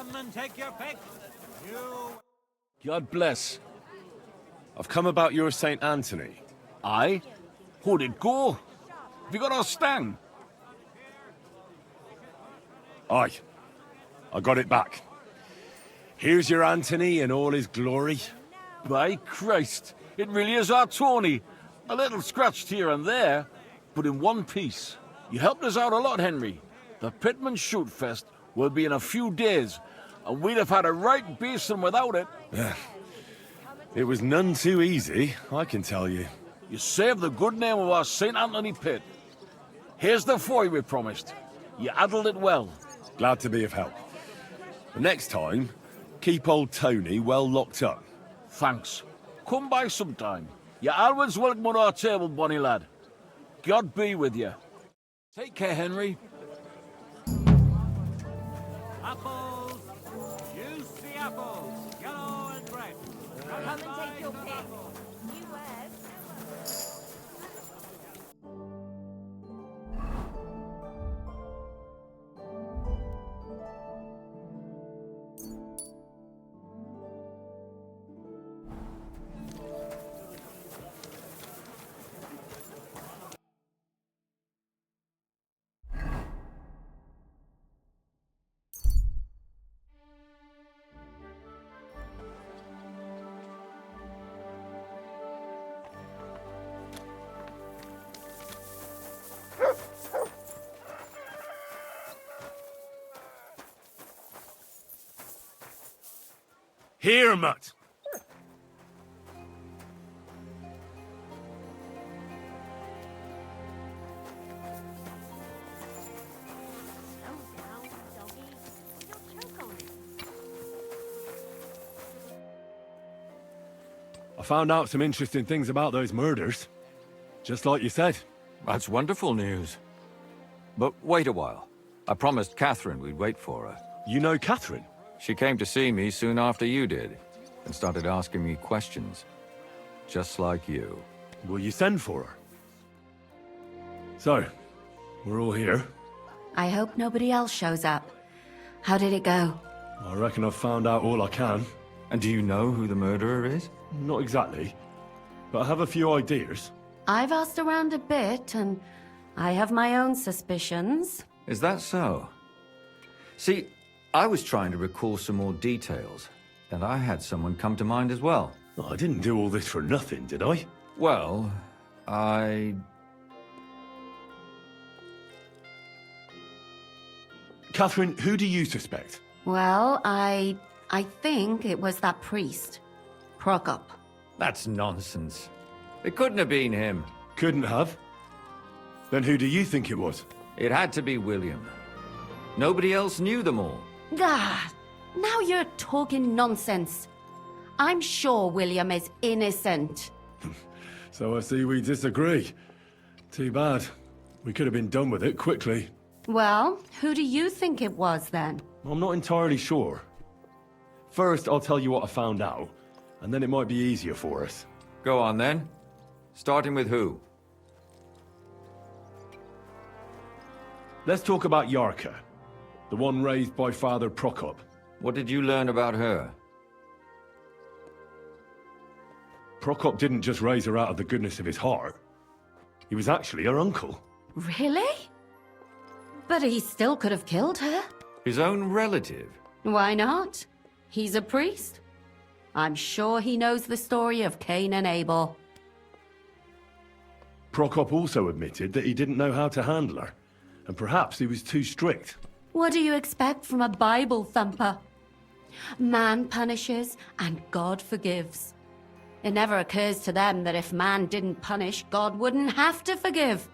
Come and take your pick. You... God bless. I've come about your St. Anthony. Aye? How'd it go? Have you got our stang? Aye. I got it back. Here's your Anthony in all his glory. By Christ, it really is our Tony. A little scratched here and there, but in one piece. You helped us out a lot, Henry. The Pitman Shoot Fest will be in a few days, and we'd have had a right basin without it. It was none too easy, I can tell you. You saved the good name of our St. Anthony pit. Here's the foy we promised. You handled it well. Glad to be of help. But next time, keep old Tony well locked up. Thanks. Come by sometime. You're always welcome on our table, bonny lad. God be with you. Take care, Henry. Apples! Juicy apples! Yellow and red! Come and take your pick. New words. Here, Mutt! I found out some interesting things about those murders. Just like you said. That's wonderful news. But wait a while. I promised Catherine we'd wait for her. You know Catherine? She came to see me soon after you did, and started asking me questions. Just like you. Will you send for her? So, we're all here. I hope nobody else shows up. How did it go? I reckon I've found out all I can. And do you know who the murderer is? Not exactly, but I have a few ideas. I've asked around a bit, and I have my own suspicions. Is that so? See, I was trying to recall some more details, and I had someone come to mind as well. Oh, I didn't do all this for nothing, did I? Well, Catherine, who do you suspect? Well, I think it was that priest, Prokop. That's nonsense. It couldn't have been him. Couldn't have? Then who do you think it was? It had to be William. Nobody else knew them all. God, now you're talking nonsense. I'm sure William is innocent. So I see we disagree. Too bad. We could have been done with it quickly. Well, who do you think it was then? I'm not entirely sure. First, I'll tell you what I found out, and then it might be easier for us. Go on then. Starting with who? Let's talk about Yarka, the one raised by Father Prokop. What did you learn about her? Prokop didn't just raise her out of the goodness of his heart. He was actually her uncle. Really? But he still could have killed her. His own relative? Why not? He's a priest. I'm sure he knows the story of Cain and Abel. Prokop also admitted that he didn't know how to handle her, and perhaps he was too strict. What do you expect from a Bible thumper? Man punishes and God forgives. It never occurs to them that if man didn't punish, God wouldn't have to forgive.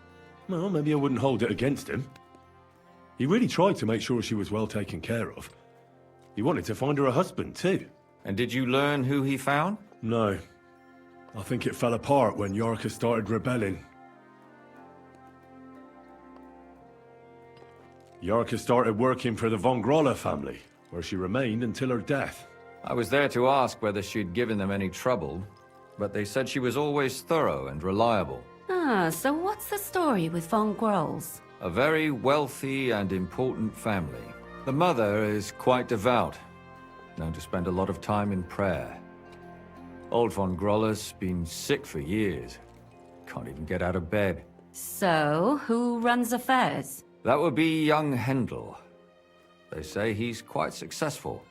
Well, maybe I wouldn't hold it against him. He really tried to make sure she was well taken care of. He wanted to find her a husband, too. And did you learn who he found? No. I think it fell apart when Yarka started rebelling. Yarka started working for the von Grolla family, where she remained until her death. I was there to ask whether she'd given them any trouble, but they said she was always thorough and reliable. Ah, so what's the story with von Grolls? A very wealthy and important family. The mother is quite devout, known to spend a lot of time in prayer. Old von Groller's been sick for years. Can't even get out of bed. So, who runs affairs? That would be young Hendel. They say he's quite successful.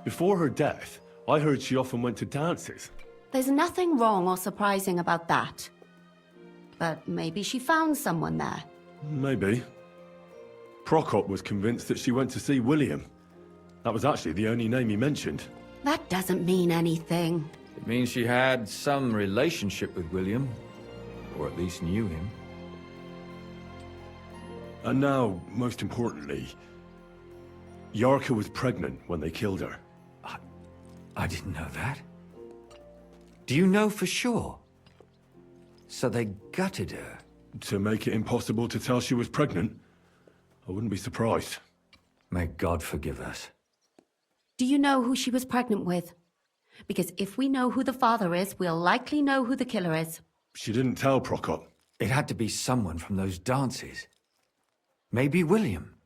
Before her death, I heard she often went to dances. There's nothing wrong or surprising about that. But maybe she found someone there. Maybe. Prokop was convinced that she went to see William. That was actually the only name he mentioned. That doesn't mean anything. It means she had some relationship with William, or at least knew him. And now, most importantly, Yarka was pregnant when they killed her. I didn't know that. Do you know for sure? So they gutted her. To make it impossible to tell she was pregnant? I wouldn't be surprised. May God forgive us. Do you know who she was pregnant with? Because if we know who the father is, we'll likely know who the killer is. She didn't tell Prokop. It had to be someone from those dances. Maybe William.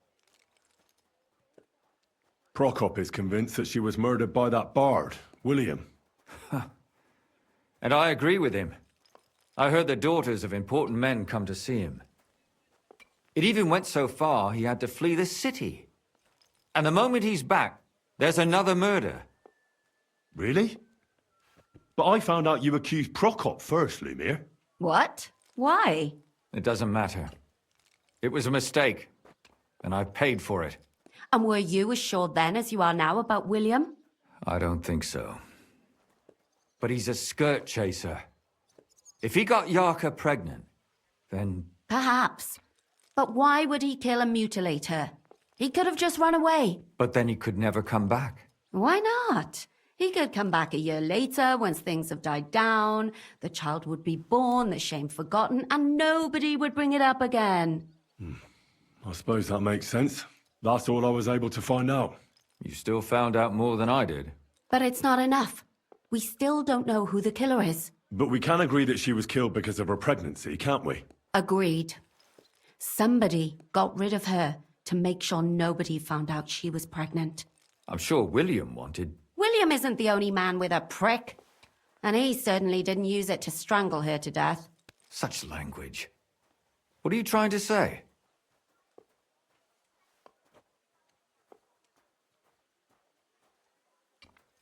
Prokop is convinced that she was murdered by that bard, William. And I agree with him. I heard the daughters of important men come to see him. It even went so far he had to flee the city. And the moment he's back, there's another murder. Really? But I found out you accused Prokop first, Lumir. What? Why? It doesn't matter. It was a mistake, and I paid for it. And were you as sure then as you are now about William? I don't think so. But he's a skirt chaser. If he got Yarka pregnant, then... Perhaps. But why would he kill and mutilate her? He could have just run away. But then he could never come back. Why not? He could come back a year later, once things have died down, the child would be born, the shame forgotten, and nobody would bring it up again. I suppose that makes sense. That's all I was able to find out. You still found out more than I did. But it's not enough. We still don't know who the killer is. But we can agree that she was killed because of her pregnancy, can't we? Agreed. Somebody got rid of her to make sure nobody found out she was pregnant. I'm sure William wanted... William isn't the only man with a prick. And he certainly didn't use it to strangle her to death. Such language. What are you trying to say?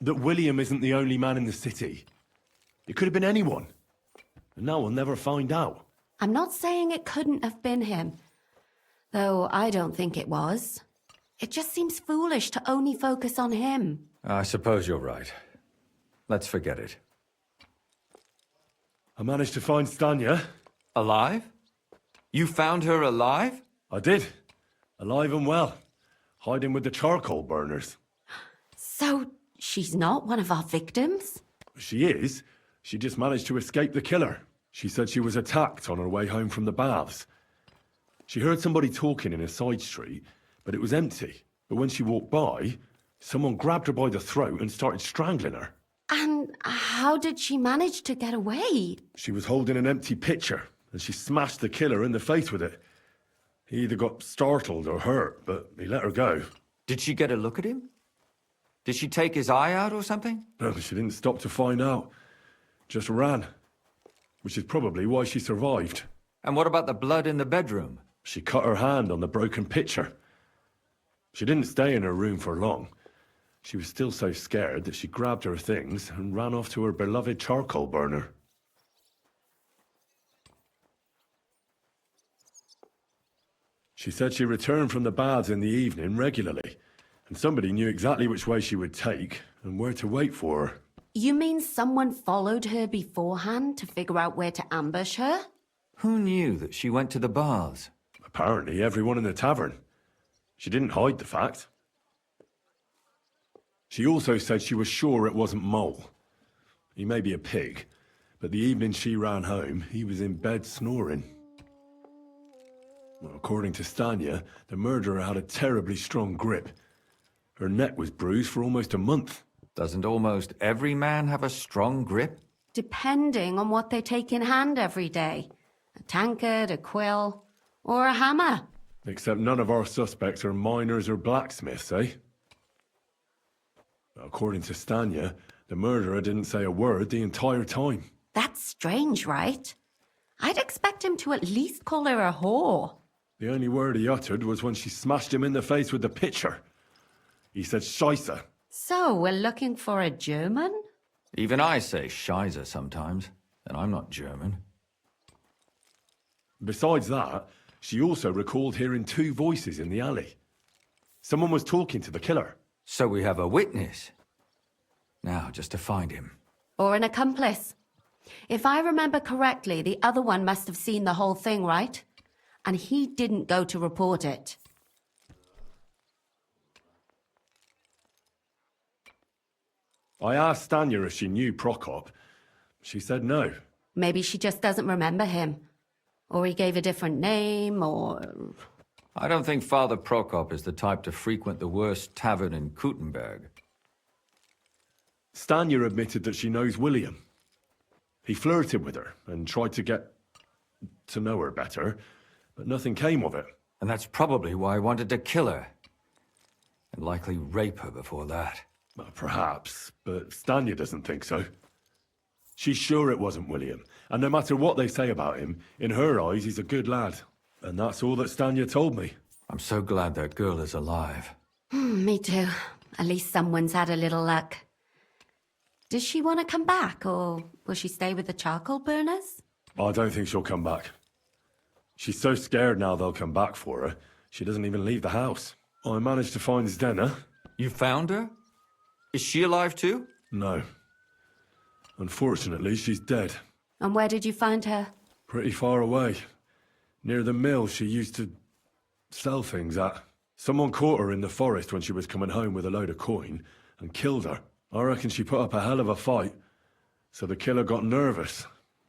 That William isn't the only man in the city. It could have been anyone. And now we'll never find out. I'm not saying it couldn't have been him. Though I don't think it was. It just seems foolish to only focus on him. I suppose you're right. Let's forget it. I managed to find Stanya. Alive? You found her alive? I did. Alive and well. Hiding with the charcoal burners. So, she's not one of our victims? She is. She just managed to escape the killer. She said she was attacked on her way home from the baths. She heard somebody talking in a side street, but it was empty. But when she walked by, someone grabbed her by the throat and started strangling her. And how did she manage to get away? She was holding an empty pitcher, and she smashed the killer in the face with it. He either got startled or hurt, but he let her go. Did she get a look at him? Did she take his eye out or something? No, she didn't stop to find out. Just ran. Which is probably why she survived. And what about the blood in the bedroom? She cut her hand on the broken pitcher. She didn't stay in her room for long. She was still so scared that she grabbed her things and ran off to her beloved charcoal burner. She said she returned from the baths in the evening regularly, and somebody knew exactly which way she would take and where to wait for her. You mean someone followed her beforehand to figure out where to ambush her? Who knew that she went to the baths? Apparently everyone in the tavern. She didn't hide the fact. She also said she was sure it wasn't Mole. He may be a pig, but the evening she ran home, he was in bed snoring. Well, according to Stanya, the murderer had a terribly strong grip. Her neck was bruised for almost a month. Doesn't almost every man have a strong grip? Depending on what they take in hand every day. A tankard, a quill, Or a hammer. Except none of our suspects are miners or blacksmiths, eh? According to Stanya, the murderer didn't say a word the entire time. That's strange, right? I'd expect him to at least call her a whore. The only word he uttered was when she smashed him in the face with the pitcher. He said Scheisse. So, we're looking for a German? Even I say Scheiße sometimes, and I'm not German. Besides that, she also recalled hearing two voices in the alley. Someone was talking to the killer. So we have a witness. Now, just to find him. Or an accomplice. If I remember correctly, the other one must have seen the whole thing, right? And he didn't go to report it. I asked Stanya if she knew Prokop. She said no. Maybe she just doesn't remember him. Or he gave a different name, or... I don't think Father Prokop is the type to frequent the worst tavern in Kuttenberg. Stanya admitted that she knows William. He flirted with her and tried to get to know her better, but nothing came of it. And that's probably why I wanted to kill her. And likely rape her before that. Well, perhaps, but Stanya doesn't think so. She's sure it wasn't William, and no matter what they say about him, in her eyes he's a good lad. And that's all that Stanya told me. I'm so glad that girl is alive. Me too. At least someone's had a little luck. Does she want to come back, or will she stay with the charcoal burners? I don't think she'll come back. She's so scared now they'll come back for her, she doesn't even leave the house. I managed to find Zdena. You found her? Is she alive too? No. Unfortunately, she's dead. And where did you find her? Pretty far away. Near the mill she used to sell things at. Someone caught her in the forest when she was coming home with a load of coin and killed her. I reckon she put up a hell of a fight. So the killer got nervous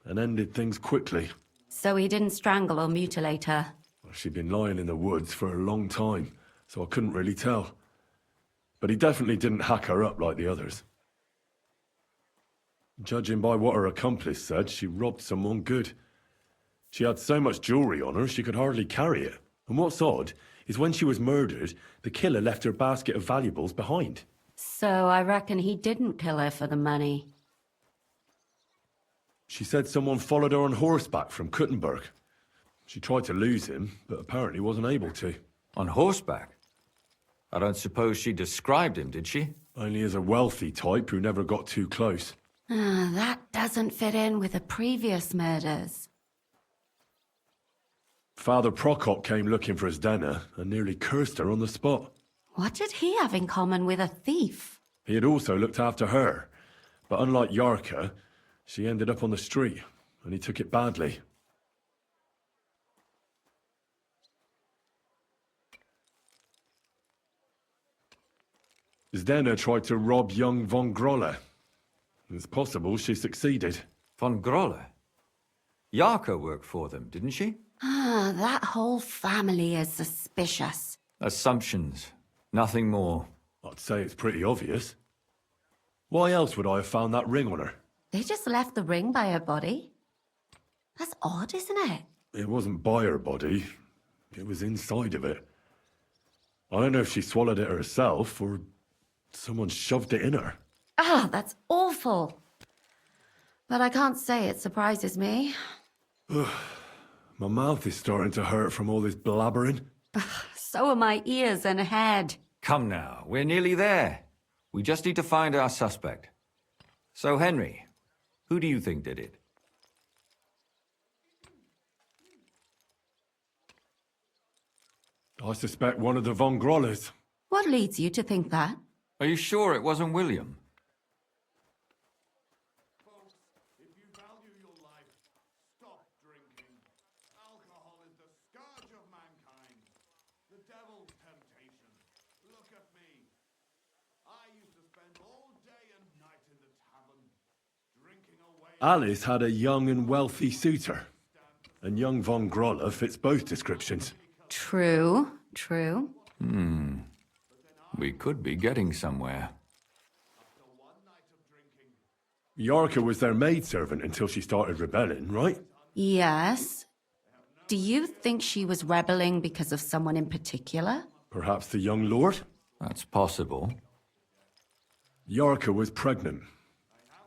and ended things quickly. So he didn't strangle or mutilate her? She'd been lying in the woods for a long time, so I couldn't really tell. But he definitely didn't hack her up like the others. Judging by what her accomplice said, she robbed someone good. She had so much jewelry on her, she could hardly carry it. And what's odd is when she was murdered, the killer left her basket of valuables behind. So I reckon he didn't kill her for the money. She said someone followed her on horseback from Kuttenberg. She tried to lose him, but apparently wasn't able to. On horseback? I don't suppose she described him, did she? Only as a wealthy type who never got too close. That doesn't fit in with the previous murders. Father Prokop came looking for Zdena and nearly cursed her on the spot. What did he have in common with a thief? He had also looked after her, but unlike Yarka, she ended up on the street, and he took it badly. Zdena tried to rob young von Grolle. It's possible she succeeded. Von Grolle? Yarka worked for them, didn't she? That whole family is suspicious. Assumptions. Nothing more. I'd say it's pretty obvious. Why else would I have found that ring on her? They just left the ring by her body? That's odd, isn't it? It wasn't by her body. It was inside of it. I don't know if she swallowed it herself or someone shoved it in her. That's awful. But I can't say it surprises me. My mouth is starting to hurt from all this blabbering. So are my ears and head. Come now, we're nearly there. We just need to find our suspect. So, Henry, who do you think did it? I suspect one of the von Grolles. What leads you to think that? Are you sure it wasn't William? Folks, if you value your life, stop drinking. Alcohol is the scourge of mankind. The devil's temptation. Look at me. I used to spend all day and night in the tavern, drinking away... Alice had a young and wealthy suitor. And young von Grolle fits both descriptions. True, true. We could be getting somewhere. Yarka was their maidservant until she started rebelling, right? Yes. Do you think she was rebelling because of someone in particular? Perhaps the young lord? That's possible. Yorka was pregnant.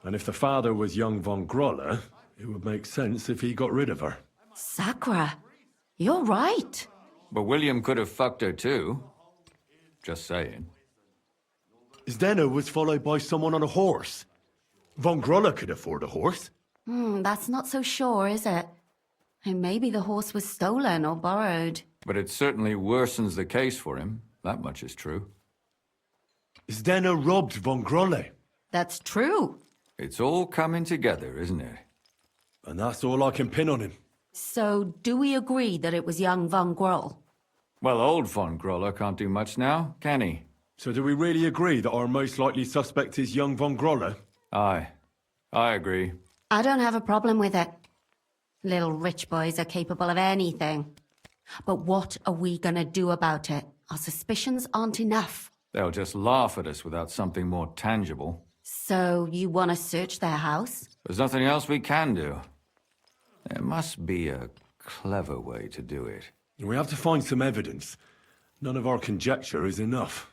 And if the father was young von Groller, it would make sense if he got rid of her. Sakura, you're right. But William could have fucked her too. Just saying. Zdeno was followed by someone on a horse. Von Groller could afford a horse. That's not so sure, is it? And maybe the horse was stolen or borrowed. But it certainly worsens the case for him. That much is true. Zdeno robbed von Groller. That's true. It's all coming together, isn't it? And that's all I can pin on him. So, do we agree that it was young Von Groll? Well, old Von Groller can't do much now, can he? So do we really agree that our most likely suspect is young von Groller? Aye. I agree. I don't have a problem with it. Little rich boys are capable of anything. But what are we gonna do about it? Our suspicions aren't enough. They'll just laugh at us without something more tangible. So, you want to search their house? There's nothing else we can do. There must be a clever way to do it. We have to find some evidence. None of our conjecture is enough.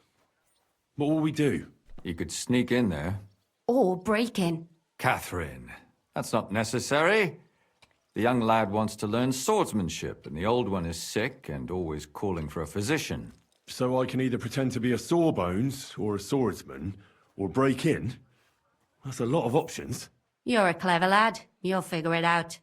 What will we do? You could sneak in there. Or break in? Catherine, that's not necessary. The young lad wants to learn swordsmanship, and the old one is sick and always calling for a physician. So I can either pretend to be a sawbones, or a swordsman, or break in? That's a lot of options. You're a clever lad. You'll figure it out.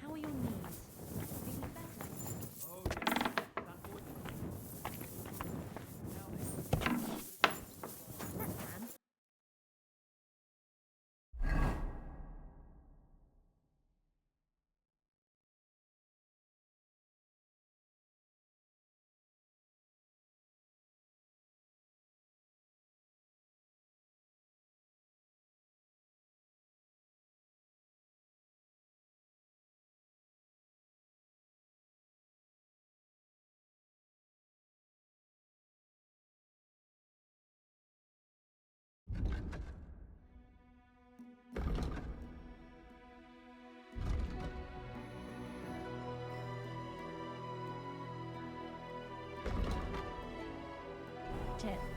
How are your knees? Feeling better?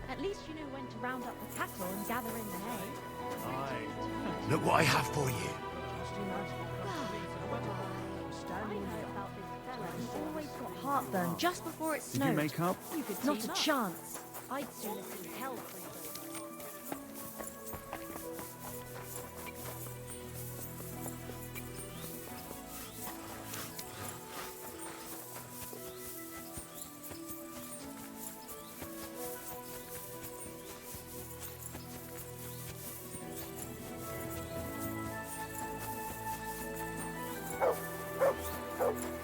At least you know when to round up the cattle and gather in the hay. Look what I have for you. He's always got heartburn just before it snowed. Did you make up? Not a chance. I'd sooner see hell freeze over.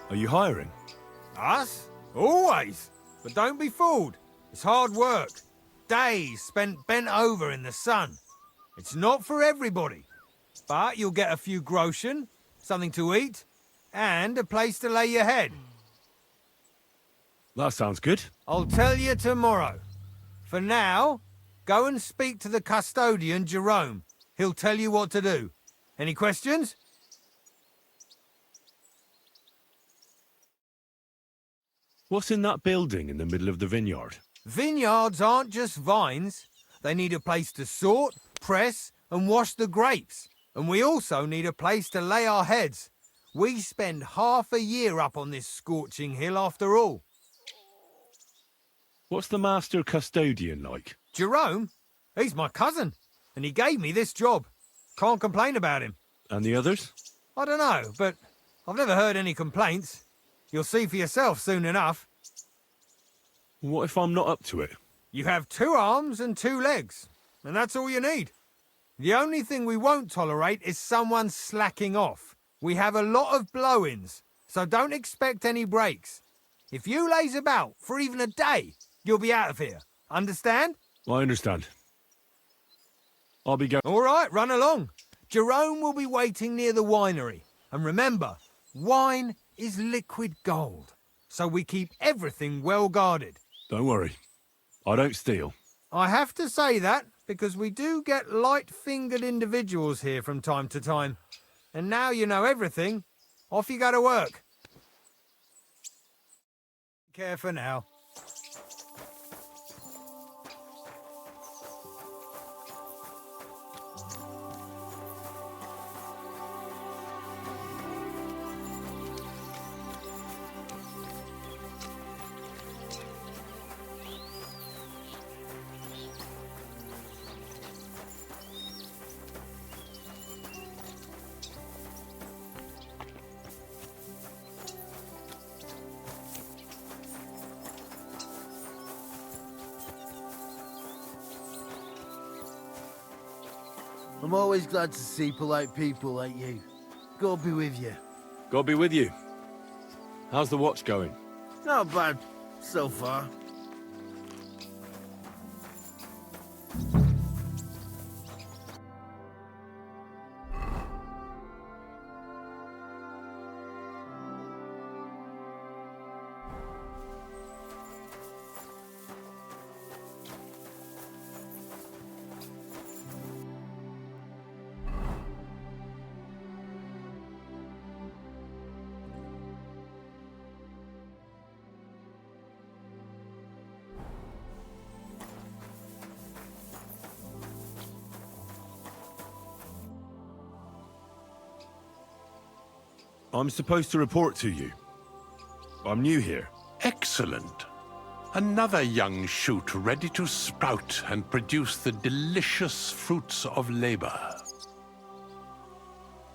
Are you hiring? Us? Always. But don't be fooled. It's hard work. Days spent bent over in the sun. It's not for everybody. But you'll get a few groschen, something to eat, and a place to lay your head. That sounds good. I'll tell you tomorrow. For now, go and speak to the custodian, Jerome. He'll tell you what to do. Any questions? What's in that building in the middle of the vineyard? Vineyards aren't just vines. They need a place to sort, press, and wash the grapes. And we also need a place to lay our heads. We spend half a year up on this scorching hill after all. What's the master custodian like? Jerome? He's my cousin, and he gave me this job. Can't complain about him. And the others? I don't know, but I've never heard any complaints. You'll see for yourself soon enough. What if I'm not up to it? You have 2 arms and 2 legs, and that's all you need. The only thing we won't tolerate is someone slacking off. We have a lot of blow-ins, so don't expect any breaks. If you laze about for even a day, you'll be out of here. Understand? I understand. I'll be going. All right, run along. Jerome will be waiting near the winery. And remember, wine is liquid gold, so we keep everything well guarded. Don't worry. I don't steal. I have to say that because we do get light-fingered individuals here from time to time. And now you know everything. Off you go to work. Care for now. I'm always glad to see polite people like you. God be with you. God be with you. How's the watch going? Not bad, so far. I'm supposed to report to you. I'm new here. Excellent. Another young shoot ready to sprout and produce the delicious fruits of labor.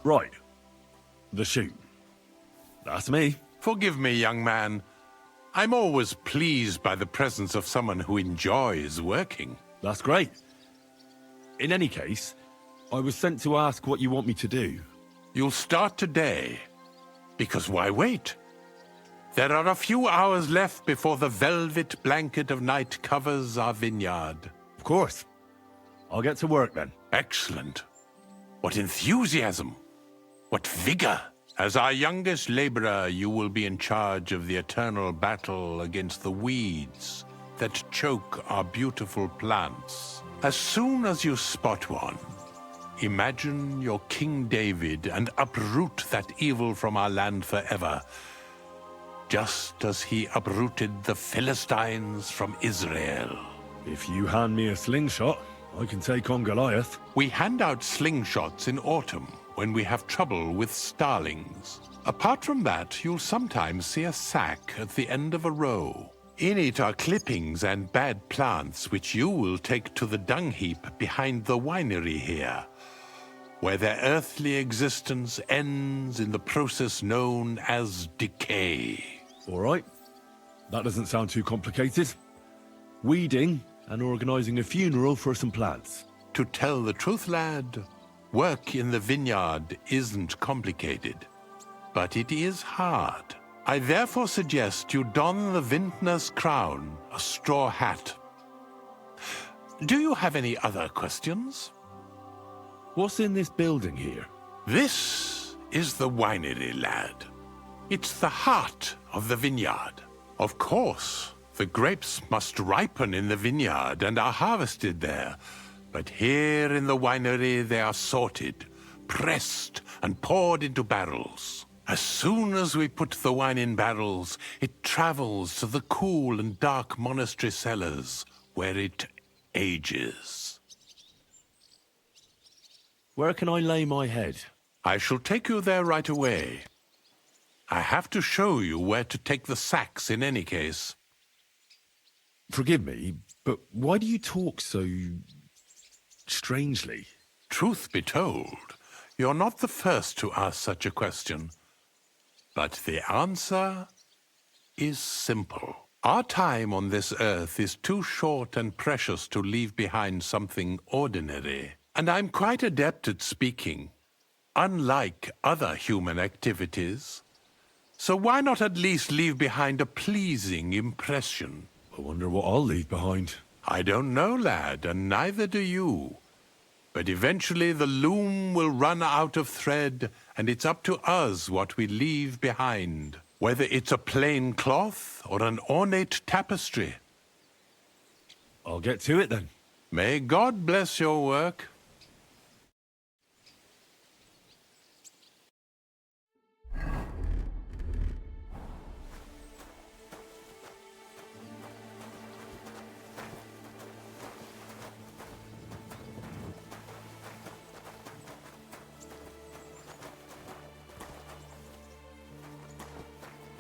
Right. The shoot. That's me. Forgive me, young man. I'm always pleased by the presence of someone who enjoys working. That's great. In any case, I was sent to ask what you want me to do. You'll start today. Because why wait? There are a few hours left before the velvet blanket of night covers our vineyard. Of course. I'll get to work then. Excellent. What enthusiasm! What vigor! As our youngest laborer, you will be in charge of the eternal battle against the weeds that choke our beautiful plants. As soon as you spot one, imagine you're King David and uproot that evil from our land forever, just as he uprooted the Philistines from Israel. If you hand me a slingshot, I can take on Goliath. We hand out slingshots in autumn when we have trouble with starlings. Apart from that, you'll sometimes see a sack at the end of a row. In it are clippings and bad plants which you will take to the dung heap behind the winery here, where their earthly existence ends in the process known as decay. All right. That doesn't sound too complicated. Weeding and organizing a funeral for some plants. To tell the truth, lad, work in the vineyard isn't complicated, but it is hard. I therefore suggest you don the vintner's crown, a straw hat. Do you have any other questions? What's in this building here? This is the winery, lad. It's the heart of the vineyard. Of course, the grapes must ripen in the vineyard and are harvested there. But here in the winery they are sorted, pressed, and poured into barrels. As soon as we put the wine in barrels, it travels to the cool and dark monastery cellars, where it ages. Where can I lay my head? I shall take you there right away. I have to show you where to take the sacks in any case. Forgive me, but why do you talk so strangely? Truth be told, you're not the first to ask such a question. But the answer is simple. Our time on this earth is too short and precious to leave behind something ordinary. And I'm quite adept at speaking, unlike other human activities. So why not at least leave behind a pleasing impression? I wonder what I'll leave behind. I don't know, lad, and neither do you. But eventually the loom will run out of thread, and it's up to us what we leave behind. Whether it's a plain cloth or an ornate tapestry. I'll get to it then. May God bless your work.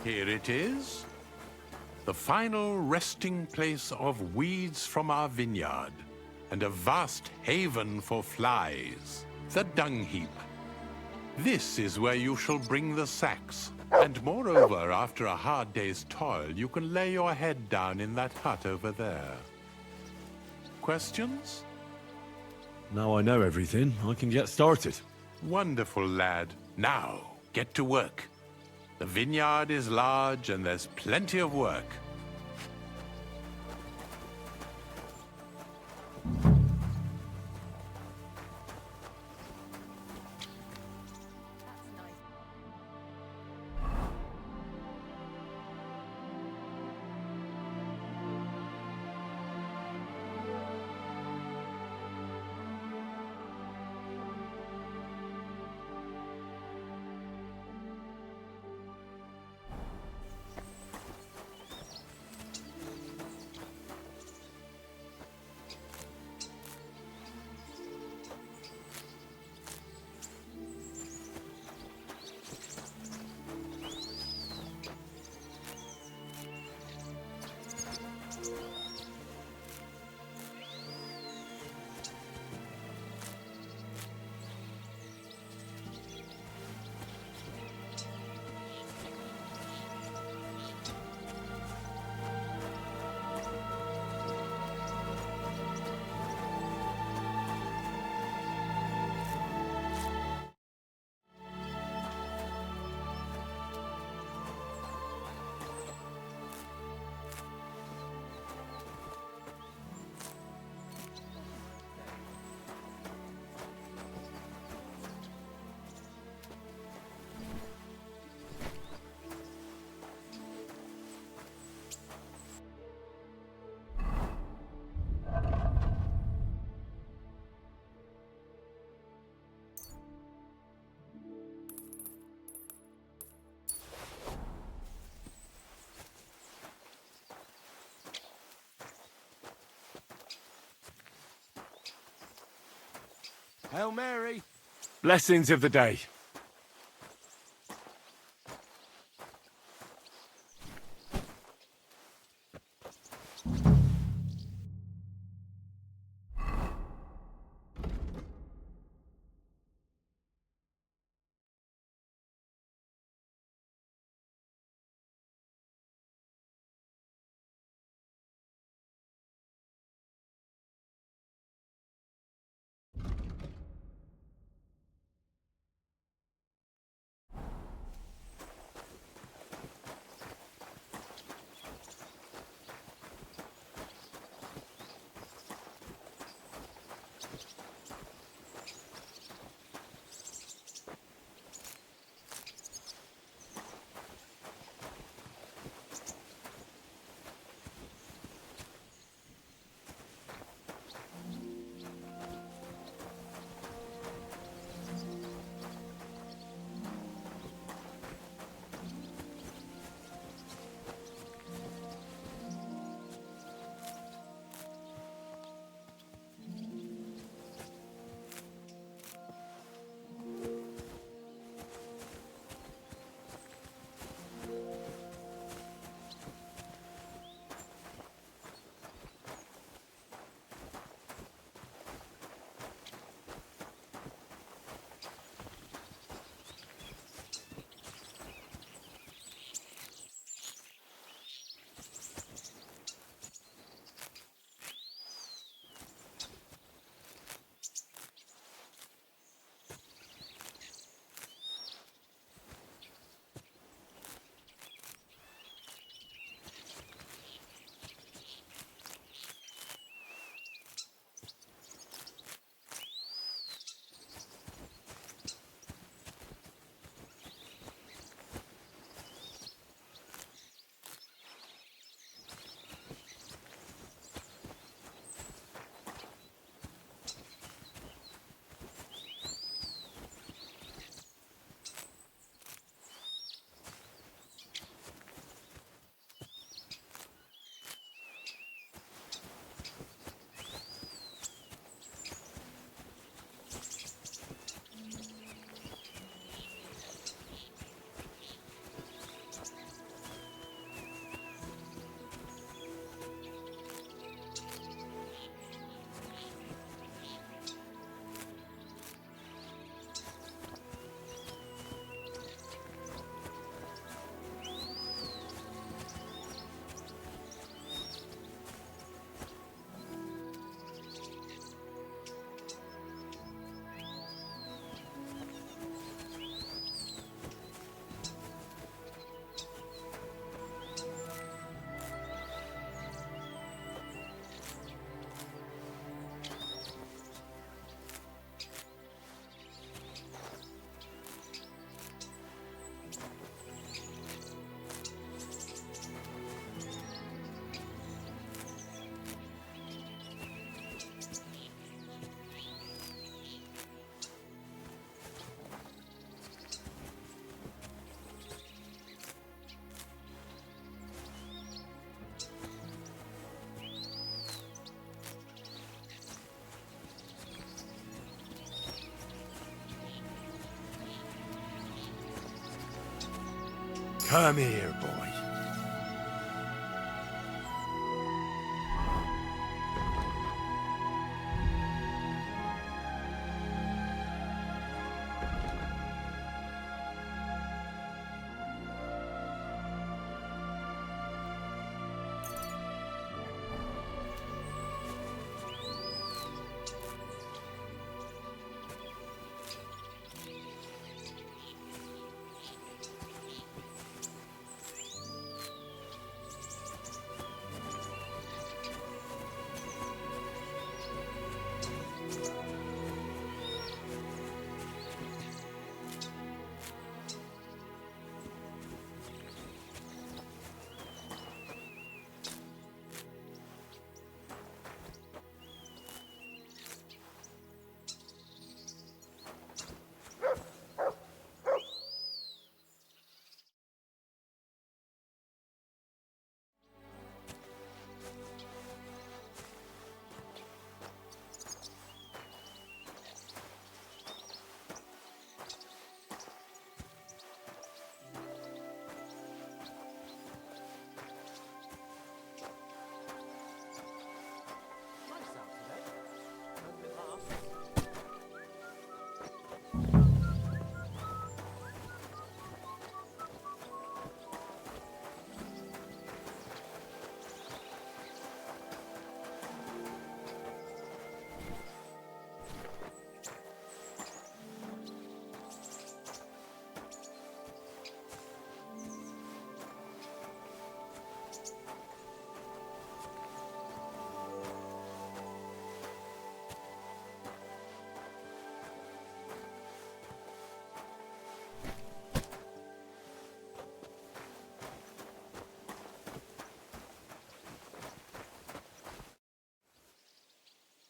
Here it is, the final resting place of weeds from our vineyard, and a vast haven for flies, the dung heap. This is where you shall bring the sacks, and moreover, after a hard day's toil, you can lay your head down in that hut over there. Questions? Now I know everything, I can get started. Wonderful, lad. Now, get to work. The vineyard is large and there's plenty of work. Hail Mary. Blessings of the day. Come here, boy.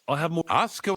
I have more. Ask a...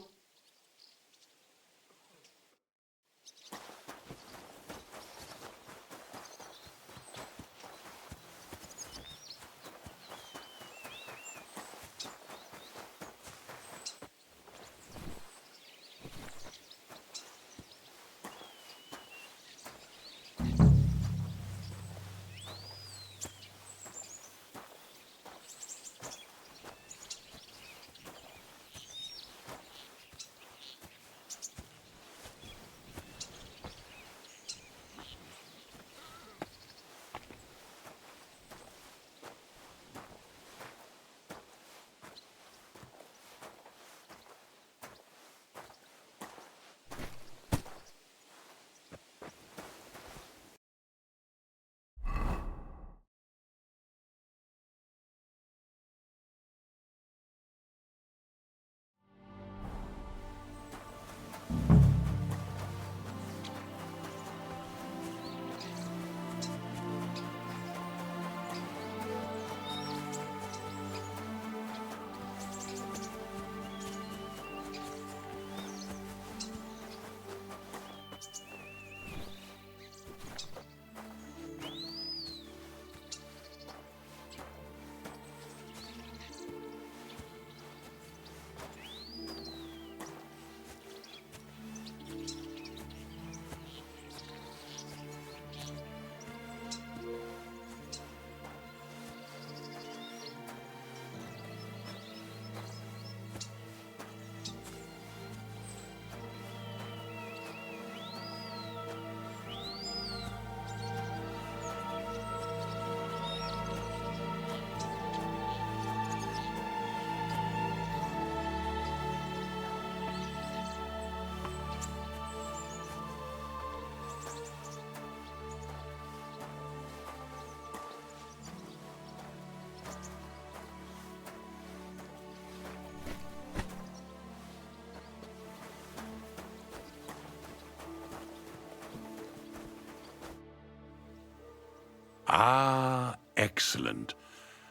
Ah, excellent.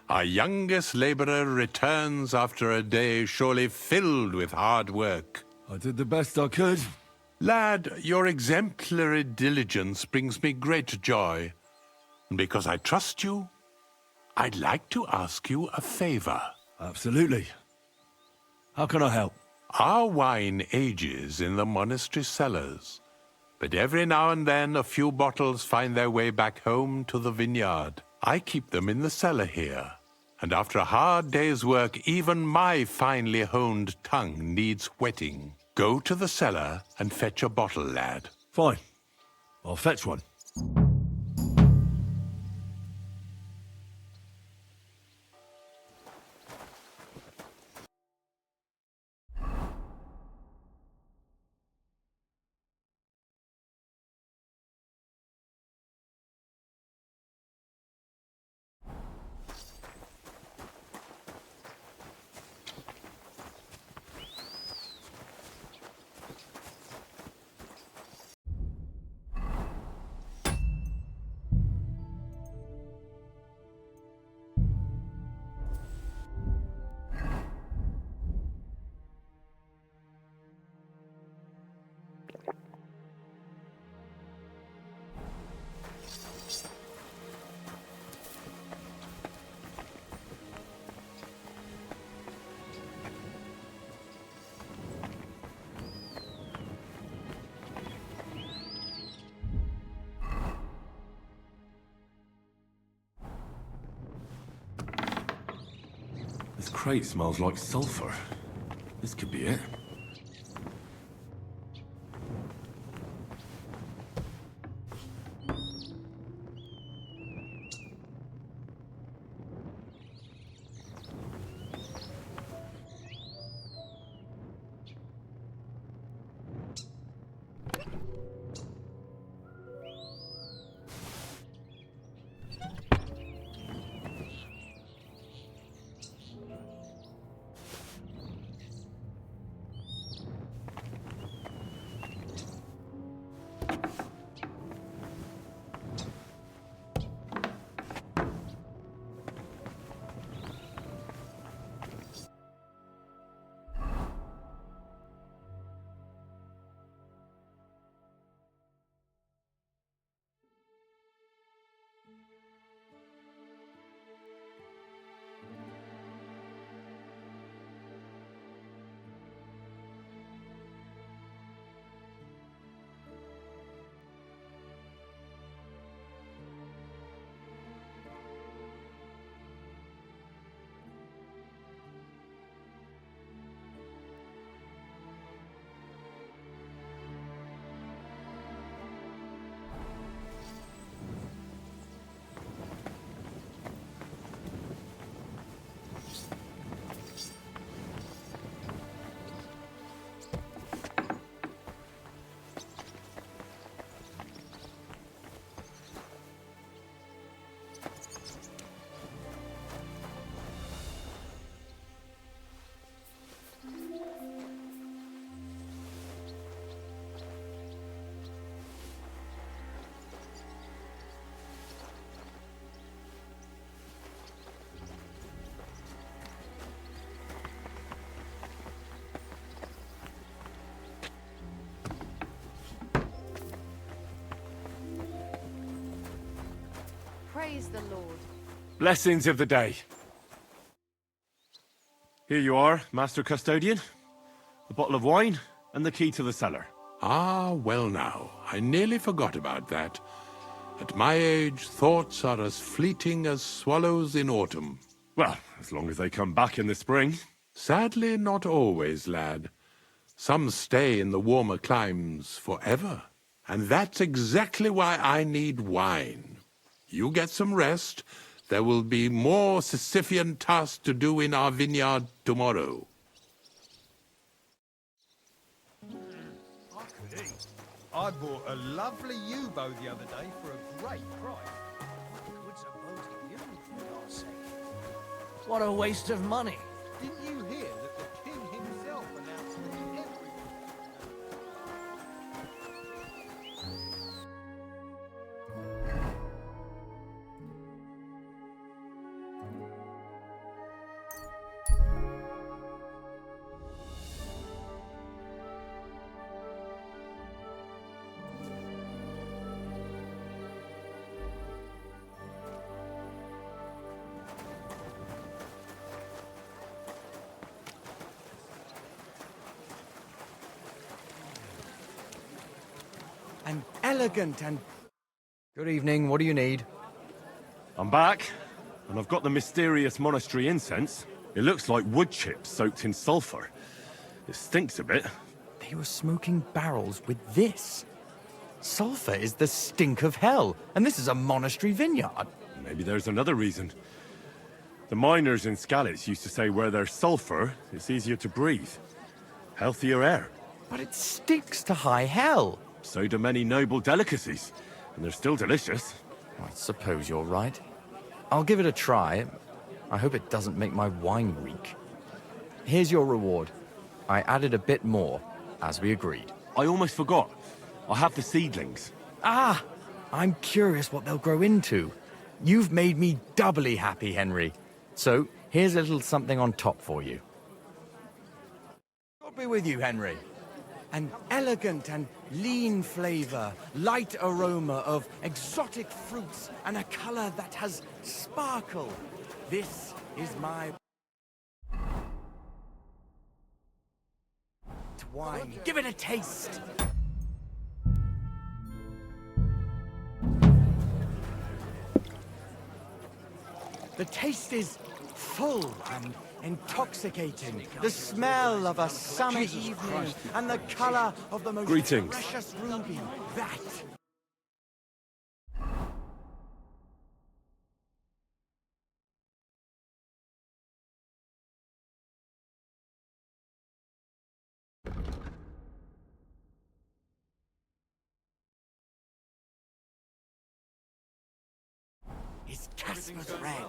Our youngest laborer returns after a day surely filled with hard work. I did the best I could. Lad, your exemplary diligence brings me great joy. And because I trust you, I'd like to ask you a favor. Absolutely. How can I help? Our wine ages in the monastery cellars. But every now and then a few bottles find their way back home to the vineyard. I keep them in the cellar here. And after a hard day's work, even my finely honed tongue needs whetting. Go to the cellar and fetch a bottle, lad. Fine. I'll fetch one. This crate smells like sulfur. This could be it. Praise the Lord. Blessings of the day. Here you are, Master Custodian. A bottle of wine and the key to the cellar. Ah, well now, I nearly forgot about that. At my age, thoughts are as fleeting as swallows in autumn. Well, as long as they come back in the spring. Sadly, not always, lad. Some stay in the warmer climes forever. And that's exactly why I need wine. You get some rest. There will be more Sisyphean tasks to do in our vineyard tomorrow. I could eat. I bought a lovely U-boat the other day for a great price. What good's a boat of you, for God's sake? What a waste of money. Didn't you hear that the king himself announced that everyone... and elegant and... Good evening, what do you need? I'm back, and I've got the mysterious monastery incense. It looks like wood chips soaked in sulfur. It stinks a bit. They were smoking barrels with this. Sulfur is the stink of hell, and this is a monastery vineyard. Maybe there's another reason. The miners in Skalitz used to say where there's sulfur, it's easier to breathe. Healthier air. But it stinks to high hell. So do many noble delicacies, and they're still delicious. I suppose you're right. I'll give it a try. I hope it doesn't make my wine reek. Here's your reward. I added a bit more, as we agreed. I almost forgot. I have the seedlings. Ah! I'm curious what they'll grow into. You've made me doubly happy, Henry. So, here's a little something on top for you. God be with you, Henry. An elegant and lean flavor, light aroma of exotic fruits, and a color that has sparkle. This is my... wine. Give it a taste. The taste is full and intoxicating. The smell of a summer evening and the color of the most Greetings. precious ruby. That. Is Casper's red.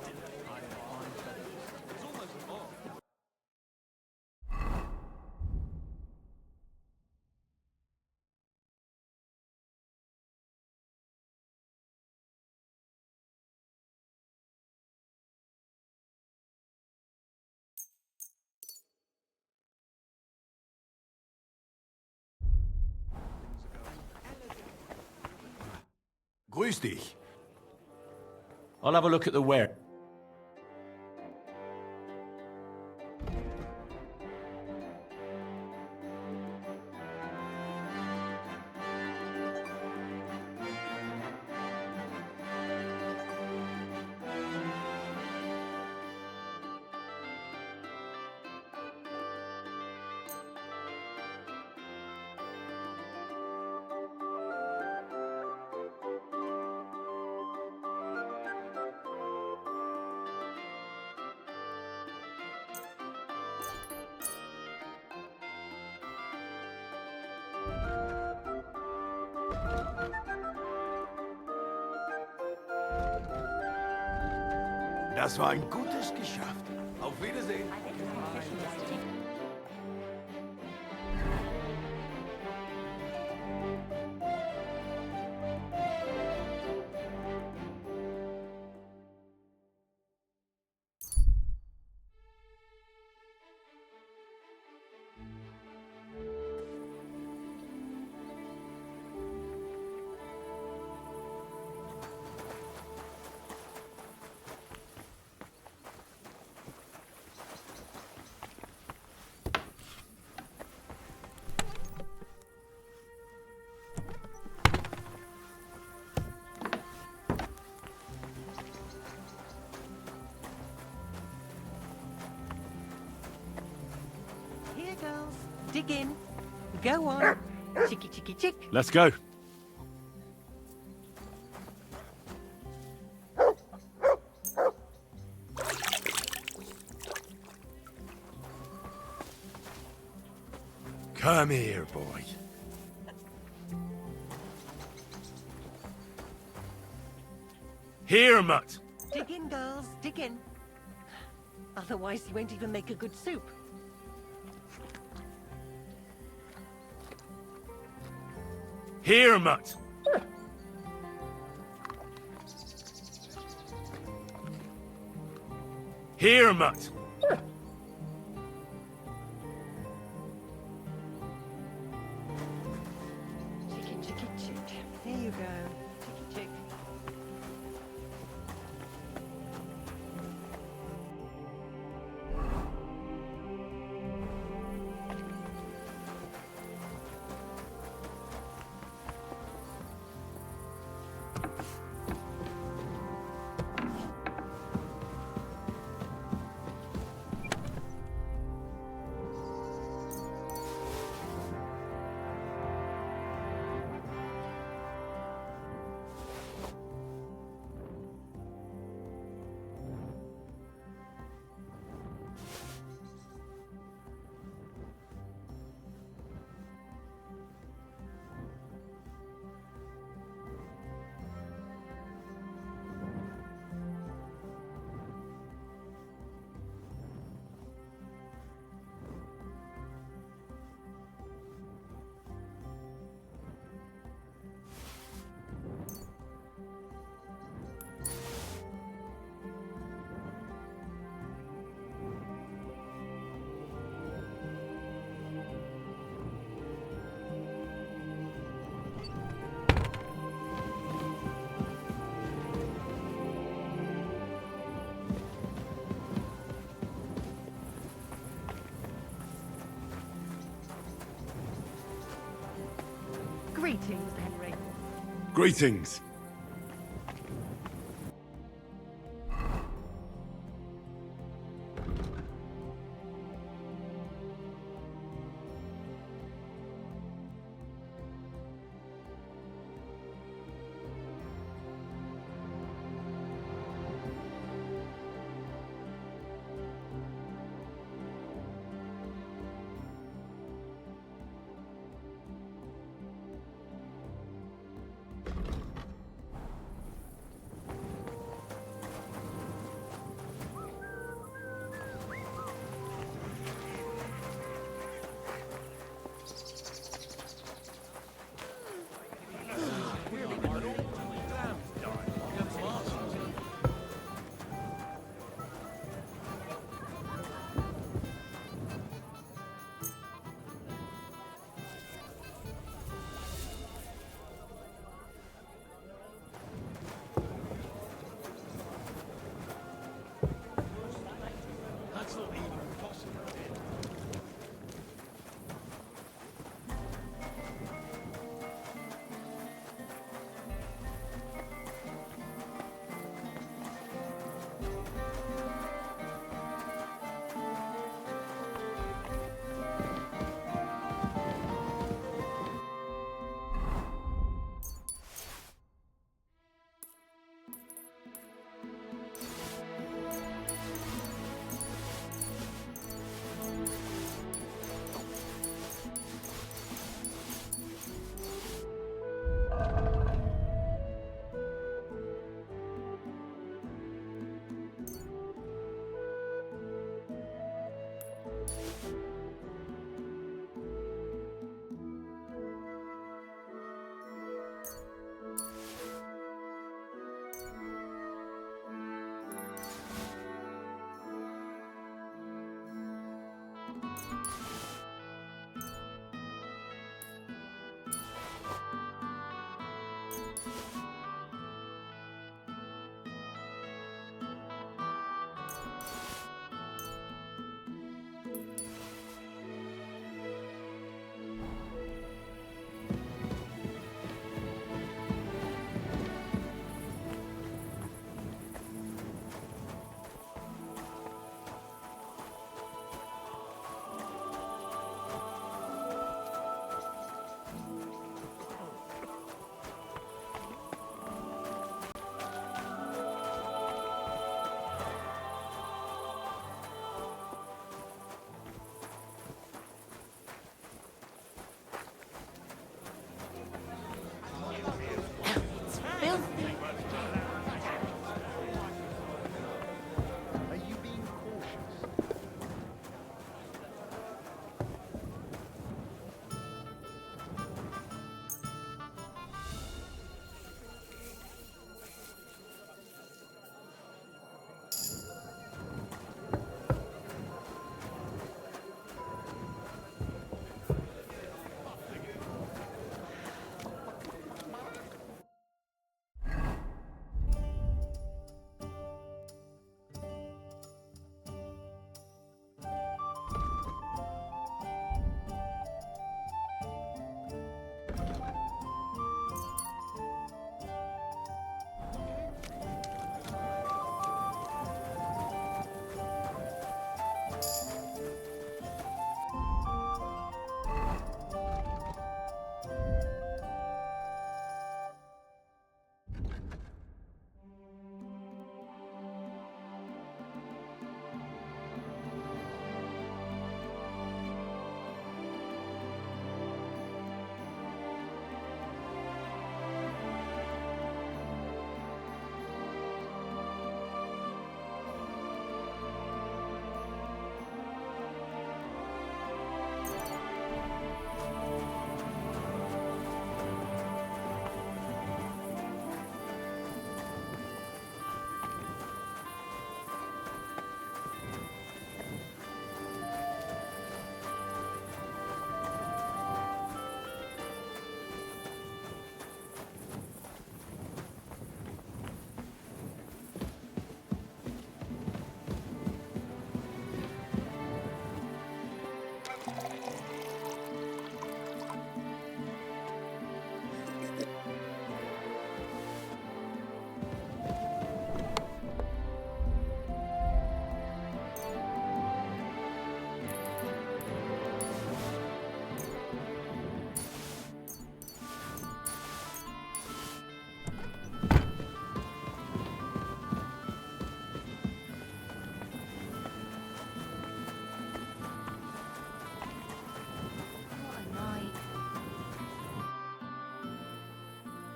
Grüß dich. I'll have a look at the ware. Das war ein gutes Geschäft. Auf Wiedersehen. Here, girls. Dig in. Go on. Chicky, chicky, chick. Let's go. Come here, boy. Here, mutt. Dig in, girls. Dig in. Otherwise, you won't even make a good soup. Here, mutt. Here, mutt. Chicky, chicky, chick. Here you go. Chicky, chick. Greetings, Henry. Greetings.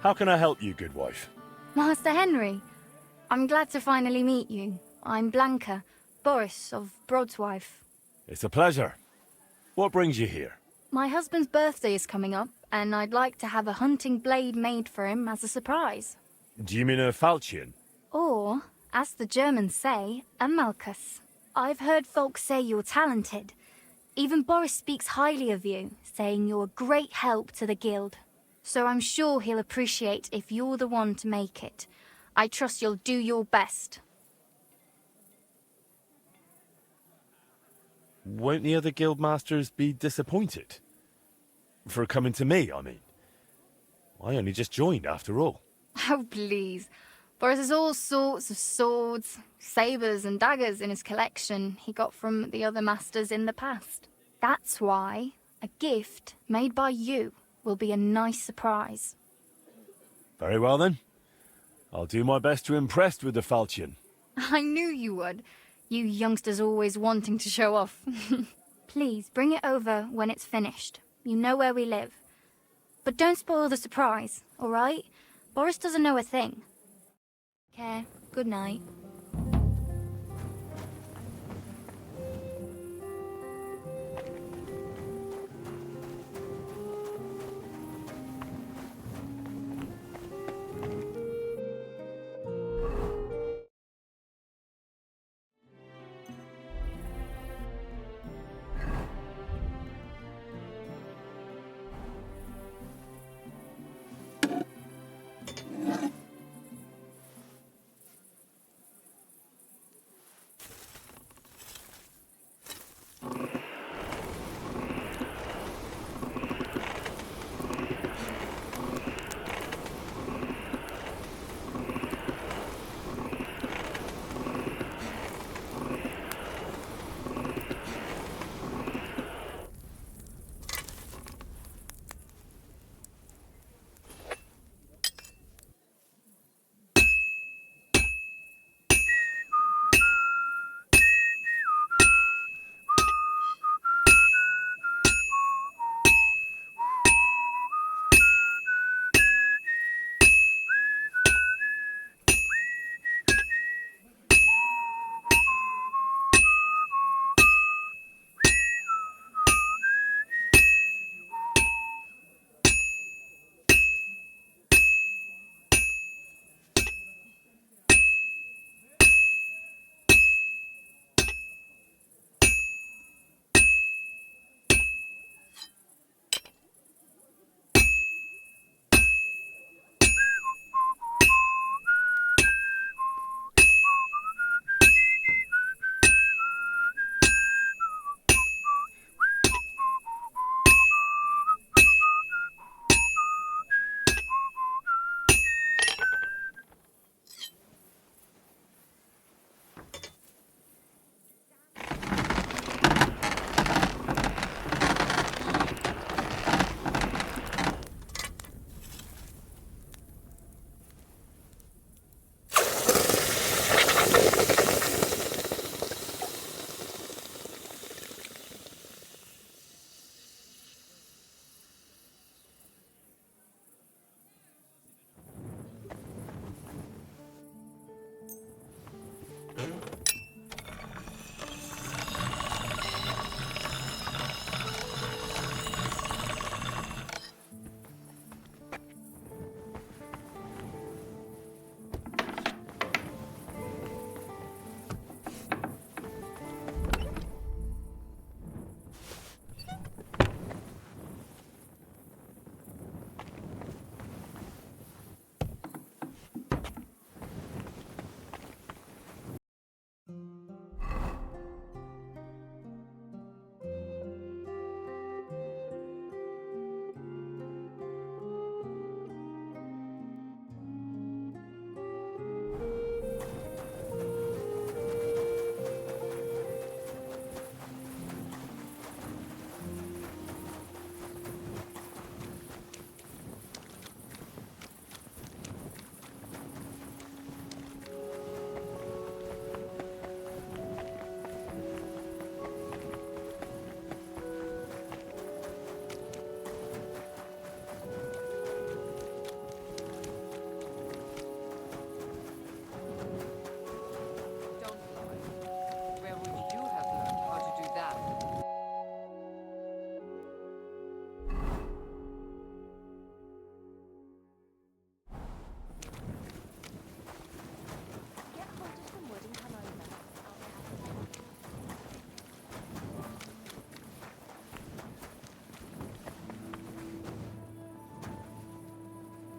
How can I help you, good wife? Master Henry, I'm glad to finally meet you. I'm Blanca, Boris of Broadswife. It's a pleasure. What brings you here? My husband's birthday is coming up, and I'd like to have a hunting blade made for him as a surprise. Do you mean a falchion? Or, as the Germans say, a Malchus. I've heard folks say you're talented. Even Boris speaks highly of you, saying you're a great help to the guild. So I'm sure he'll appreciate if you're the one to make it. I trust you'll do your best. Won't the other guild masters be disappointed? For coming to me, I mean. I only just joined, after all. Oh, please. Boris has all sorts of swords, sabres and daggers in his collection he got from the other masters in the past. That's why a gift made by you will be a nice surprise. Very well, then. I'll do my best to impress with the falchion. I knew you would. You youngsters always wanting to show off. Please, bring it over when it's finished. You know where we live. But don't spoil the surprise, all right? Boris doesn't know a thing. Care. Good night.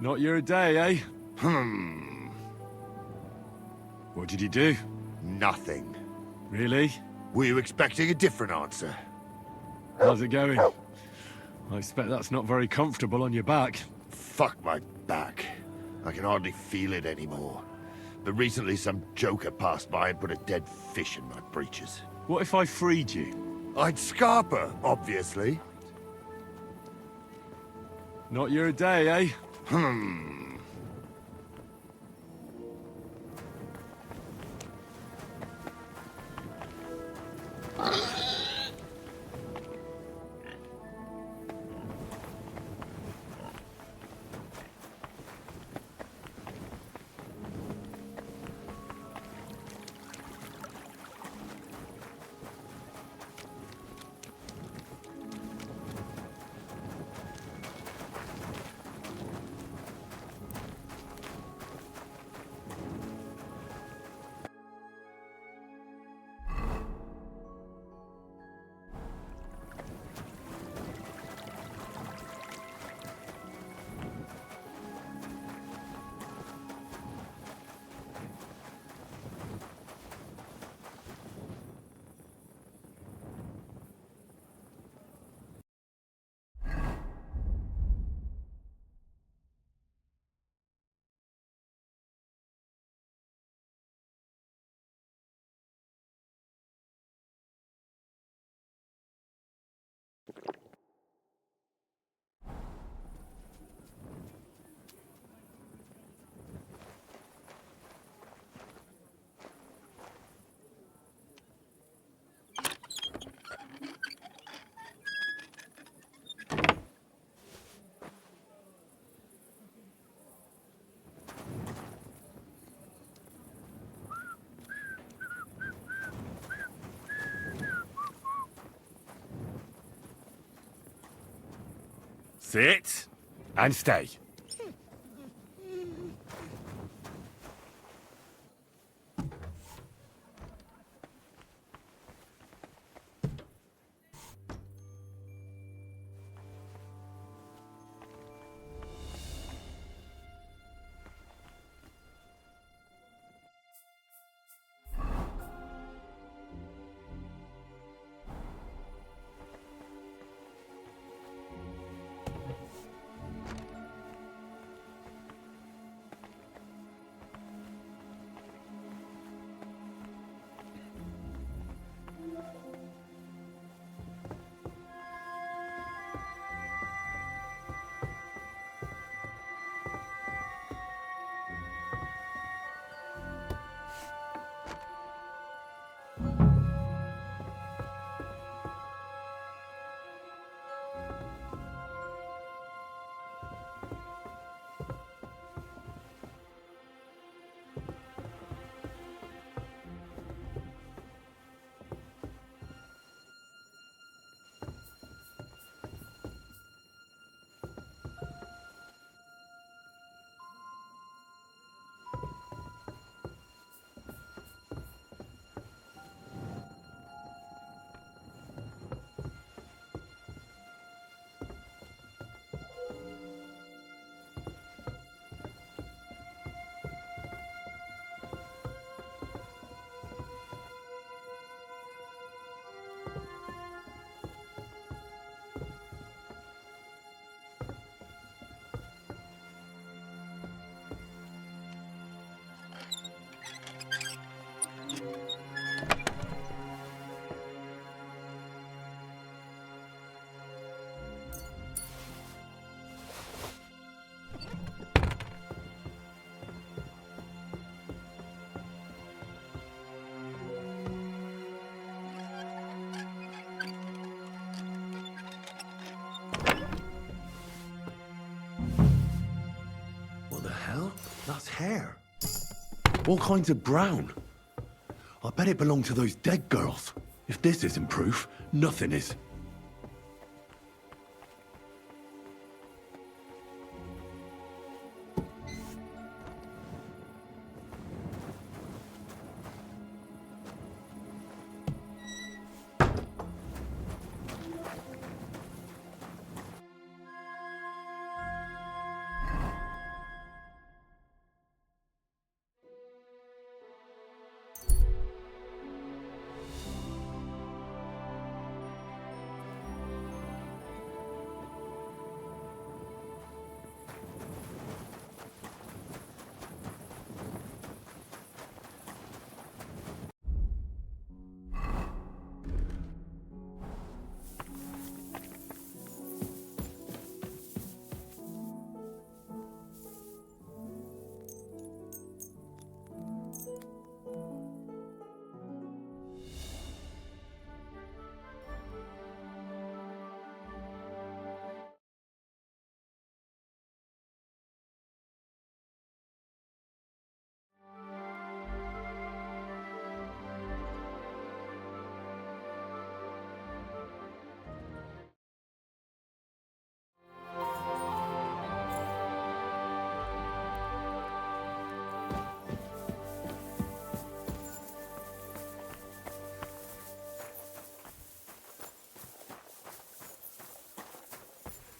Not your day, eh? Hmm. What did you do? Nothing. Really? Were you expecting a different answer? How's it going? I expect that's not very comfortable on your back. Fuck my back. I can hardly feel it anymore. But recently some joker passed by and put a dead fish in my breeches. What if I freed you? I'd scarp her, obviously. Not your day, eh? Hmm. Sit and stay. That's hair. All kinds of brown. I bet it belonged to those dead girls. If this isn't proof, nothing is.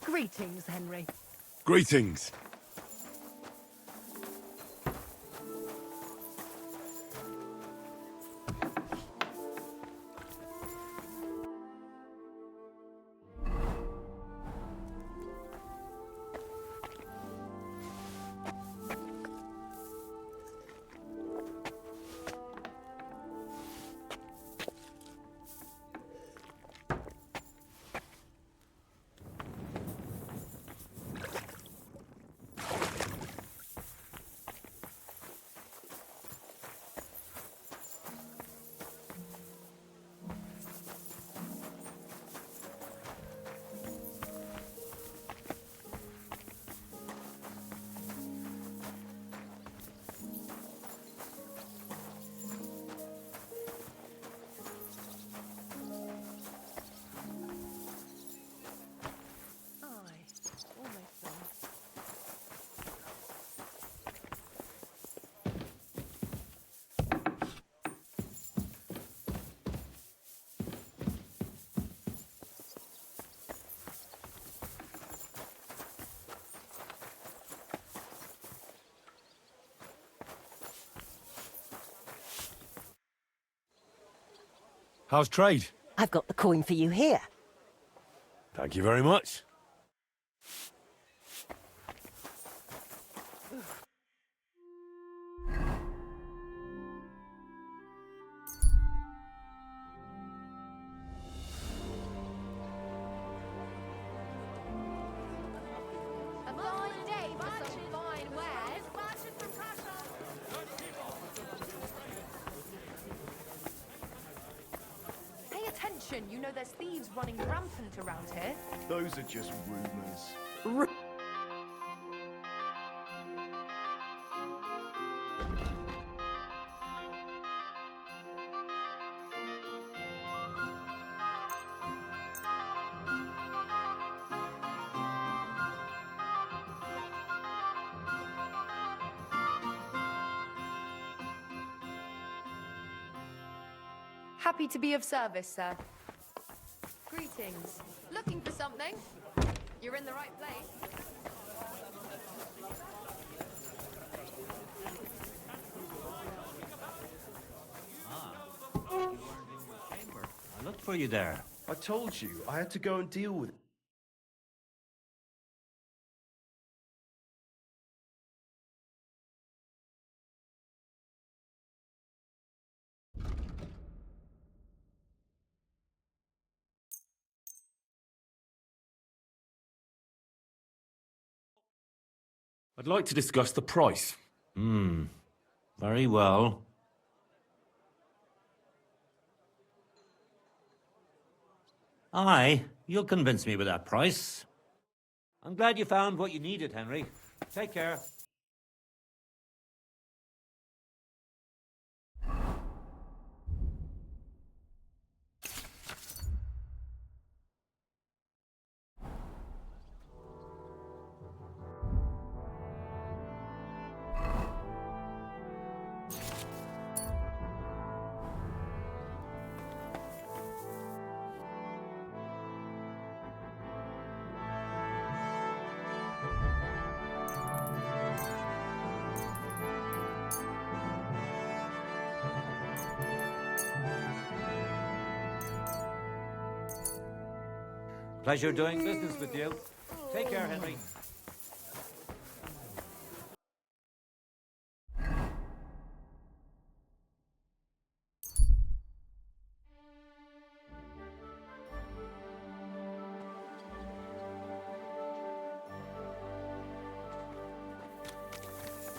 Greetings, Henry. Greetings. How's trade? I've got the coin for you here. Thank you very much. A fine day for some fine wares. Pay attention, you know there's thieves running rampant around here. Those are just rumors. Happy to be of service, sir. Greetings. Looking for something? You're in the right place. I looked for you there. I told you, I had to go and deal with it. I'd like to discuss the price. Very well. Aye, you'll convince me with that price. I'm glad you found what you needed, Henry. Take care. Pleasure doing business with you. Take care, Henry.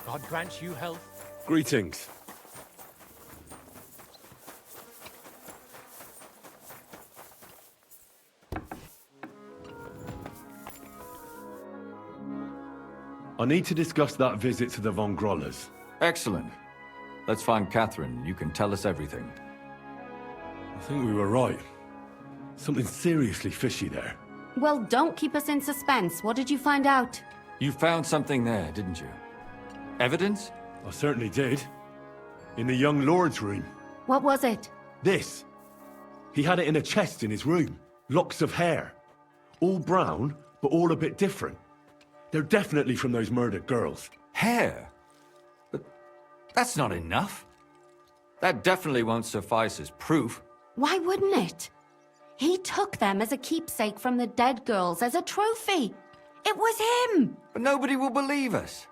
God grant you health. Greetings. I need to discuss that visit to the Von Grollers. Excellent. Let's find Catherine. You can tell us everything. I think we were right. Something seriously fishy there. Well, don't keep us in suspense. What did you find out? You found something there, didn't you? Evidence? I certainly did. In the young lord's room. What was it? This. He had it in a chest in his room. Locks of hair. All brown, but all a bit different. They're definitely from those murdered girls. Hair? But that's not enough. That definitely won't suffice as proof. Why wouldn't it? He took them as a keepsake from the dead girls, as a trophy. It was him! But nobody will believe us.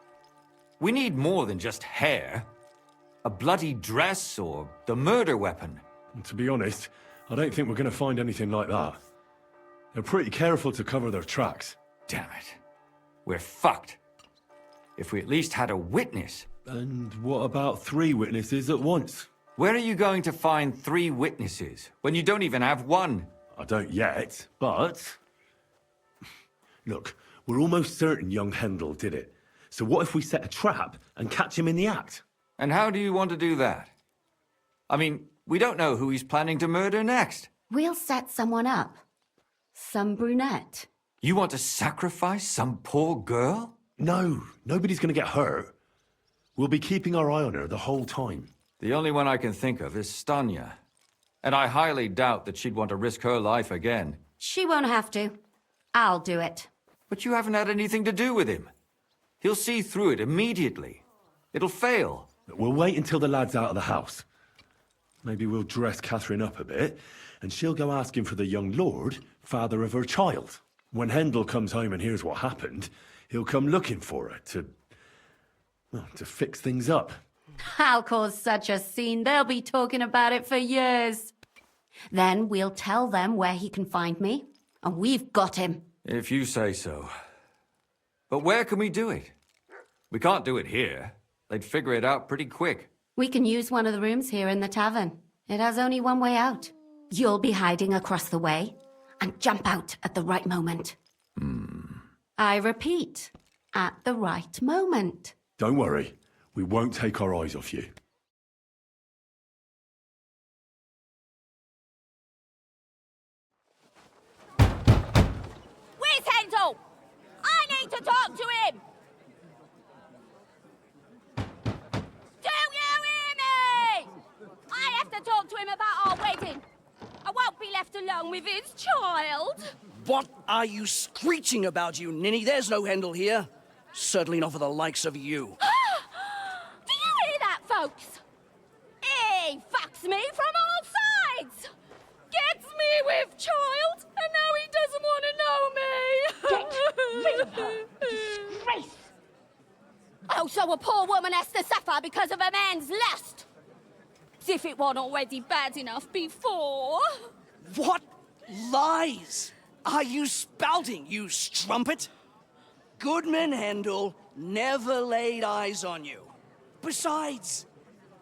We need more than just hair. A bloody dress or the murder weapon. And to be honest, I don't think we're going to find anything like that. They're pretty careful to cover their tracks. Damn it. We're fucked. If we at least had a witness. And what about 3 witnesses at once? Where are you going to find 3 witnesses when you don't even have one? I don't yet, but... Look, we're almost certain young Hendel did it. So what if we set a trap and catch him in the act? And how do you want to do that? I mean, we don't know who he's planning to murder next. We'll set someone up. Some brunette. You want to sacrifice some poor girl? No, nobody's going to get hurt. We'll be keeping our eye on her the whole time. The only one I can think of is Stanya. And I highly doubt that she'd want to risk her life again. She won't have to. I'll do it. But you haven't had anything to do with him. He'll see through it immediately. It'll fail. We'll wait until the lad's out of the house. Maybe we'll dress Catherine up a bit, and she'll go asking for the young lord, father of her child. When Hendel comes home and hears what happened, he'll come looking for her to fix things up. I'll cause such a scene, they'll be talking about it for years. Then we'll tell them where he can find me, and we've got him. If you say so. But where can we do it? We can't do it here. They'd figure it out pretty quick. We can use one of the rooms here in the tavern. It has only one way out. You'll be hiding across the way, and jump out at the right moment. I repeat, at the right moment. Don't worry, we won't take our eyes off you. Where's Hendel? I need to talk to him! Do you hear me? I have to talk to him about our wedding. I won't be left alone with his child. What are you screeching about, you ninny? There's no Hendel here. Certainly not for the likes of you. Do you hear that, folks? He fucks me from all sides. Gets me with child, and now he doesn't want to know me. Get rid of her. Disgrace. Oh, so a poor woman has to suffer because of a man's lust. As if it wasn't already bad enough before. What lies are you spouting, you strumpet? Goodman Hendel never laid eyes on you. Besides,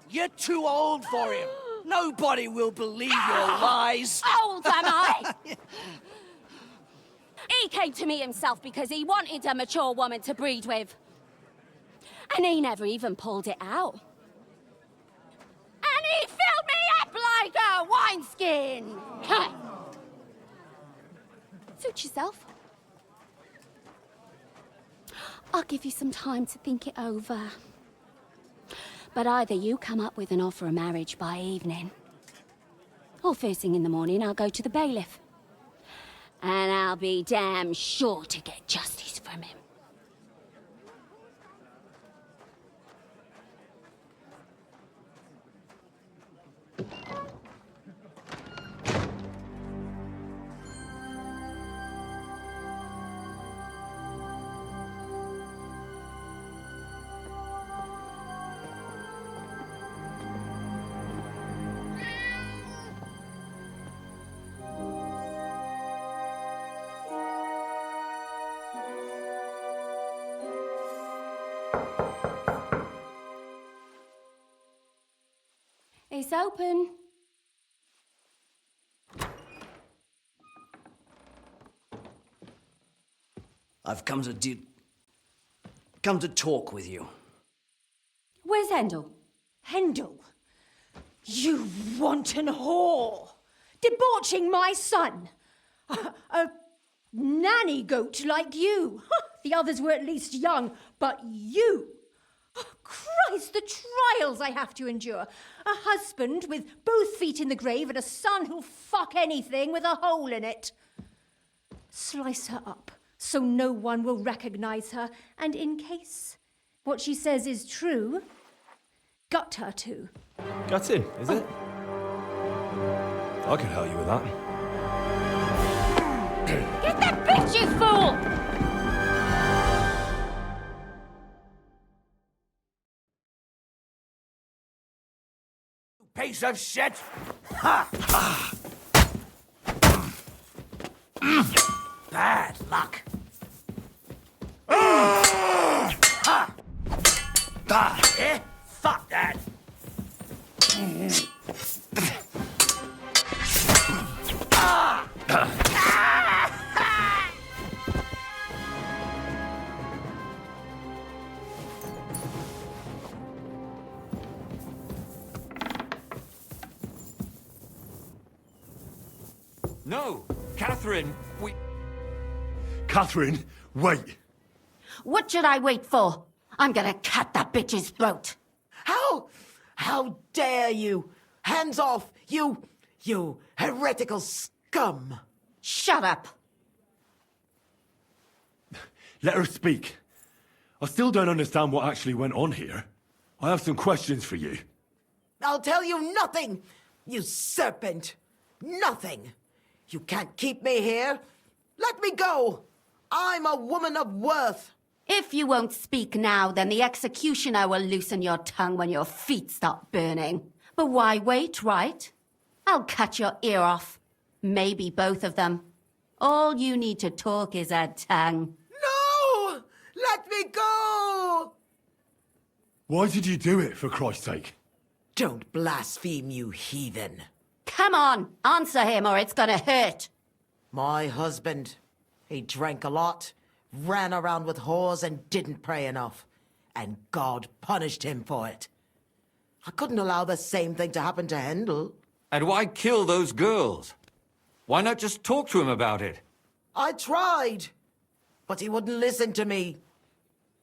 you're too old for him. Nobody will believe your lies. Old am I? He came to me himself because he wanted a mature woman to breed with. And he never even pulled it out. And he filled me up like a wineskin. Suit yourself. I'll give you some time to think it over. But either you come up with an offer of marriage by evening, or first thing in the morning I'll go to the bailiff. And I'll be damn sure to get justice from him. It's open. I've come to talk with you. Where's Hendel? Hendel, you wanton whore! Debauching my son! A nanny goat like you! The others were at least young, but you! Oh, Christ, the trials I have to endure! A husband with both feet in the grave and a son who'll fuck anything with a hole in it. Slice her up, so no one will recognize her, and in case what she says is true, gut her too. Gutting, is it? I can help you with that. Get that bitch, you fool! Piece of shit! Ha! Bad luck. Ha! Eh? Fuck that! No! Catherine, we... Catherine, wait! What should I wait for? I'm gonna cut that bitch's throat. How dare you? Hands off, you heretical scum! Shut up! Let her speak. I still don't understand what actually went on here. I have some questions for you. I'll tell you nothing, you serpent! Nothing! You can't keep me here! Let me go! I'm a woman of worth! If you won't speak now, then the executioner will loosen your tongue when your feet start burning. But why wait, right? I'll cut your ear off. Maybe both of them. All you need to talk is a tongue. No! Let me go! Why did you do it, for Christ's sake? Don't blaspheme, you heathen. Come on, answer him or it's gonna hurt. My husband, he drank a lot, ran around with whores and didn't pray enough. And God punished him for it. I couldn't allow the same thing to happen to Hendel. And why kill those girls? Why not just talk to him about it? I tried, but he wouldn't listen to me.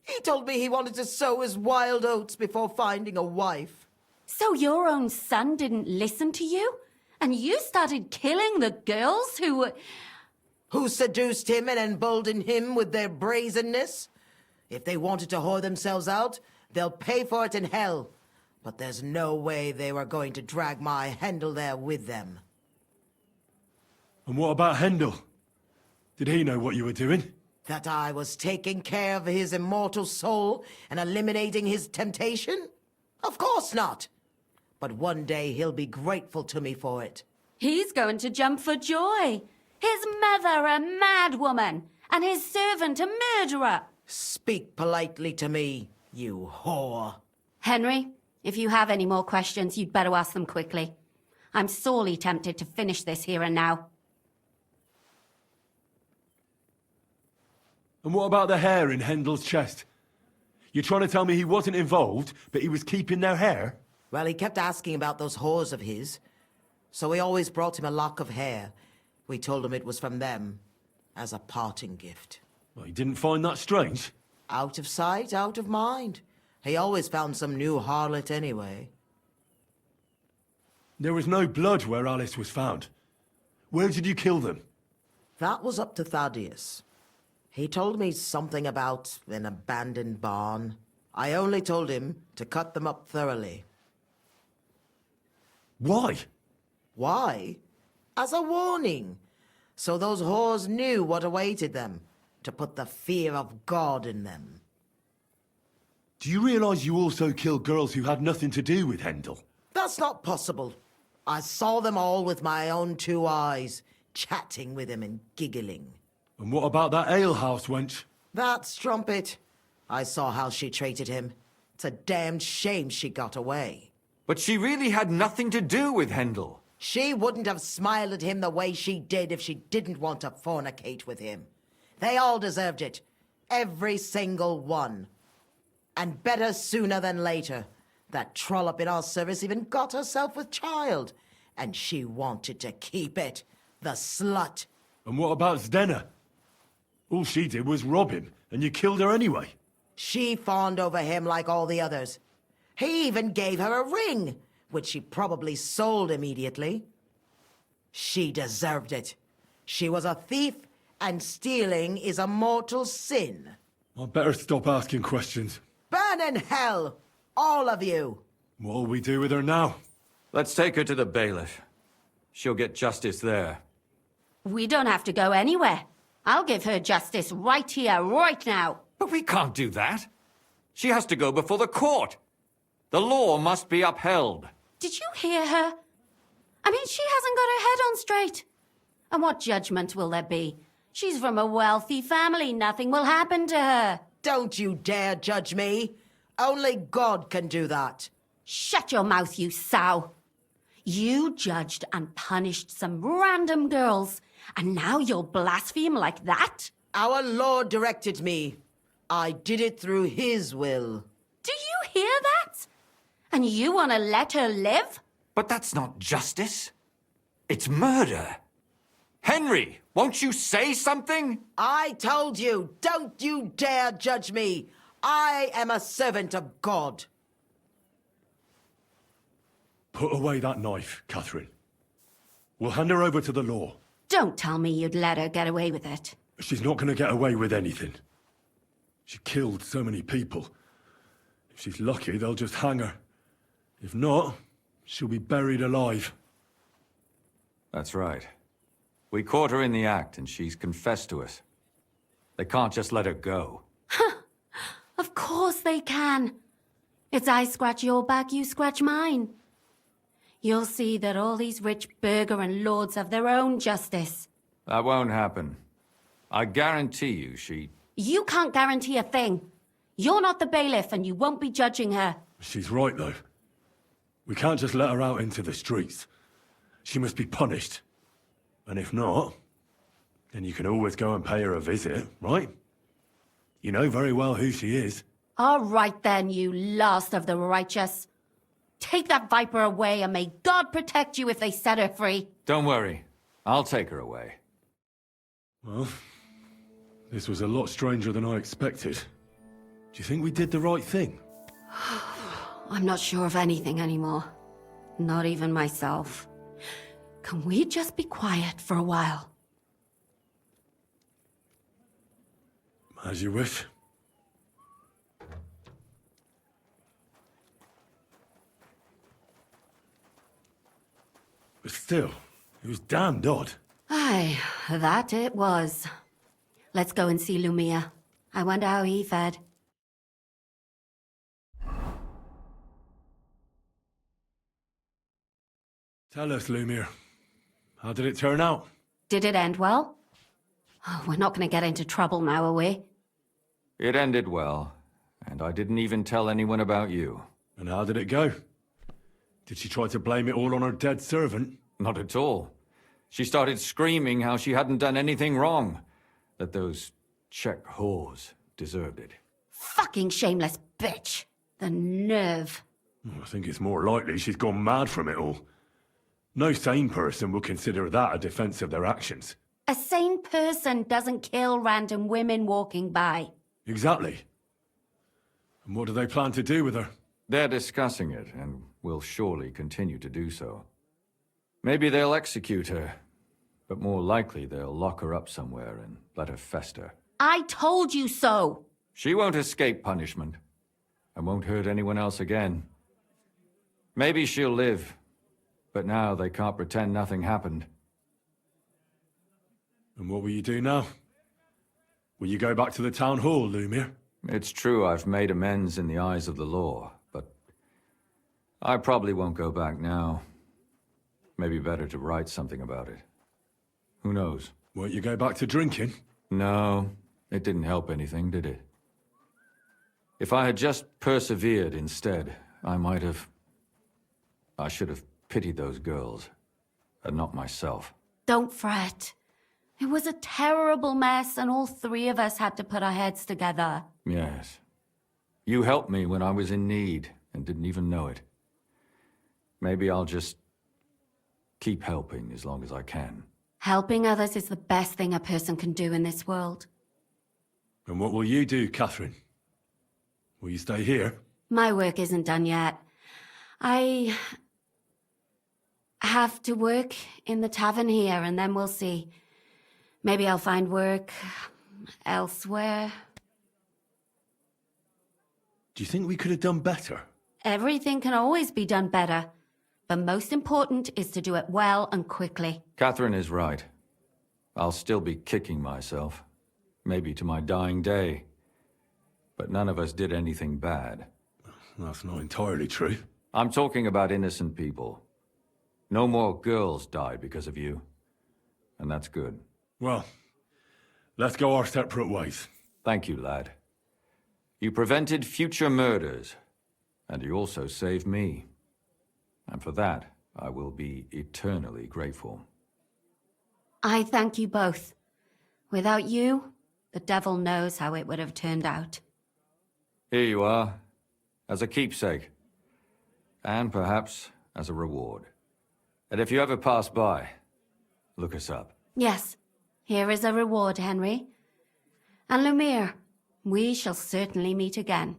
He told me he wanted to sow his wild oats before finding a wife. So your own son didn't listen to you? And you started killing the girls who seduced him and emboldened him with their brazenness? If they wanted to whore themselves out, they'll pay for it in hell. But there's no way they were going to drag my Hendel there with them. And what about Hendel? Did he know what you were doing? That I was taking care of his immortal soul and eliminating his temptation? Of course not. But one day he'll be grateful to me for it. He's going to jump for joy. His mother a mad woman, and his servant a murderer. Speak politely to me, you whore. Henry, if you have any more questions, you'd better ask them quickly. I'm sorely tempted to finish this here and now. And what about the hair in Hendel's chest? You're trying to tell me he wasn't involved, but he was keeping their hair? Well, he kept asking about those whores of his. So we always brought him a lock of hair. We told him it was from them, as a parting gift. Well, he didn't find that strange? Out of sight, out of mind. He always found some new harlot anyway. There was no blood where Alice was found. Where did you kill them? That was up to Thaddeus. He told me something about an abandoned barn. I only told him to cut them up thoroughly. Why? Why? As a warning. So those whores knew what awaited them. To put the fear of God in them. Do you realize you also killed girls who had nothing to do with Hendel? That's not possible. I saw them all with my own 2 eyes, chatting with him and giggling. And what about that alehouse wench? That strumpet. I saw how she treated him. It's a damned shame she got away. But she really had nothing to do with Hendel. She wouldn't have smiled at him the way she did if she didn't want to fornicate with him. They all deserved it. Every single one. And better sooner than later. That trollop in our service even got herself with child. And she wanted to keep it. The slut. And what about Zdenna? All she did was rob him, and you killed her anyway. She fawned over him like all the others. He even gave her a ring, which she probably sold immediately. She deserved it. She was a thief, And stealing is a mortal sin. I'd better stop asking questions. Burn in hell, all of you. What'll we do with her now? Let's take her to the bailiff. She'll get justice there. We don't have to go anywhere. I'll give her justice right here, right now. But we can't do that. She has to go before the court. The law must be upheld. Did you hear her? I mean, she hasn't got her head on straight. And what judgment will there be? She's from a wealthy family. Nothing will happen to her. Don't you dare judge me. Only God can do that. Shut your mouth, you sow. You judged and punished some random girls, and now you'll blaspheme like that? Our Lord directed me. I did it through His will. Do you hear that? And you want to let her live? But that's not justice. It's murder. Henry, won't you say something? I told you, don't you dare judge me. I am a servant of God. Put away that knife, Catherine. We'll hand her over to the law. Don't tell me you'd let her get away with it. She's not going to get away with anything. She killed so many people. If she's lucky, they'll just hang her. If not, she'll be buried alive. That's right. We caught her in the act, and she's confessed to us. They can't just let her go. Of course they can. It's I scratch your back, you scratch mine. You'll see that all these rich burgher and lords have their own justice. That won't happen. I guarantee you she... You can't guarantee a thing. You're not the bailiff, and you won't be judging her. She's right, though. We can't just let her out into the streets. She must be punished. And if not, then you can always go and pay her a visit, right? You know very well who she is. All right then, you last of the righteous. Take that viper away, and may God protect you if they set her free. Don't worry. I'll take her away. Well, this was a lot stranger than I expected. Do you think we did the right thing? I'm not sure of anything anymore. Not even myself. Can we just be quiet for a while? As you wish. But still, it was damned odd. Aye, that it was. Let's go and see Lumia. I wonder how he fared. Tell us, Lumia. How did it turn out? Did it end well? Oh, we're not going to get into trouble now, are we? It ended well, and I didn't even tell anyone about you. And how did it go? Did she try to blame it all on her dead servant? Not at all. She started screaming how she hadn't done anything wrong. That those Czech whores deserved it. Fucking shameless bitch. The nerve. I think it's more likely she's gone mad from it all. No sane person will consider that a defense of their actions. A sane person doesn't kill random women walking by. Exactly. And what do they plan to do with her? They're discussing it, and will surely continue to do so. Maybe they'll execute her, but more likely they'll lock her up somewhere and let her fester. I told you so! She won't escape punishment, and won't hurt anyone else again. Maybe she'll live, but now they can't pretend nothing happened. And what will you do now? Will you go back to the town hall, Lumia? It's true I've made amends in the eyes of the law, but I probably won't go back now. Maybe better to write something about it. Who knows? Won't you go back to drinking? No, it didn't help anything, did it? If I had just persevered instead, I should have pitied those girls, and not myself. Don't fret. It was a terrible mess, and all three of us had to put our heads together. Yes. You helped me when I was in need, and didn't even know it. Maybe I'll just keep helping as long as I can. Helping others is the best thing a person can do in this world. And what will you do, Catherine? Will you stay here? My work isn't done yet. I have to work in the tavern here, and then we'll see. Maybe I'll find work elsewhere. Do you think we could have done better? Everything can always be done better. But most important is to do it well and quickly. Catherine is right. I'll still be kicking myself. Maybe to my dying day. But none of us did anything bad. That's not entirely true. I'm talking about innocent people. No more girls died because of you. And that's good. Well, let's go our separate ways. Thank you, lad. You prevented future murders. And you also saved me. And for that, I will be eternally grateful. I thank you both. Without you, the devil knows how it would have turned out. Here you are, as a keepsake. And perhaps as a reward. And if you ever pass by, look us up. Yes, here is a reward, Henry. And Lumiere, we shall certainly meet again.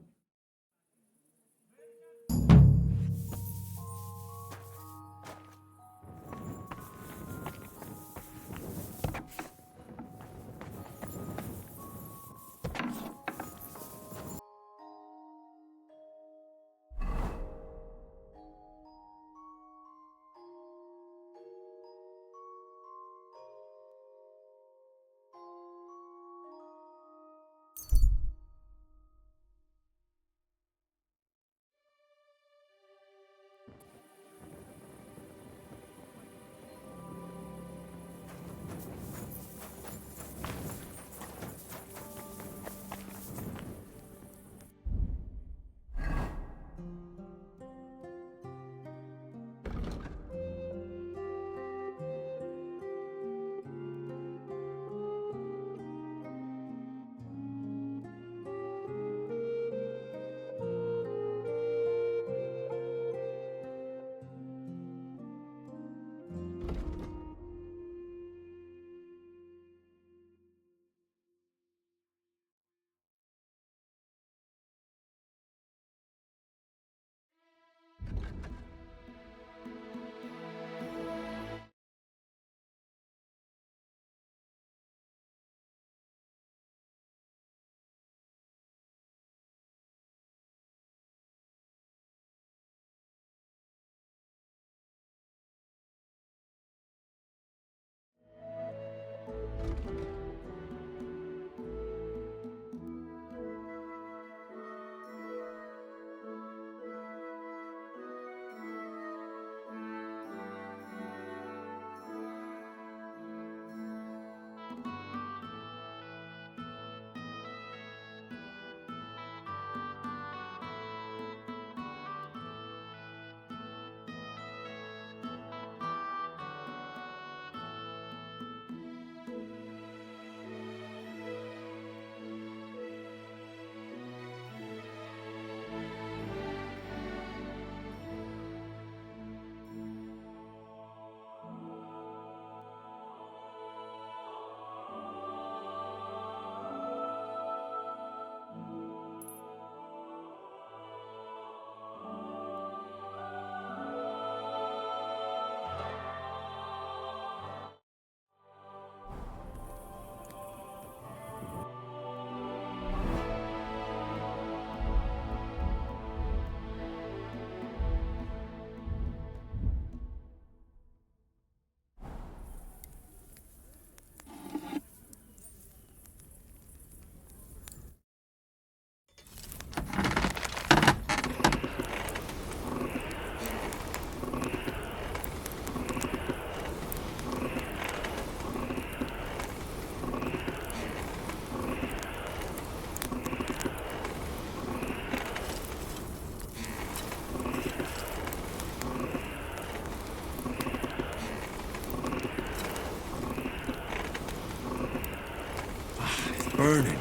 Burning.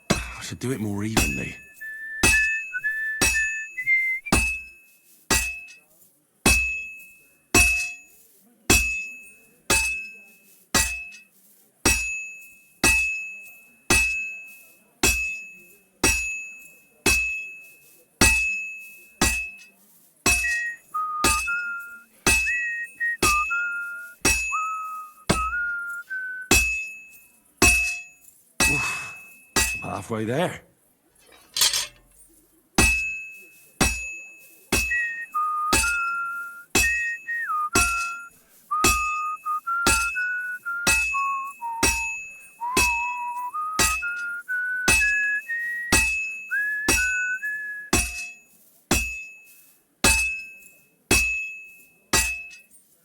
I should do it more evenly. halfway there.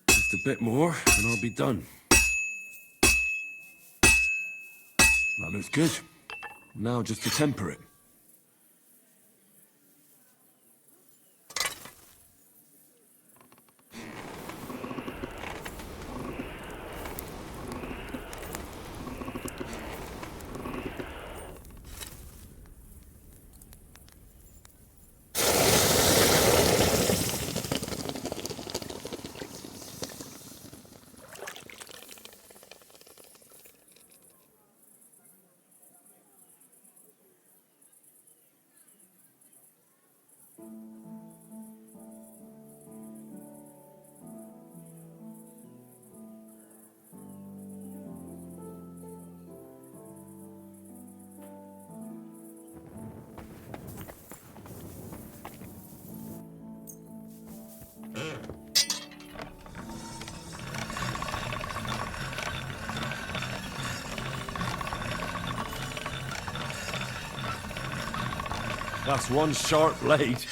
Just a bit more, and I'll be done. That looks good. Now just to temper it. That's one sharp blade.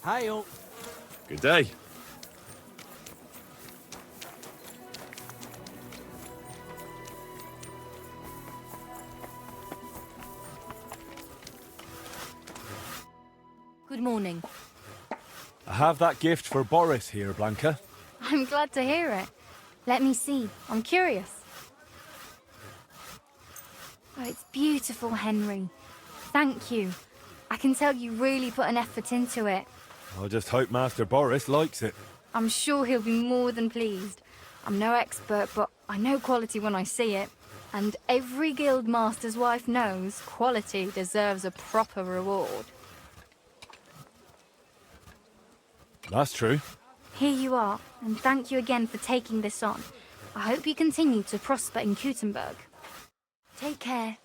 Hail. Good day. Good morning. I have that gift for Boris here, Blanca. I'm glad to hear it. Let me see. I'm curious. Oh, it's beautiful, Henry. Thank you. I can tell you really put an effort into it. I just hope Master Boris likes it. I'm sure he'll be more than pleased. I'm no expert, but I know quality when I see it. And every guild master's wife knows quality deserves a proper reward. That's true. Here you are, and thank you again for taking this on. I hope you continue to prosper in Kutenberg. Take care.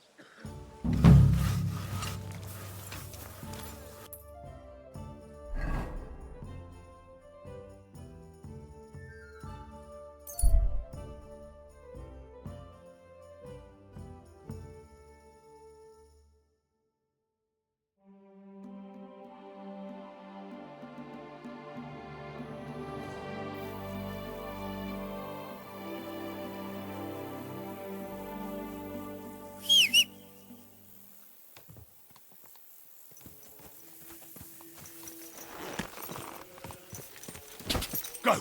Go!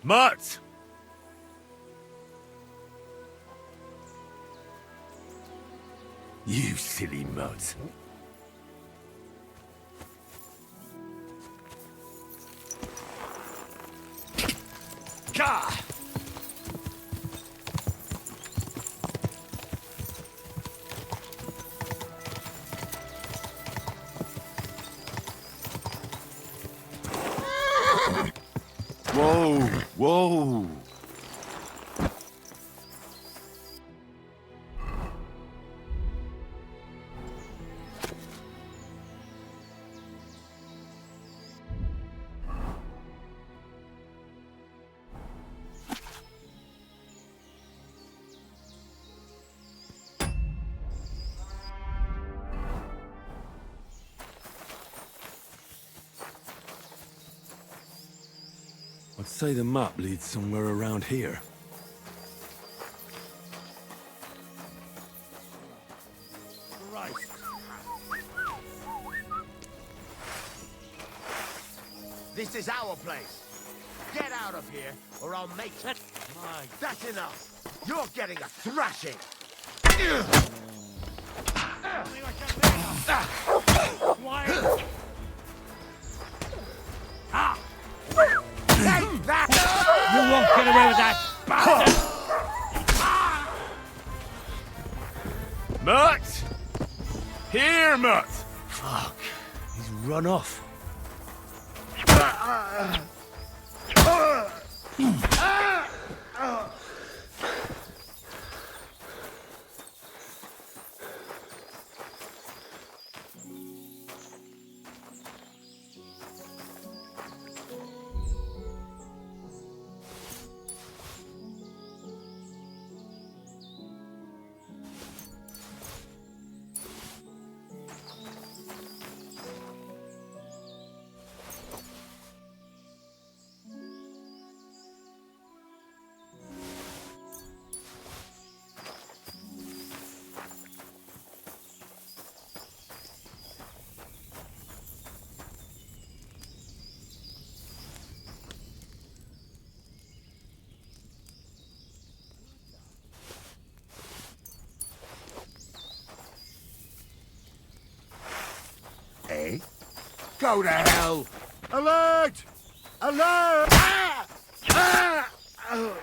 Mutt! You silly mutt. Gah! Whoa, whoa. I'd say the map leads somewhere around here. Right. This is our place. Get out of here, or I'll make it. That's enough. You're getting a thrashing. Take that! You won't get away with that, bastard! Mutt! Here, Mutt! Fuck. He's run off. Eh? Go to hell! Alert! Alert! Ah! Ah! Oh.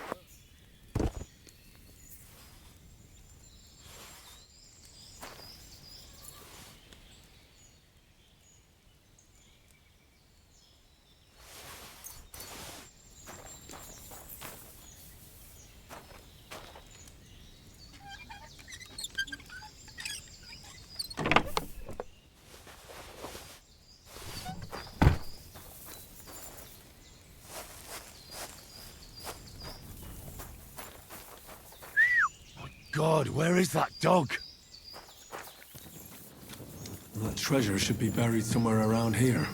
God, where is that dog? That treasure should be buried somewhere around here.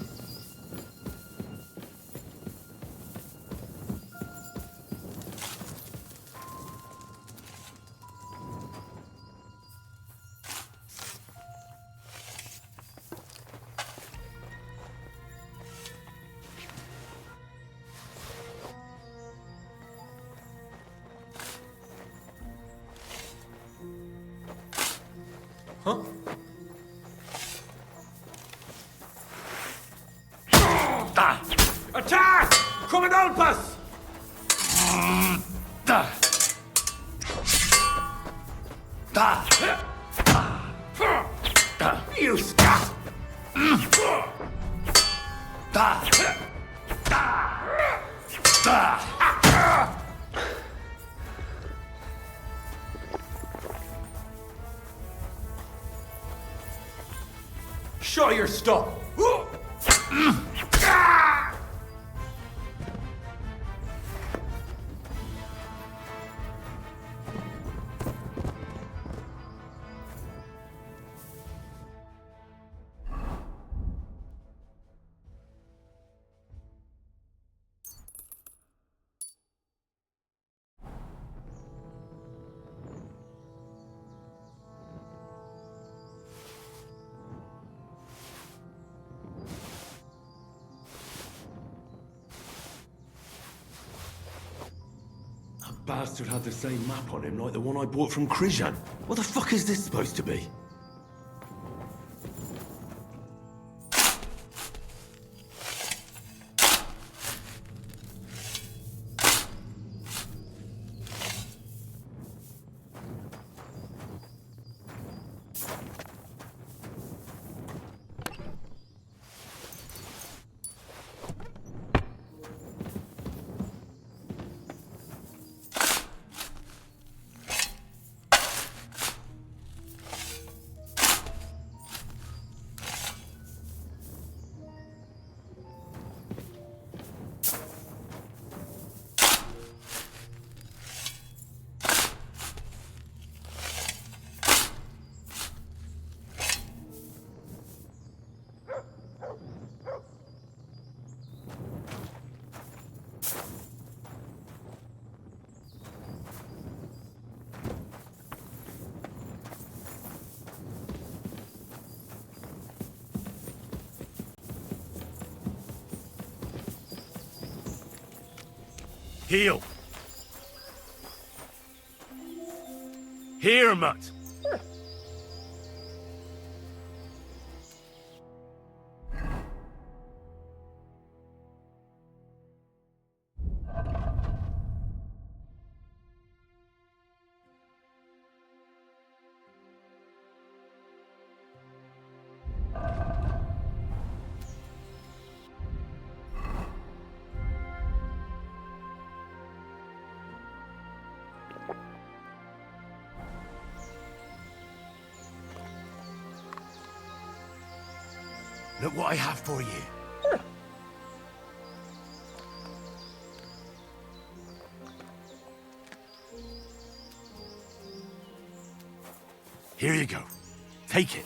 Huh? Attack! Come and help us! You scum! Show your stuff! Bastard had the same map on him like the one I bought from Krijan. What the fuck is this supposed to be? Heal! Here, mutt! Look what I have for you. Here you go. Take it.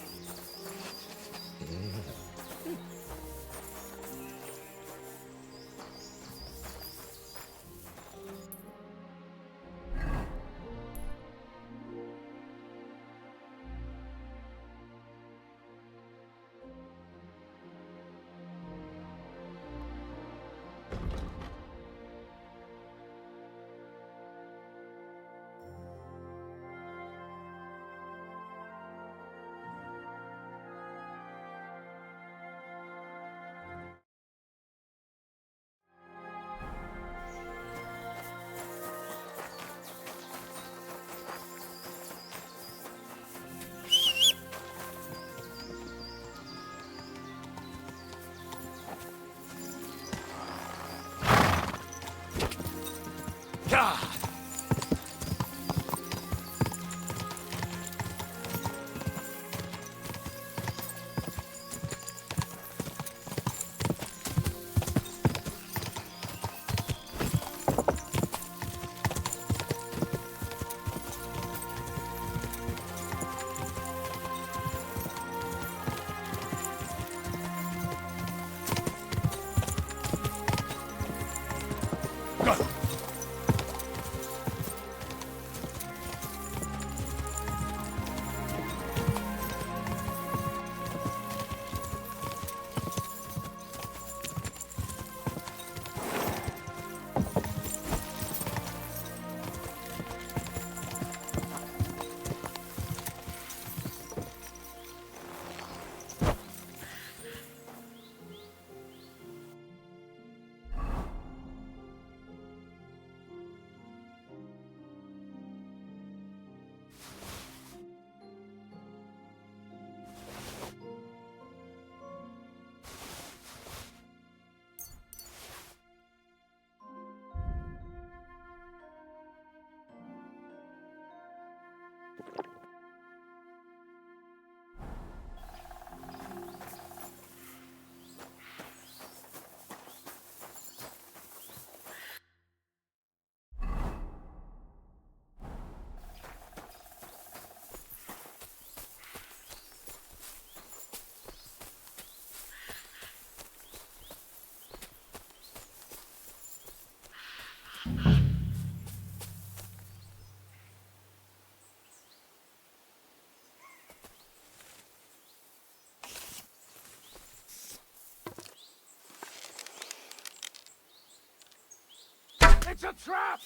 It's a trap!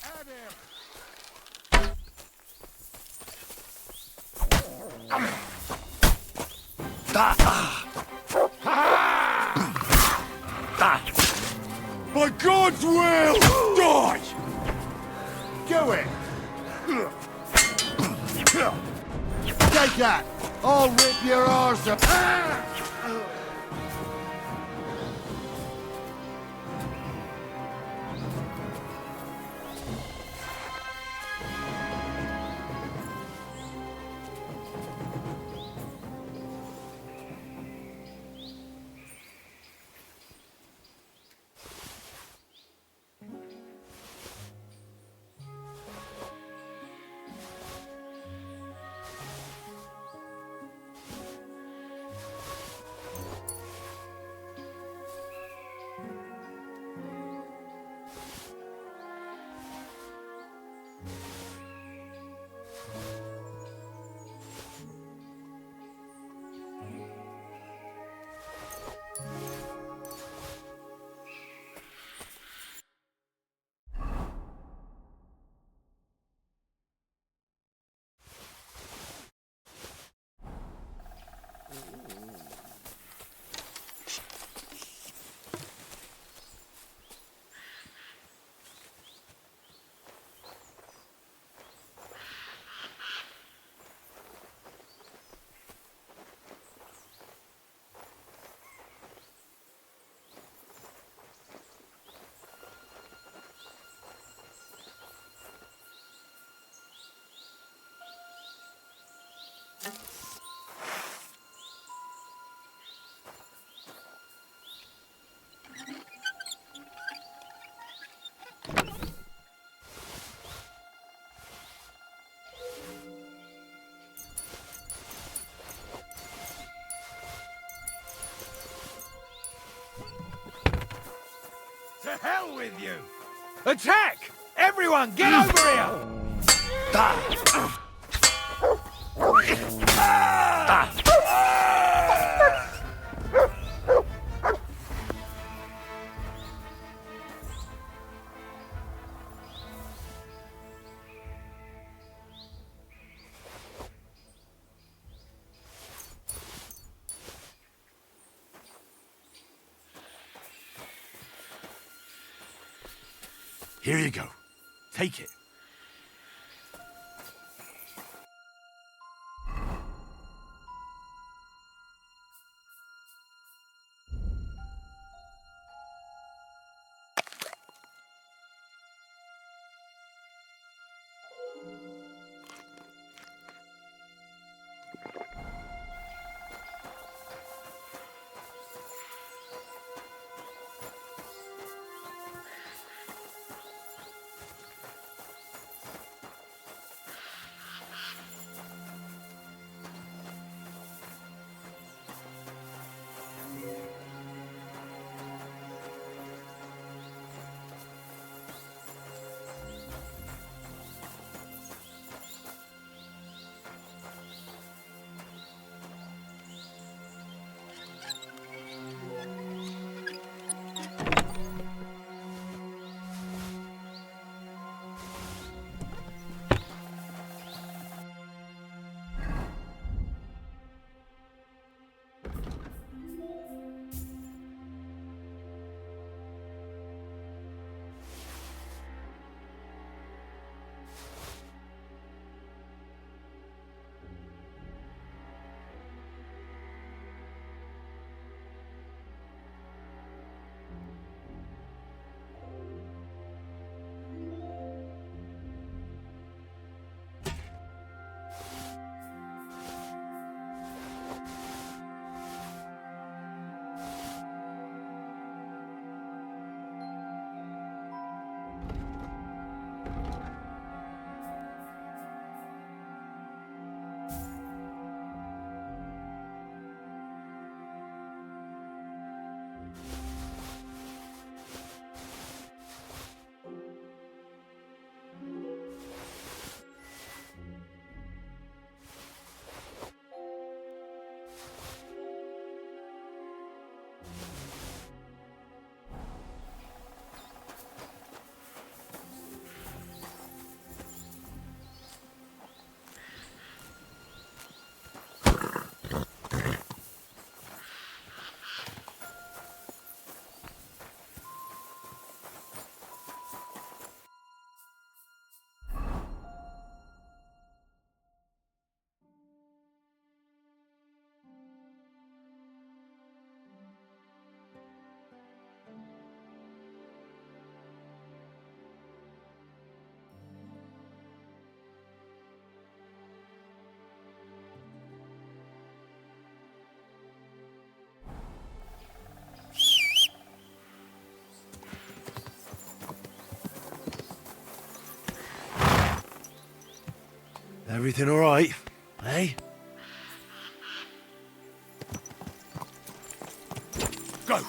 At him! By God's will, die! Do it! Take that! I'll rip your arse up! To hell with you! Attack! Everyone, get over here! Here you go. Take it. Everything all right, eh? Go!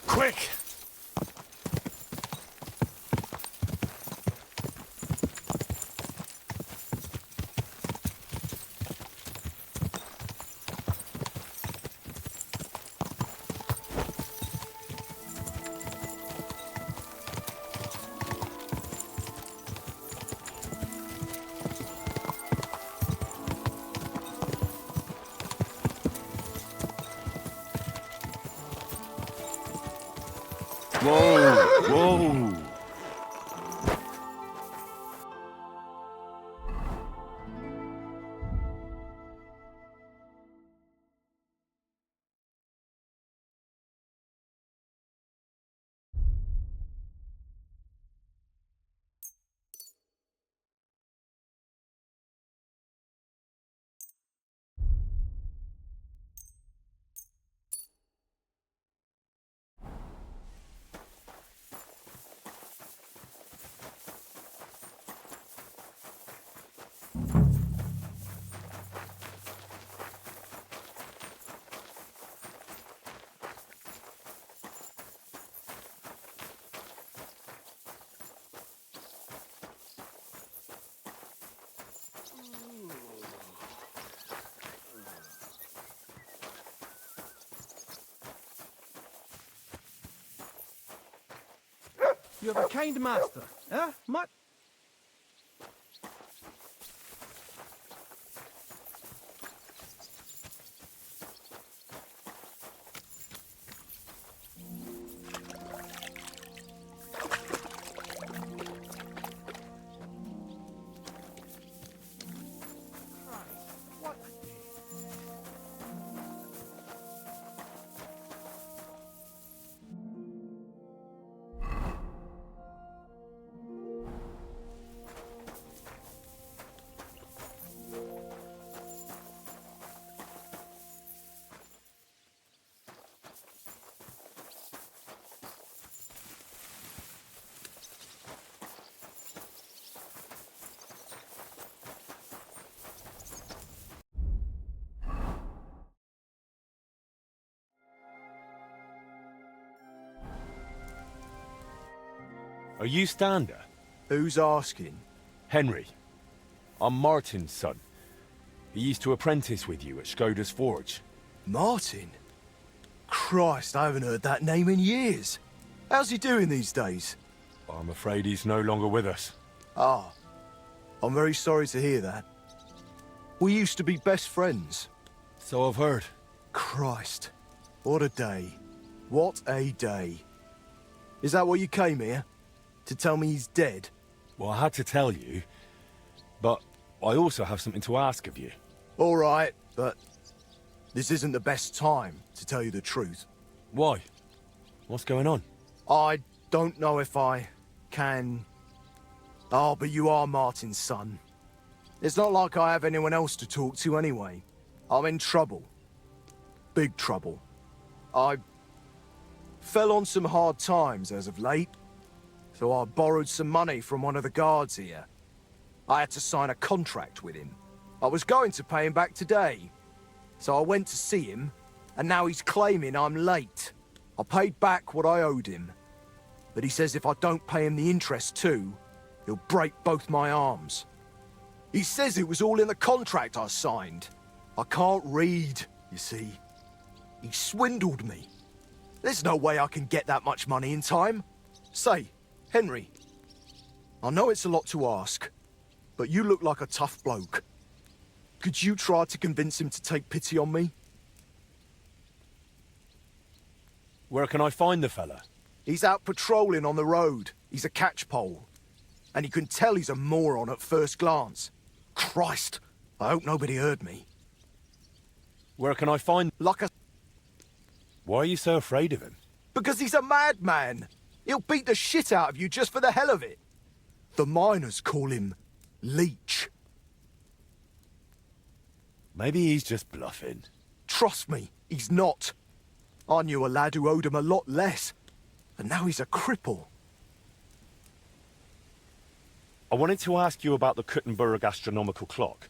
Quick! Whoa! Whoa! You have a kind master, eh? Are you Stander? Who's asking? Henry. I'm Martin's son. He used to apprentice with you at Skoda's Forge. Martin? Christ, I haven't heard that name in years. How's he doing these days? I'm afraid he's no longer with us. Ah, I'm very sorry to hear that. We used to be best friends. So I've heard. Christ, what a day. What a day. Is that what you came here? To tell me he's dead? Well, I had to tell you, but I also have something to ask of you. All right, but this isn't the best time, to tell you the truth. Why? What's going on? I don't know if I can... Oh, but you are Martin's son. It's not like I have anyone else to talk to anyway. I'm in trouble. Big trouble. I fell on some hard times as of late. So I borrowed some money from one of the guards here. I had to sign a contract with him. I was going to pay him back today. So I went to see him, and now he's claiming I'm late. I paid back what I owed him. But he says if I don't pay him the interest too, he'll break both my arms. He says it was all in the contract I signed. I can't read, you see. He swindled me. There's no way I can get that much money in time. Say, Henry, I know it's a lot to ask, but you look like a tough bloke. Could you try to convince him to take pity on me? Where can I find the fella? He's out patrolling on the road. He's a catchpole. And you can tell he's a moron at first glance. Christ, I hope nobody heard me. Where can I find... Like a... Why are you so afraid of him? Because he's a madman. He'll beat the shit out of you just for the hell of it. The miners call him Leech. Maybe he's just bluffing. Trust me, he's not. I knew a lad who owed him a lot less, and now he's a cripple. I wanted to ask you about the Kuttenberg astronomical clock.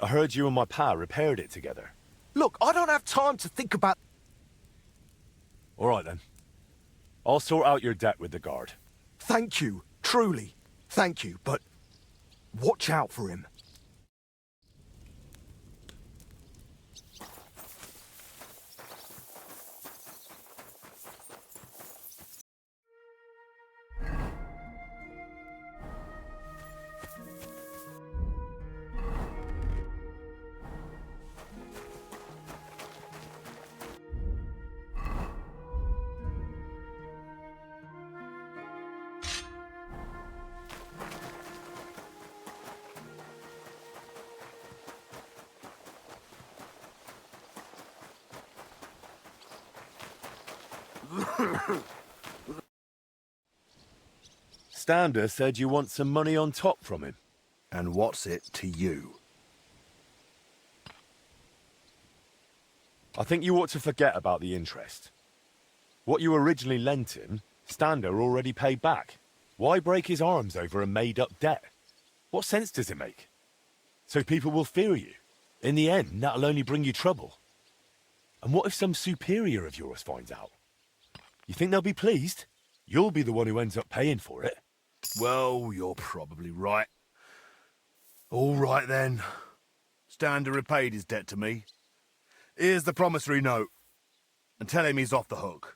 I heard you and my pa repaired it together. Look, I don't have time to think about... All right, then. I'll sort out your debt with the guard. Thank you, truly. Thank you, but watch out for him. Stander said you want some money on top from him. And what's it to you? I think you ought to forget about the interest. What you originally lent him, Stander already paid back. Why break his arms over a made-up debt? What sense does it make? So people will fear you. In the end, that'll only bring you trouble. And what if some superior of yours finds out? You think they'll be pleased? You'll be the one who ends up paying for it. Well, you're probably right. All right, then. Stander repaid his debt to me. Here's the promissory note. And tell him he's off the hook.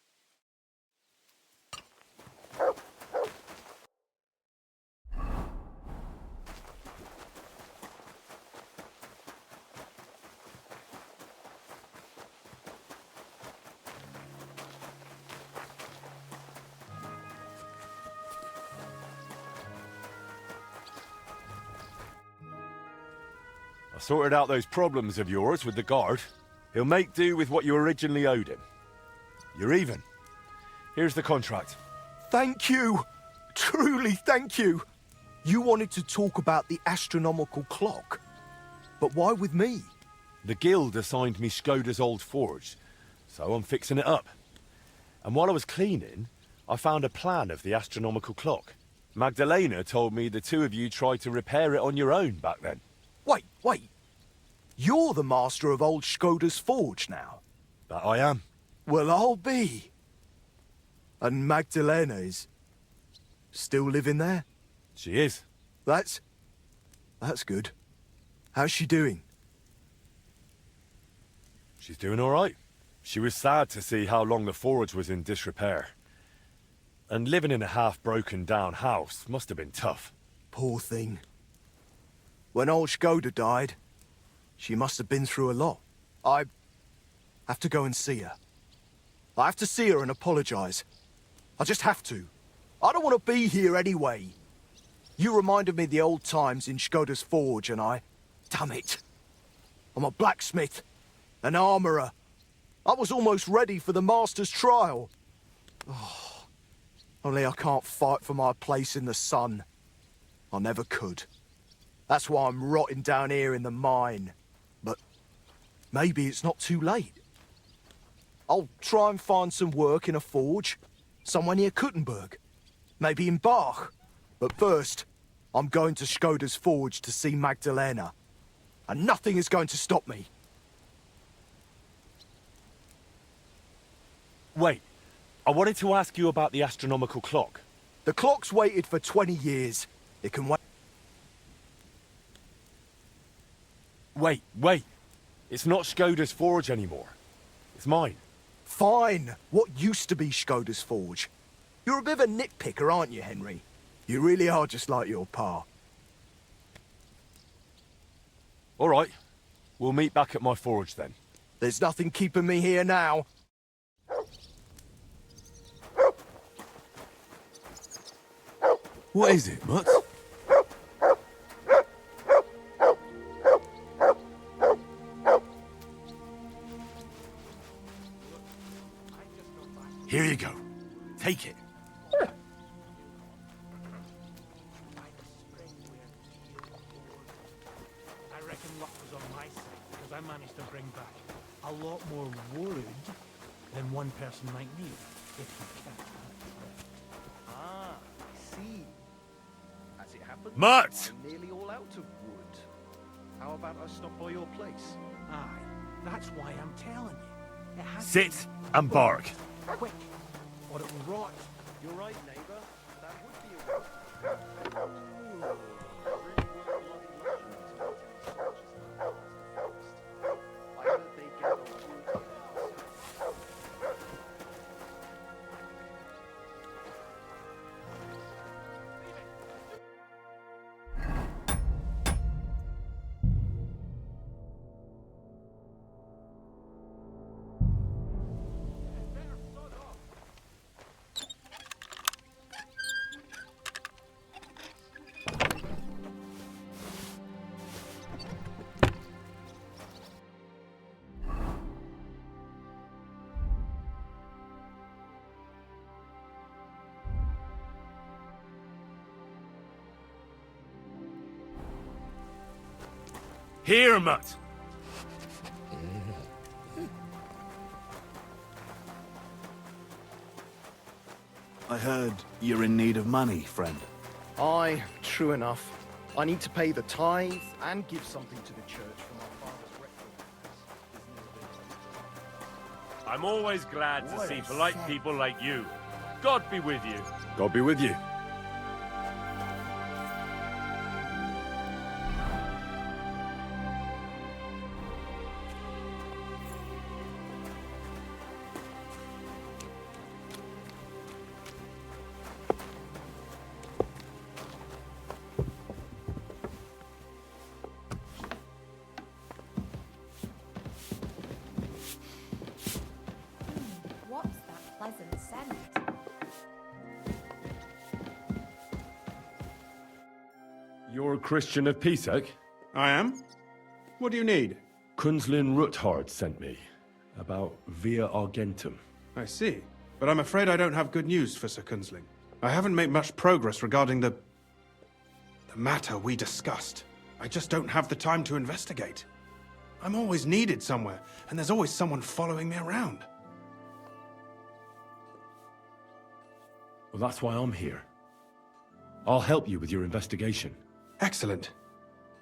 I sorted out those problems of yours with the guard. He'll make do with what you originally owed him. You're even. Here's the contract. Thank you! Truly thank you! You wanted to talk about the astronomical clock. But why with me? The guild assigned me Skoda's old forge, so I'm fixing it up. And while I was cleaning, I found a plan of the astronomical clock. Magdalena told me the two of you tried to repair it on your own back then. Wait. You're the master of old Skoda's forge now? That I am. Well, I'll be. And Magdalena is still living there? She is. That's good. How's she doing? She's doing all right. She was sad to see how long the forge was in disrepair. And living in a half-broken down house must have been tough. Poor thing. When old Skoda died, she must have been through a lot. I have to go and see her. I have to see her and apologize. I just have to. I don't want to be here anyway. You reminded me of the old times in Skoda's forge and damn it. I'm a blacksmith, an armorer. I was almost ready for the master's trial. Oh, only I can't fight for my place in the sun. I never could. That's why I'm rotting down here in the mine. But maybe it's not too late. I'll try and find some work in a forge, somewhere near Kuttenberg. Maybe in Bach. But first, I'm going to Skoda's forge to see Magdalena. And nothing is going to stop me. Wait, I wanted to ask you about the astronomical clock. The clock's waited for 20 years. It can wait. Wait. It's not Skoda's forge anymore. It's mine. Fine. What used to be Skoda's forge? You're a bit of a nitpicker, aren't you, Henry? You really are just like your pa. All right. We'll meet back at my forge then. There's nothing keeping me here now. What is it, Mooc? I managed to bring back a lot more wood than one person might need, if you can. Ah, I see. As it happens, Mutt! I'm nearly all out of wood. How about I stop by your place? Aye, that's why I'm telling you. It has to Sit and bark. be quick, or it will rot. You're right, neighbour. That would be a way. I heard they gather wood. Here, Mutt. I heard you're in need of money, friend. Aye, true enough. I need to pay the tithe and give something to the church for my father's rectal. I'm always glad to see polite people like you. God be with you. God be with you. What's that pleasant scent? You're a Christian of Pisek? I am. What do you need? Kunzlin Ruthard sent me about Via Argentum. I see. But I'm afraid I don't have good news for Sir Kunzling. I haven't made much progress regarding the matter we discussed. I just don't have the time to investigate. I'm always needed somewhere, and there's always someone following me around. Well, that's why I'm here. I'll help you with your investigation. Excellent.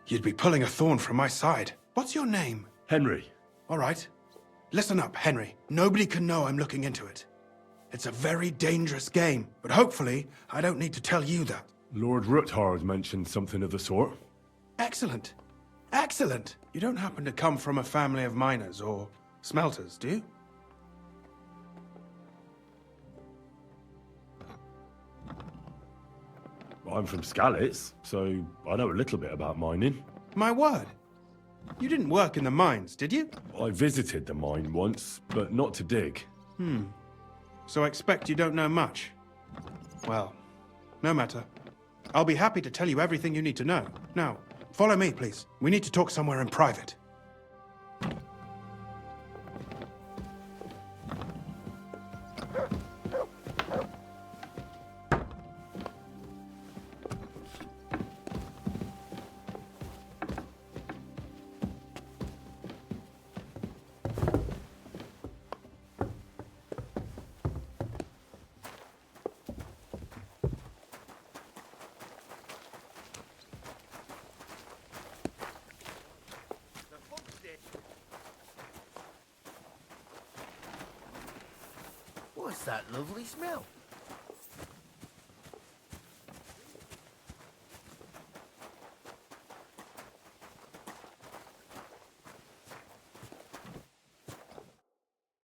You'd be pulling a thorn from my side. What's your name? Henry. All right. Listen up, Henry. Nobody can know I'm looking into it. It's a very dangerous game, but hopefully I don't need to tell you that. Lord Ruthard mentioned something of the sort. Excellent. Excellent. You don't happen to come from a family of miners or smelters, do you? I'm from Skalitz, so I know a little bit about mining. My word. You didn't work in the mines, did you? I visited the mine once, but not to dig. So I expect you don't know much. Well, no matter. I'll be happy to tell you everything you need to know. Now, follow me, please. We need to talk somewhere in private. What's that lovely smell?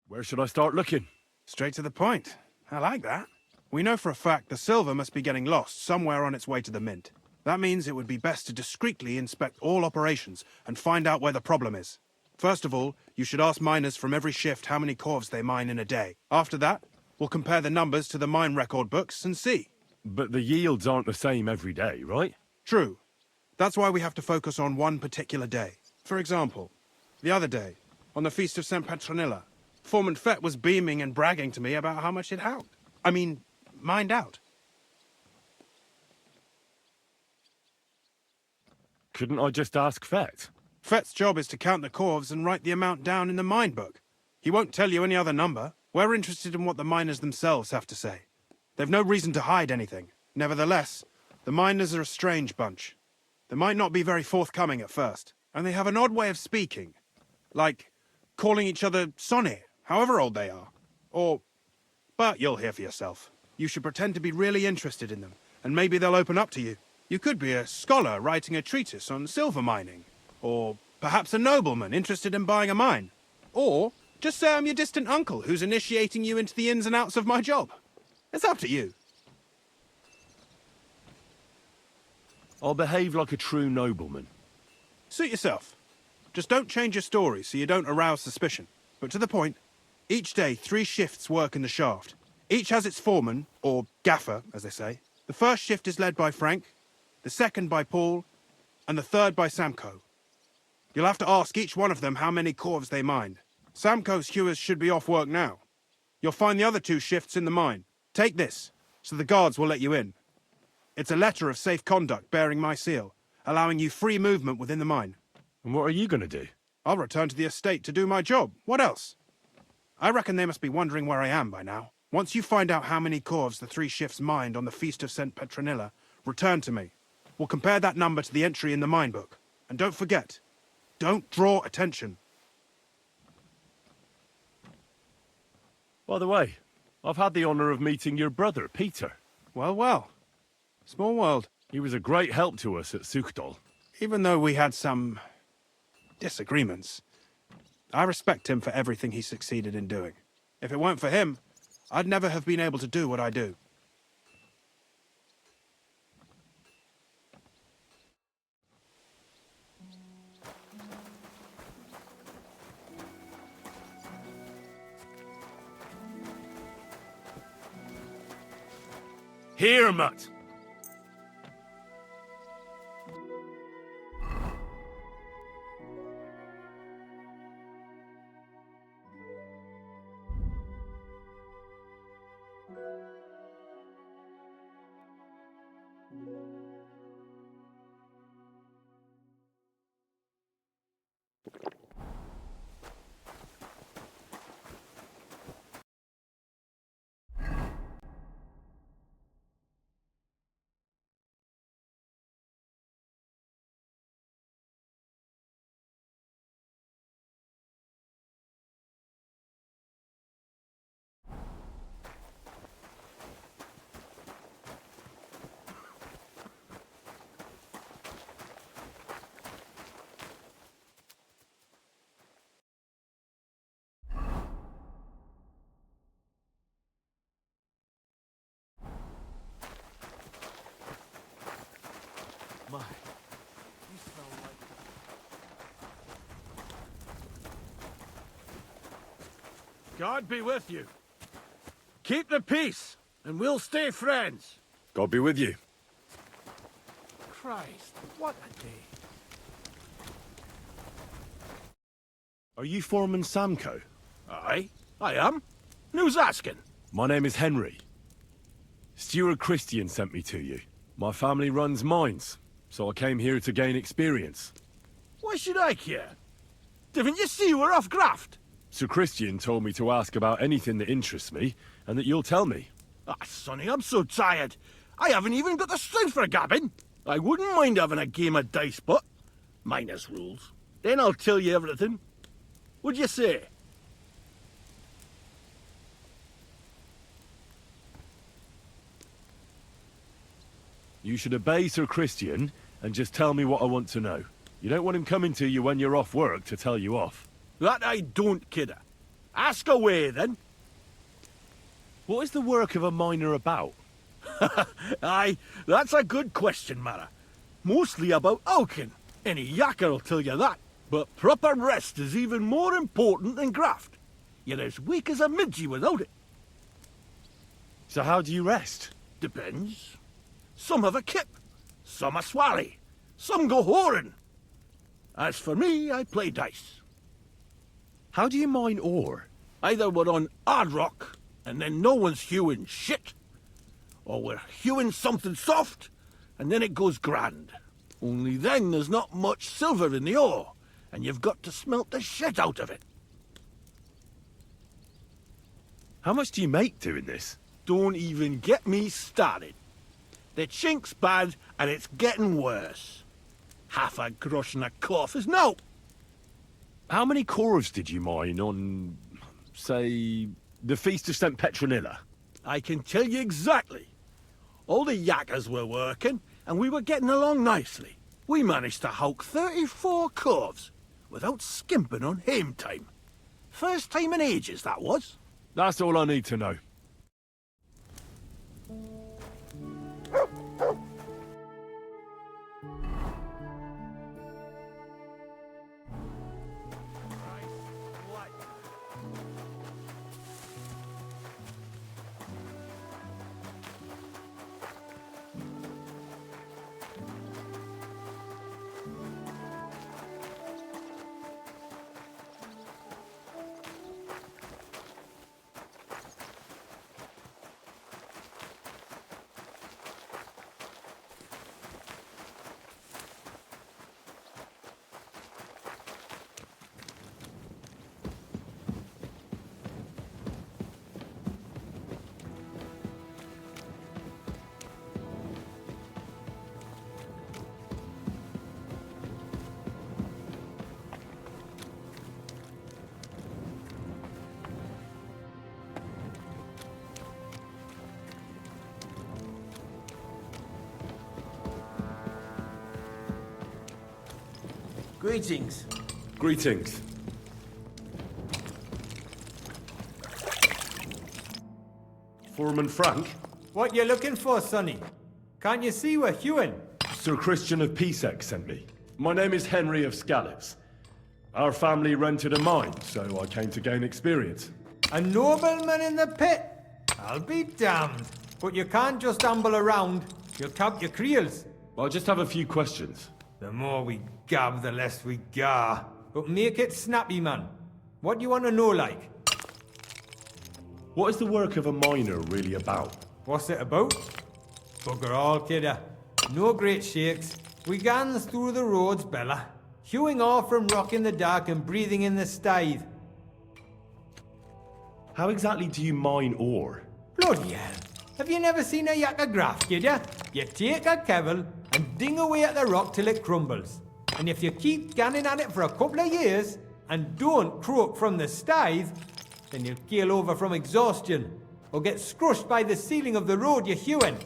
Where should I start looking? Straight to the point. I like that. We know for a fact the silver must be getting lost somewhere on its way to the mint. That means it would be best to discreetly inspect all operations and find out where the problem is. First of all, you should ask miners from every shift how many corves they mine in a day. After that, we'll compare the numbers to the mine record books and see. But the yields aren't the same every day, right? True. That's why we have to focus on one particular day. For example, the other day, on the Feast of St. Petronilla, Foreman Fett was beaming and bragging to me about how much it helped. I mean, mined out. Couldn't I just ask Fett? Fett's job is to count the corves and write the amount down in the mine book. He won't tell you any other number. We're interested in what the miners themselves have to say. They've no reason to hide anything. Nevertheless, the miners are a strange bunch. They might not be very forthcoming at first, and they have an odd way of speaking. Like calling each other Sonny, however old they are. But you'll hear for yourself. You should pretend to be really interested in them, and maybe they'll open up to you. You could be a scholar writing a treatise on silver mining. Or perhaps a nobleman interested in buying a mine. Or just say I'm your distant uncle who's initiating you into the ins and outs of my job. It's up to you. I'll behave like a true nobleman. Suit yourself. Just don't change your story so you don't arouse suspicion. But to the point, each day 3 shifts work in the shaft. Each has its foreman, or gaffer, as they say. The first shift is led by Frank, the second by Paul, and the third by Samko. You'll have to ask each one of them how many corves they mined. Samko's hewers should be off work now. You'll find the other 2 shifts in the mine. Take this, so the guards will let you in. It's a letter of safe conduct bearing my seal, allowing you free movement within the mine. And what are you going to do? I'll return to the estate to do my job. What else? I reckon they must be wondering where I am by now. Once you find out how many corves the 3 shifts mined on the Feast of St. Petronilla, return to me. We'll compare that number to the entry in the mine book. And don't forget, don't draw attention. By the way, I've had the honour of meeting your brother, Peter. Well, well. Small world. He was a great help to us at Sukdal. Even though we had some disagreements, I respect him for everything he succeeded in doing. If it weren't for him, I'd never have been able to do what I do. Here, Mutt! My, you smell like... God be with you. Keep the peace, and we'll stay friends. God be with you. Christ, what a day. Are you Foreman Samko? Aye, I am. Who's asking? My name is Henry. Steward Christian sent me to you. My family runs mines, so I came here to gain experience. Why should I care? Didn't you see we're off graft? Sir Christian told me to ask about anything that interests me, and that you'll tell me. Ah, Sonny, I'm so tired. I haven't even got the strength for gabbing. I wouldn't mind having a game of dice, but minus rules. Then I'll tell you everything. What'd you say? You should obey Sir Christian and just tell me what I want to know. You don't want him coming to you when you're off work to tell you off. That I don't, kidder. Ask away, then. What is the work of a miner about? Aye, that's a good question, Mara. Mostly about Alkin. Any yakker'll tell you that. But proper rest is even more important than graft. You're as weak as a midgie without it. So how do you rest? Depends. Some have a kip, some a swally, some go whoring. As for me, I play dice. How do you mine ore? Either we're on hard rock, and then no one's hewing shit, or we're hewing something soft, and then it goes grand. Only then there's not much silver in the ore, and you've got to smelt the shit out of it. How much do you make doing this? Don't even get me started. The chink's bad, and it's getting worse. Half a grosh and a cough is no. How many corves did you mine on, say, the Feast of St. Petronilla? I can tell you exactly. All the yakkers were working, and we were getting along nicely. We managed to hulk 34 corves without skimping on hame time. First time in ages, that was. That's all I need to know. Greetings. Greetings. Foreman Frank? What you looking for, Sonny? Can't you see we're hewing? Sir Christian of Pisek sent me. My name is Henry of Scallops. Our family rented a mine, so I came to gain experience. A nobleman in the pit? I'll be damned. But you can't just amble around. You'll count your creels. I just have a few questions. The more we gab, the less we gar. But make it snappy, man. What do you want to know, like? What is the work of a miner really about? What's it about? Bugger all, kidder. No great shakes. We gans through the roads, Bella. Hewing off from rock in the dark and breathing in the stithe. How exactly do you mine ore? Bloody hell. Have you never seen a yakka graft, kid ya? You take a kevel and ding away at the rock till it crumbles. And if you keep ganning at it for a couple of years and don't croak from the stithe, then you'll keel over from exhaustion or get scrushed by the ceiling of the road you're hewing.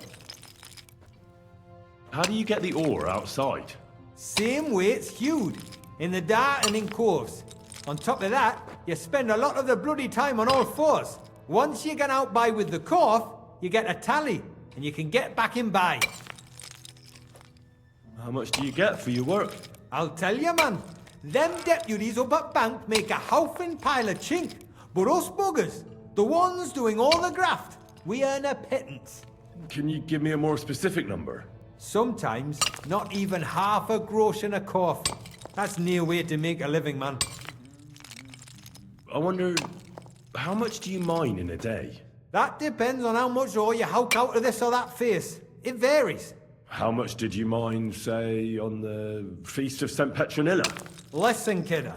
How do you get the ore outside? Same way it's hewed, in the dark and in coves. On top of that, you spend a lot of the bloody time on all fours. Once you get out by with the corf, you get a tally, and you can get back in by. How much do you get for your work? I'll tell you, man. Them deputies up at bank make a howfing pile of chink. But us buggers, the ones doing all the graft, we earn a pittance. Can you give me a more specific number? Sometimes, not even half a grosh and a corf. That's near way to make a living, man. I wonder, how much do you mine in a day? That depends on how much ore you howk out of this or that face. It varies. How much did you mine, say, on the Feast of St. Petronilla? Listen, kidder.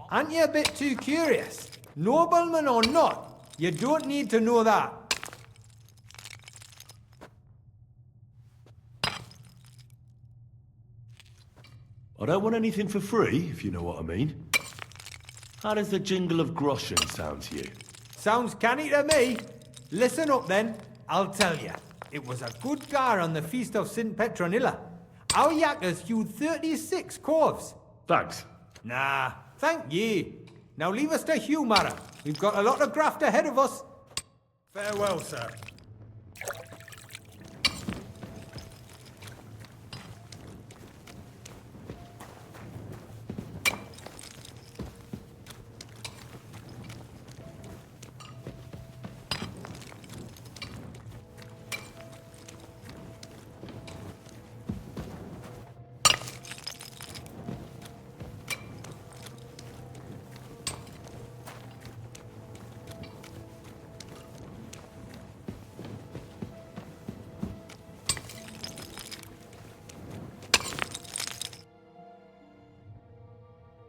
Aren't you a bit too curious? Nobleman or not, you don't need to know that. I don't want anything for free, if you know what I mean. How does the jingle of groschen sound to you? Sounds canny to me. Listen up then, I'll tell you. It was a good gar on the Feast of St. Petronilla. Our yakkers hewed 36 corves. Thanks. Nah, thank ye. Now leave us to hew, Mara. We've got a lot of graft ahead of us. Farewell, sir.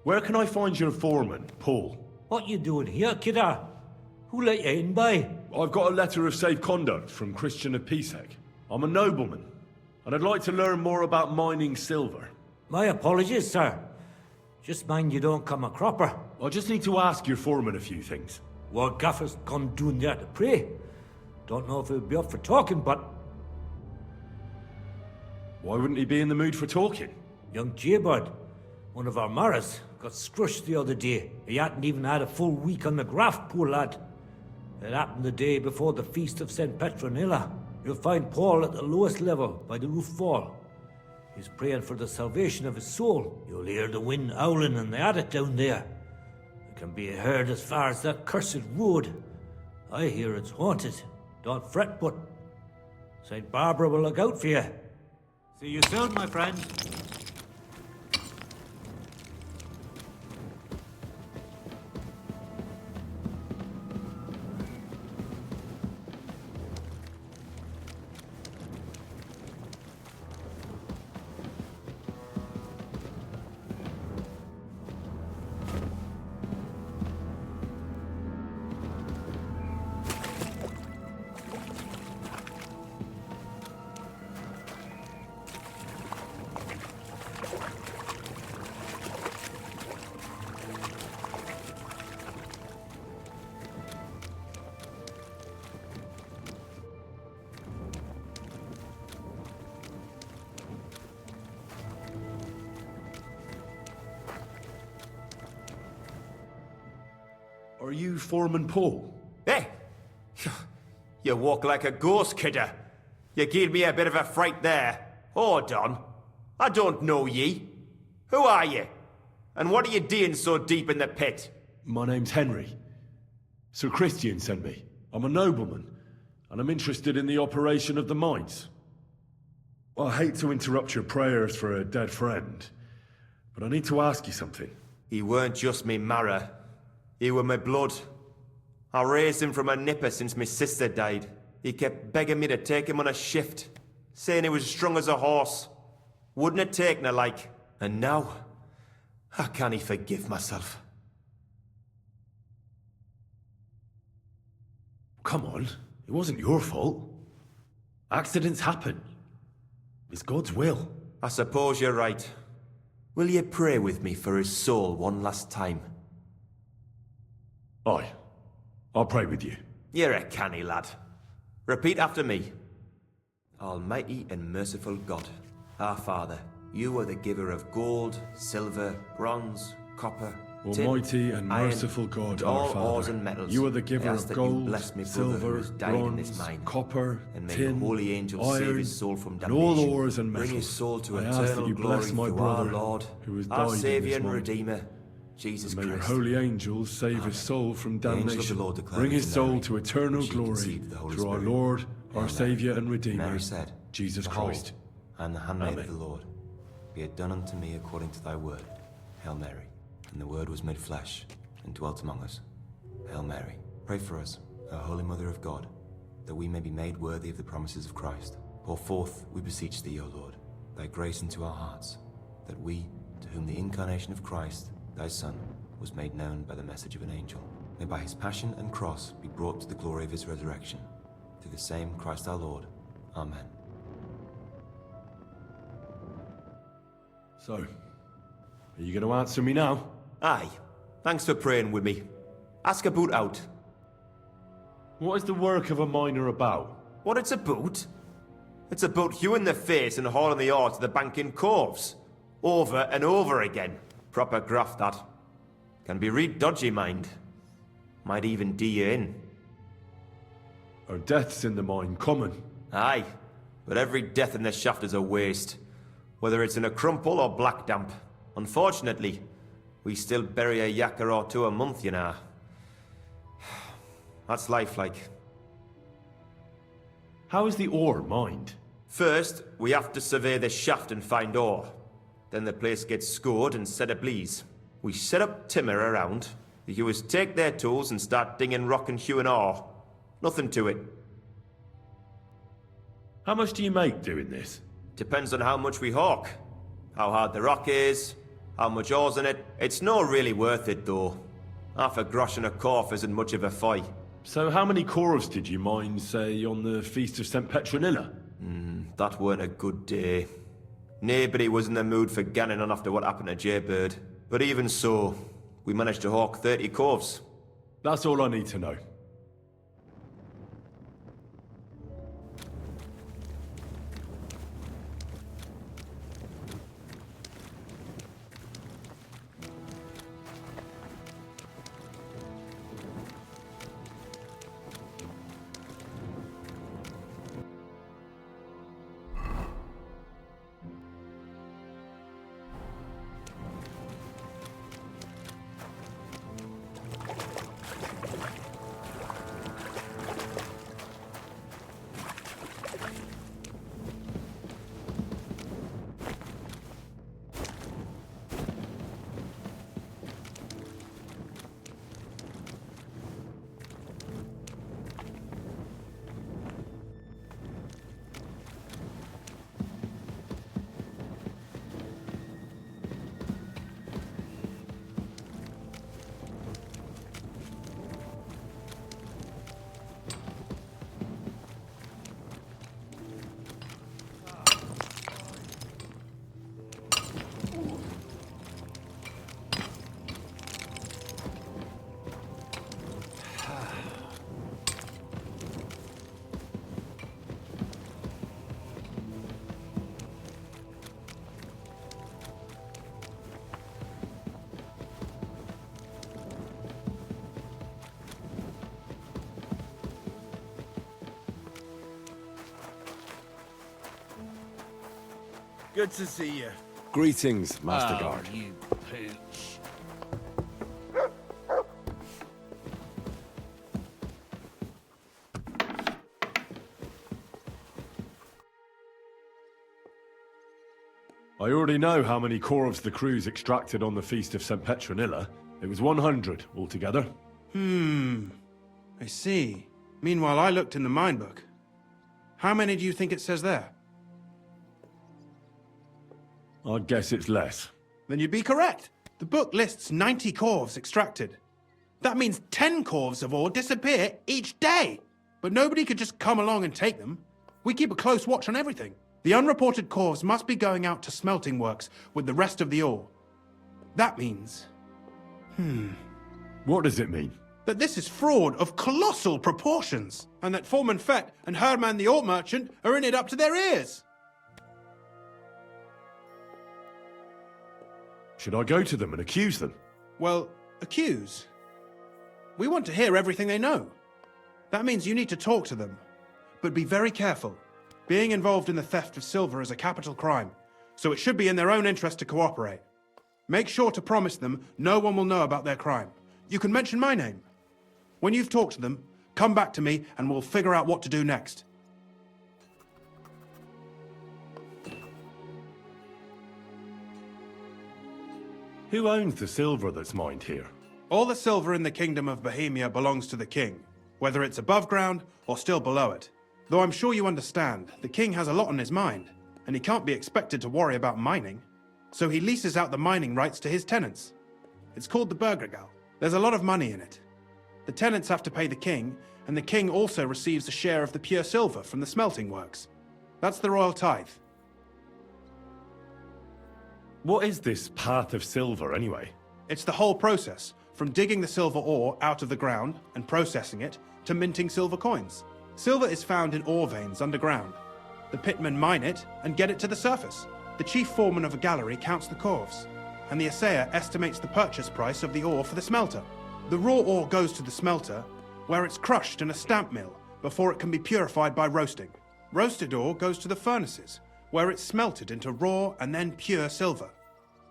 Where can I find your foreman, Paul? What you doing here, kidder? Who let you in, by? I've got a letter of safe conduct from Christian of Pisek. I'm a nobleman, and I'd like to learn more about mining silver. My apologies, sir. Just mind you don't come a cropper. I just need to ask your foreman a few things. What gaffer's gone doing there to pray? Don't know if he'll be up for talking, but... Why wouldn't he be in the mood for talking? Young Jaybird, one of our Maras, got scrushed the other day. He hadn't even had a full week on the graft, poor lad. It happened the day before the feast of St. Petronilla. You'll find Paul at the lowest level, by the roof fall. He's praying for the salvation of his soul. You'll hear the wind howling in the attic down there. It can be heard as far as that cursed road. I hear it's haunted. Don't fret, but St. Barbara will look out for you. See you soon, my friend. Are you Foreman Paul? Hey! You walk like a ghost, kidder. You gave me a bit of a fright there. Hold on. I don't know ye. Who are you? And what are you doing so deep in the pit? My name's Henry. Sir Christian sent me. I'm a nobleman, and I'm interested in the operation of the mines. I hate to interrupt your prayers for a dead friend, but I need to ask you something. He weren't just me marrow. He were my blood. I raised him from a nipper since my sister died. He kept begging me to take him on a shift, saying he was strong as a horse. Wouldn't have taken her like. And now, I can't forgive myself. Come on, it wasn't your fault. Accidents happen. It's God's will. I suppose you're right. Will you pray with me for his soul one last time? Aye. I'll pray with you. You're a canny lad. Repeat after me. Almighty and merciful God, our Father, you are the giver of gold, silver, bronze, copper, Almighty tin, and iron, merciful God, all our Father, ores and metals. you are the giver I ask of that gold, you bless me brother silver, who has died in this bronze, mine, copper, and may tin, the holy angels save iron, his soul from and damnation. all ores and metals. Bring his soul to I ask that eternal you glory bless my through brother, our Lord, who has our died in Saviour this and mine. Redeemer, Jesus May your Christ. holy angels save his soul from The angel of damnation. the Lord declared Bring his to soul Mary, to eternal when she glory conceived the Holy through our Spirit. Lord, Hail our Mary. Saviour and Redeemer, Mary said, Jesus Behold, Christ. I am the handmaid Amen. of the Lord. Be it done unto me according to thy word. Hail Mary. And the word was made flesh and dwelt among us. Hail Mary. Pray for us, O Holy Mother of God, that we may be made worthy of the promises of Christ. Pour forth, we beseech thee, O Lord, thy grace into our hearts, that we, to whom the incarnation of Christ, thy Son, was made known by the message of an angel, may by his passion and cross be brought to the glory of his resurrection. Through the same Christ our Lord. Amen. So, are you going to answer me now? Aye. Thanks for praying with me. Ask about out. What is the work of a miner about? What it's about? It's about hewing the face and hauling the ore to the banking coves. Over and over again. Proper graft, that. Can be real dodgy, mind. Might even do you in. Are deaths in the mine common? Aye. But every death in the shaft is a waste. Whether it's in a crumple or black damp. Unfortunately, we still bury a yakker or two a month, you know. That's life like. How is the ore mined? First, we have to survey the shaft and find ore. Then the place gets scored and set ablaze. We set up timber around. The hewers take their tools and start dinging rock and hewing ore. Nothing to it. How much do you make doing this? Depends on how much we hawk. How hard the rock is, How much ore's in it? It's not really worth it, though. Half a grosh and a corf isn't much of a fight. So how many corves did you mine, say, on the Feast of St. Petronilla? That weren't a good day. Nobody was in the mood for ganning on after what happened to Jaybird. But even so, we managed to hawk 30 corves. That's all I need to know. Good to see you. Greetings, Master Guard. You pooch. I already know how many corves the crews extracted on the Feast of St. Petronilla. It was 100 altogether. I see. Meanwhile, I looked in the mine book. How many do you think it says there? I guess it's less. Then you'd be correct. The book lists 90 corves extracted. That means 10 corves of ore disappear each day. But nobody could just come along and take them. We keep a close watch on everything. The unreported corves must be going out to smelting works with the rest of the ore. That means... What does it mean? that this is fraud of colossal proportions, and that Foreman Fett and Herman the ore merchant are in it up to their ears. Should I go to them and accuse them? Well, accuse? We want to hear everything they know. That means you need to talk to them. But be very careful. Being involved in the theft of silver is a capital crime, so it should be in their own interest to cooperate. Make sure to promise them no one will know about their crime. You can mention my name. When you've talked to them, come back to me and we'll figure out what to do next. Who owns the silver that's mined here? All the silver in the Kingdom of Bohemia belongs to the king, whether it's above ground or still below it. Though I'm sure you understand, the king has a lot on his mind, and he can't be expected to worry about mining. So he leases out the mining rights to his tenants. It's called the Burgergal. There's a lot of money in it. The tenants have to pay the king, and the king also receives a share of the pure silver from the smelting works. That's the royal tithe. What is this path of silver, anyway? It's the whole process, from digging the silver ore out of the ground and processing it, to minting silver coins. Silver is found in ore veins underground. The pitmen mine it and get it to the surface. The chief foreman of a gallery counts the corves, and the assayer estimates the purchase price of the ore for the smelter. The raw ore goes to the smelter, where it's crushed in a stamp mill before it can be purified by roasting. Roasted ore goes to the furnaces, where it's smelted into raw and then pure silver.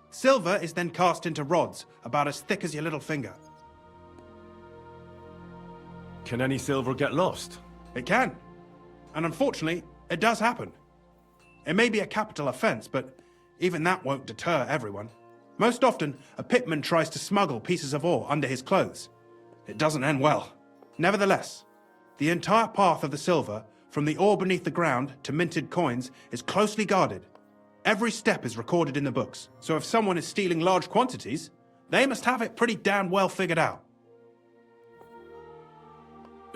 Silver is then cast into rods about as thick as your little finger. Can any silver get lost? It can. And unfortunately, it does happen. It may be a capital offense, but even that won't deter everyone. Most often, a pitman tries to smuggle pieces of ore under his clothes. It doesn't end well. Nevertheless, the entire path of the silver, from the ore beneath the ground to minted coins, is closely guarded. Every step is recorded in the books, so if someone is stealing large quantities, they must have it pretty damn well figured out.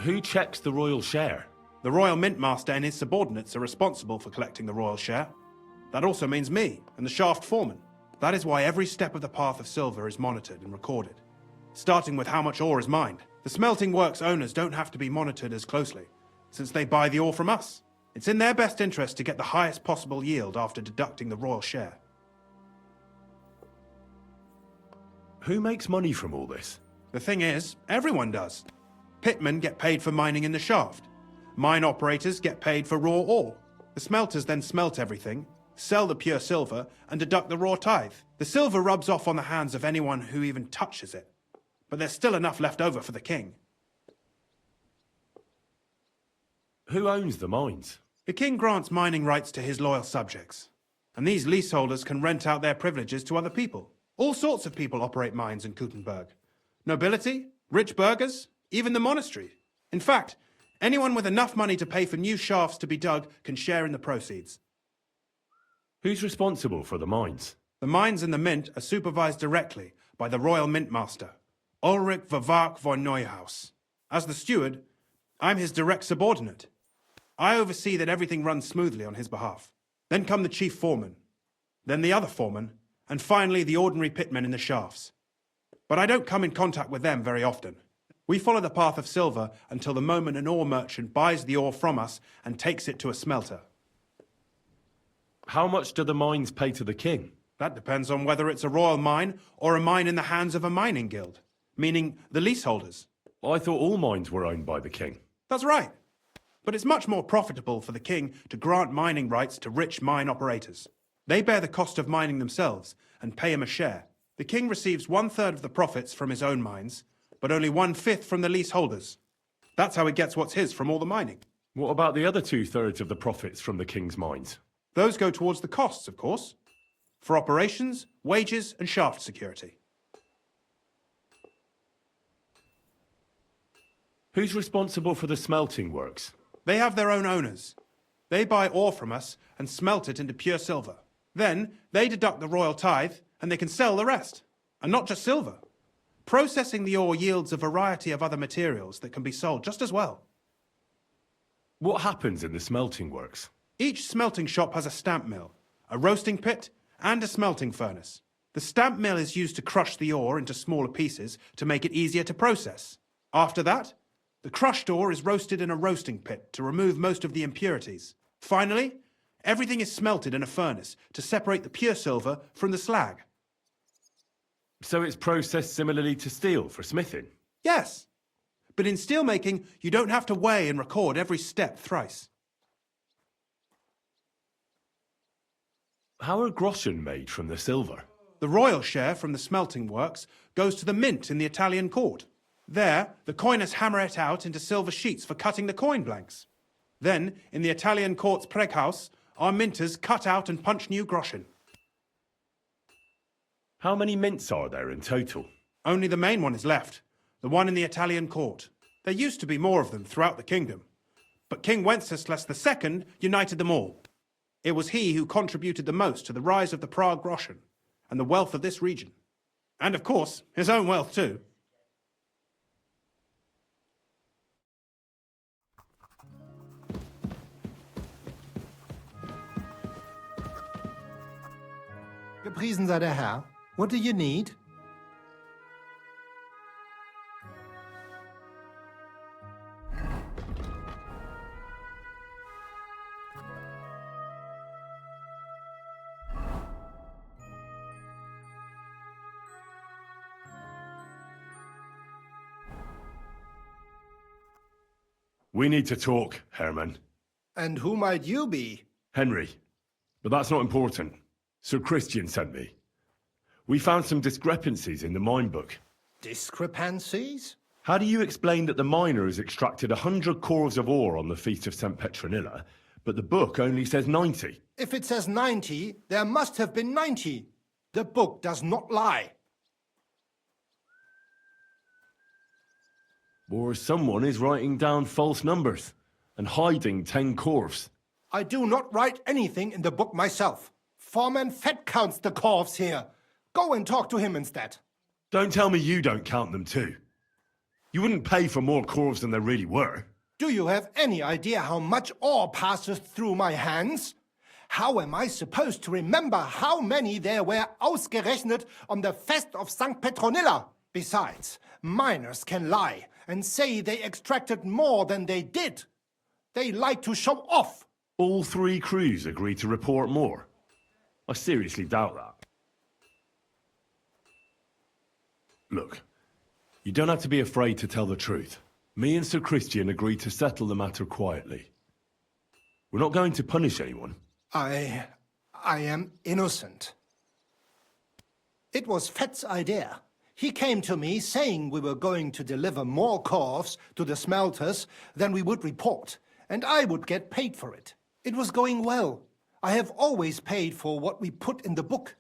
Who checks the royal share? The Royal Mint Master and his subordinates are responsible for collecting the royal share. That also means me and the shaft foreman. That is why every step of the Path of Silver is monitored and recorded. Starting with how much ore is mined. The smelting works owners don't have to be monitored as closely, since they buy the ore from us. It's in their best interest to get the highest possible yield after deducting the royal share. Who makes money from all this? The thing is, everyone does. Pitmen get paid for mining in the shaft. Mine operators get paid for raw ore. The smelters then smelt everything, sell the pure silver, and deduct the raw tithe. The silver rubs off on the hands of anyone who even touches it. But there's still enough left over for the king. Who owns the mines? The king grants mining rights to his loyal subjects. And these leaseholders can rent out their privileges to other people. All sorts of people operate mines in Kuttenberg. Nobility, rich burghers, even the monastery. In fact, anyone with enough money to pay for new shafts to be dug can share in the proceeds. Who's responsible for the mines? The mines in the mint are supervised directly by the Royal Mint Master, Ulrich Vervark von Neuhaus. As the steward, I'm his direct subordinate. I oversee that everything runs smoothly on his behalf. Then come the chief foreman, then the other foreman, and finally the ordinary pitmen in the shafts. But I don't come in contact with them very often. We follow the Path of Silver until the moment an ore merchant buys the ore from us and takes it to a smelter. How much do the mines pay to the king? That depends on whether it's a royal mine or a mine in the hands of a mining guild, meaning the leaseholders. I thought all mines were owned by the king. That's right. But it's much more profitable for the king to grant mining rights to rich mine operators. They bear the cost of mining themselves and pay him a share. The king receives 1/3 of the profits from his own mines, but only 1/5 from the leaseholders. That's how he gets what's his from all the mining. What about the other 2/3 of the profits from the king's mines? Those go towards the costs, of course. For operations, wages, and shaft security. Who's responsible for the smelting works? They have their own owners. They buy ore from us and smelt it into pure silver. Then they deduct the royal tithe and they can sell the rest. And not just silver. Processing the ore yields a variety of other materials that can be sold just as well. What happens in the smelting works? Each smelting shop has a stamp mill, a roasting pit, and a smelting furnace. The stamp mill is used to crush the ore into smaller pieces to make it easier to process. After that, the crushed ore is roasted in a roasting pit to remove most of the impurities. Finally, everything is smelted in a furnace to separate the pure silver from the slag. So it's processed similarly to steel for smithing? Yes. But in steelmaking, you don't have to weigh and record every step thrice. How are groschen made from the silver? The royal share from the smelting works goes to the mint in the Italian court. There, the coiners hammer it out into silver sheets for cutting the coin blanks. Then, in the Italian court's preghouse, our minters cut out and punch new groschen. How many mints are there in total? Only the main one is left, the one in the Italian court. There used to be more of them throughout the kingdom, but King Wenceslas II united them all. It was he who contributed the most to the rise of the Prague groschen and the wealth of this region. And of course, his own wealth too. Gepriesen sei der Herr. What do you need? We need to talk, Herman. And who might you be? Henry. But that's not important. Sir Christian sent me. We found some discrepancies in the mine book. Discrepancies? How do you explain that the miner has extracted 100 cores of ore on the Feast of St. Petronilla, but the book only says 90? If it says 90, there must have been 90. The book does not lie. Or someone is writing down false numbers and hiding 10 cores. I do not write anything in the book myself. Foreman Fett counts the corves here. Go and talk to him instead. Don't tell me you don't count them too. You wouldn't pay for more corves than there really were. Do you have any idea how much ore passes through my hands? How am I supposed to remember how many there were ausgerechnet on the Fest of St. Petronilla? Besides, miners can lie and say they extracted more than they did. They like to show off. All 3 crews agreed to report more. I seriously doubt that. Look, you don't have to be afraid to tell the truth. Me and Sir Christian agreed to settle the matter quietly. We're not going to punish anyone. I am innocent. It was Fett's idea. He came to me saying we were going to deliver more corves to the smelters than we would report, and I would get paid for it. It was going well. I have always paid for what we put in the book.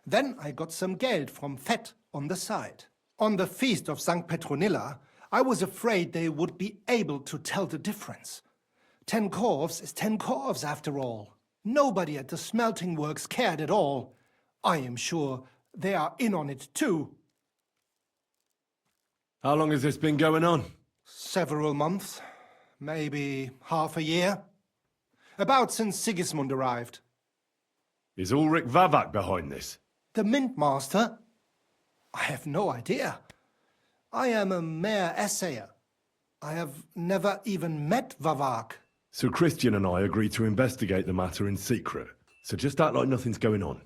Then I got some geld from Fett on the side. On the feast of St. Petronilla, I was afraid they would be able to tell the difference. 10 corves is 10 corves after all. Nobody at the smelting works cared at all. I am sure they are in on it too. How long has this been going on? Several months. Maybe half a year. About since Sigismund arrived. Is Ulrich Vavak behind this? The Mint Master? I have no idea. I am a mere assayer. I have never even met Vavak. Sir Christian and I agreed to investigate the matter in secret, so just act like nothing's going on.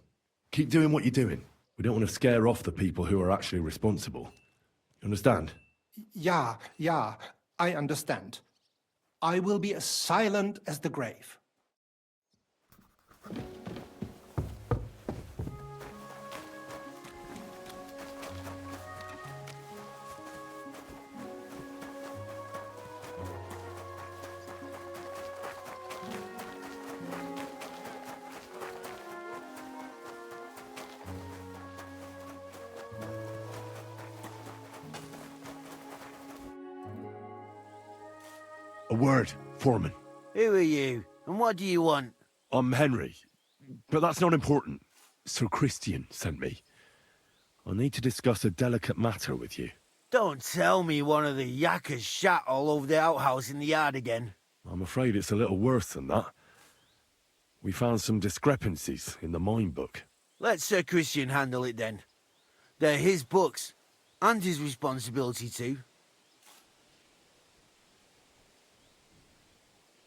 Keep doing what you're doing. We don't want to scare off the people who are actually responsible. You understand? Yeah, I understand. I will be as silent as the grave. A word, Foreman. Who are you, and what do you want? I'm Henry, but that's not important. Sir Christian sent me. I need to discuss a delicate matter with you. Don't tell me one of the yakkers shat all over the outhouse in the yard again. I'm afraid it's a little worse than that. We found some discrepancies in the mine book. Let Sir Christian handle it then. They're his books, and his responsibility too.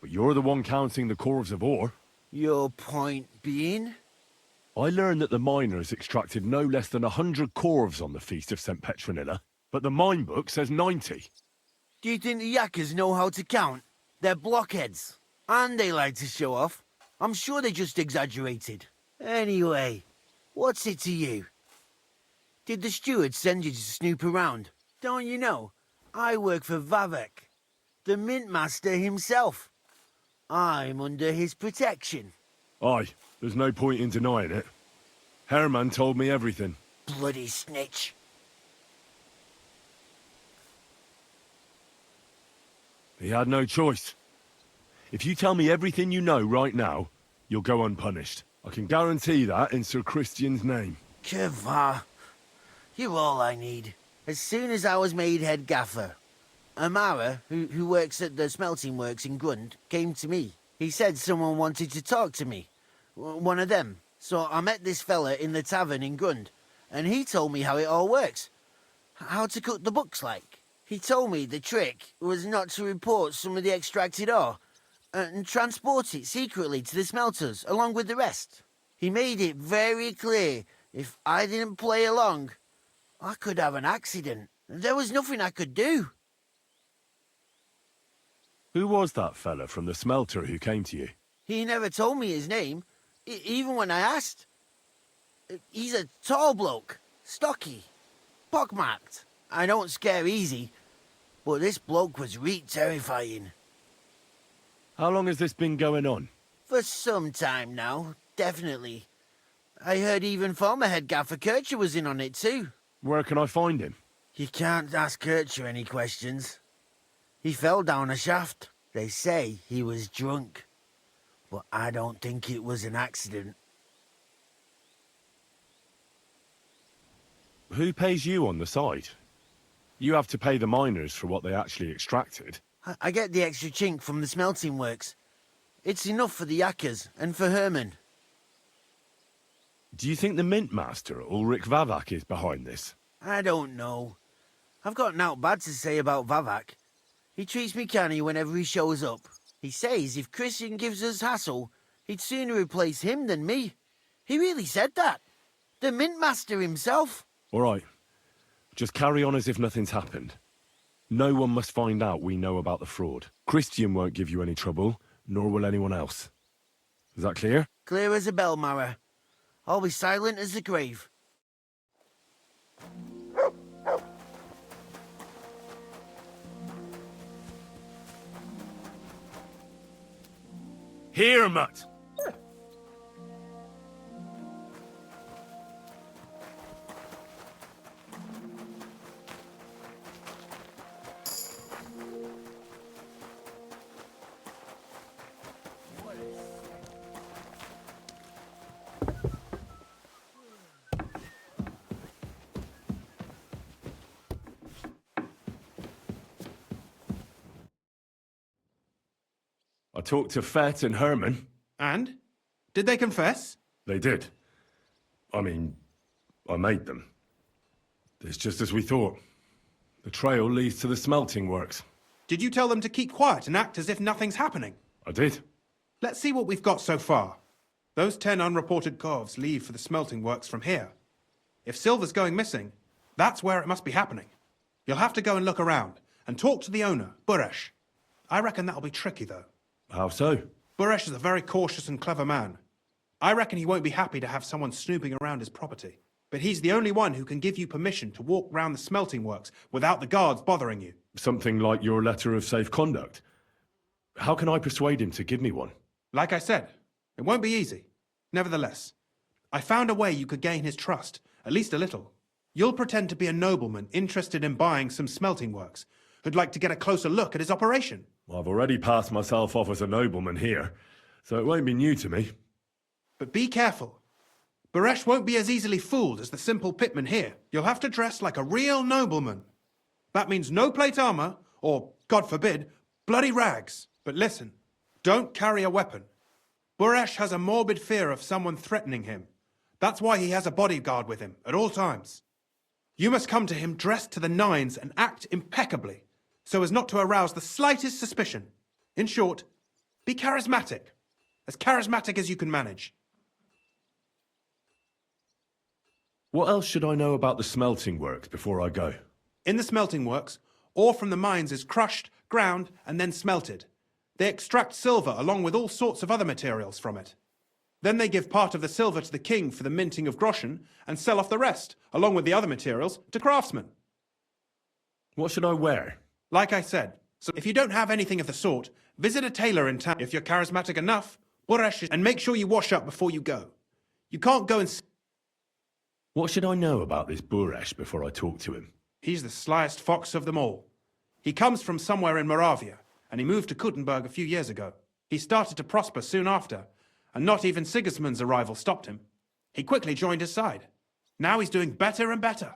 But you're the one counting the corves of ore. Your point being? I learned that the miners extracted no less than 100 corves on the Feast of St. Petronilla, but the mine book says 90. Do you think the yakkers know how to count? They're blockheads, and they like to show off. I'm sure they just exaggerated. Anyway, what's it to you? Did the steward send you to snoop around? Don't you know? I work for Vavek, the mint master himself. I'm under his protection. Aye, there's no point in denying it. Herman told me everything. Bloody snitch. He had no choice. If you tell me everything you know right now, you'll go unpunished. I can guarantee that in Sir Christian's name. Keva, you're all I need. As soon as I was made head gaffer, Amara, who works at the smelting works in Grund, came to me. He said someone wanted to talk to me. One of them. So I met this fella in the tavern in Grund, and he told me how it all works. How to cook the books like. He told me the trick was not to report some of the extracted ore, and transport it secretly to the smelters, along with the rest. He made it very clear if I didn't play along, I could have an accident. There was nothing I could do. Who was that fella from the smelter who came to you? He never told me his name, even when I asked. He's a tall bloke, stocky, pockmarked. I don't scare easy, but this bloke was terrifying. How long has this been going on? For some time now, definitely. I heard even former head gaffer Kircher was in on it too. Where can I find him? You can't ask Kircher any questions. He fell down a shaft. They say he was drunk, but I don't think it was an accident. Who pays you on the side? You have to pay the miners for what they actually extracted. I get the extra chink from the smelting works. It's enough for the yakkers and for Herman. Do you think the Mint Master, Ulrich Vavak, is behind this? I don't know. I've got naught bad to say about Vavak. He treats me canny whenever he shows up. He says if Christian gives us hassle, he'd sooner replace him than me. He really said that. The Mint Master himself. All right. Just carry on as if nothing's happened. No one must find out we know about the fraud. Christian won't give you any trouble, nor will anyone else. Is that clear? Clear as a bell, Mara. I'll be silent as the grave. Here, Mutt! I talked to Fett and Herman. And? Did they confess? They did. I mean, I made them. It's just as we thought. The trail leads to the smelting works. Did you tell them to keep quiet and act as if nothing's happening? I did. Let's see what we've got so far. Those 10 unreported corves leave for the smelting works from here. If silver's going missing, that's where it must be happening. You'll have to go and look around and talk to the owner, Buresh. I reckon that'll be tricky, though. How so? Buresh is a very cautious and clever man. I reckon he won't be happy to have someone snooping around his property. But he's the only one who can give you permission to walk round the smelting works without the guards bothering you. Something like your letter of safe conduct. How can I persuade him to give me one? Like I said, it won't be easy. Nevertheless, I found a way you could gain his trust, at least a little. You'll pretend to be a nobleman interested in buying some smelting works, who'd like to get a closer look at his operation. I've already passed myself off as a nobleman here, so it won't be new to me. But be careful. Buresh won't be as easily fooled as the simple pitman here. You'll have to dress like a real nobleman. That means no plate armor, or, God forbid, bloody rags. But listen, don't carry a weapon. Buresh has a morbid fear of someone threatening him. That's why he has a bodyguard with him at all times. You must come to him dressed to the nines and act impeccably, so as not to arouse the slightest suspicion. In short, be charismatic as you can manage. What else should I know about the smelting works before I go? In the smelting works, ore from the mines is crushed, ground, and then smelted. They extract silver along with all sorts of other materials from it. Then they give part of the silver to the king for the minting of groschen and sell off the rest, along with the other materials, to craftsmen. What should I wear? Like I said, so if you don't have anything of the sort, visit a tailor in town. If you're charismatic enough, Buresh, and make sure you wash up before you go. You can't go and... What should I know about this Buresh before I talk to him? He's the slyest fox of them all. He comes from somewhere in Moravia, and he moved to Kuttenberg a few years ago. He started to prosper soon after, and not even Sigismund's arrival stopped him. He quickly joined his side. Now he's doing better and better.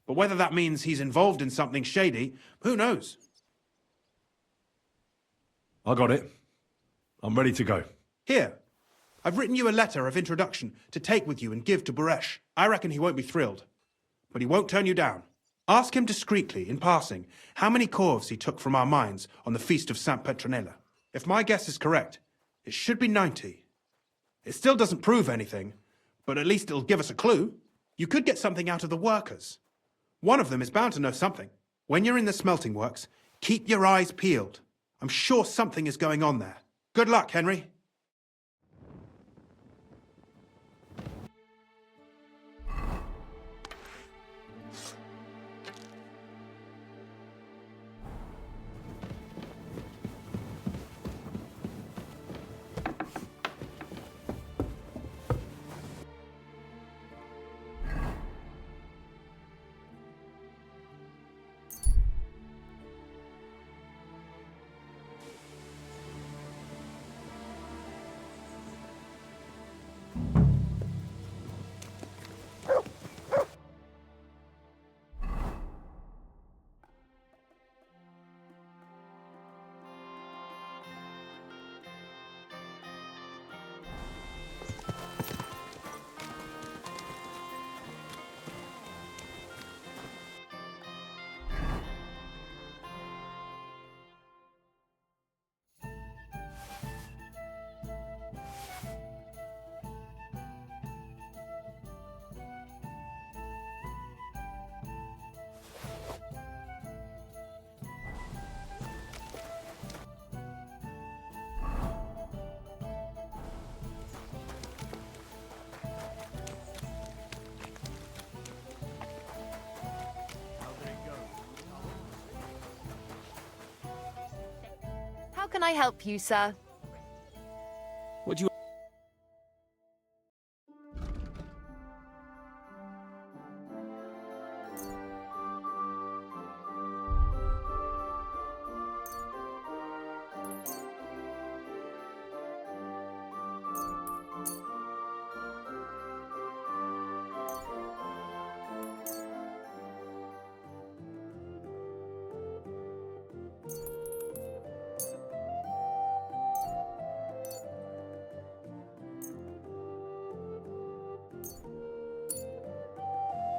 But whether that means he's involved in something shady, who knows? I got it. I'm ready to go. Here, I've written you a letter of introduction to take with you and give to Buresh. I reckon he won't be thrilled, but he won't turn you down. Ask him discreetly, in passing, how many corves he took from our mines on the feast of Saint Petronilla. If my guess is correct, it should be 90. It still doesn't prove anything, but at least it'll give us a clue. You could get something out of the workers. One of them is bound to know something. When you're in the smelting works, keep your eyes peeled. I'm sure something is going on there. Good luck, Henry. can I help you, sir? What do you...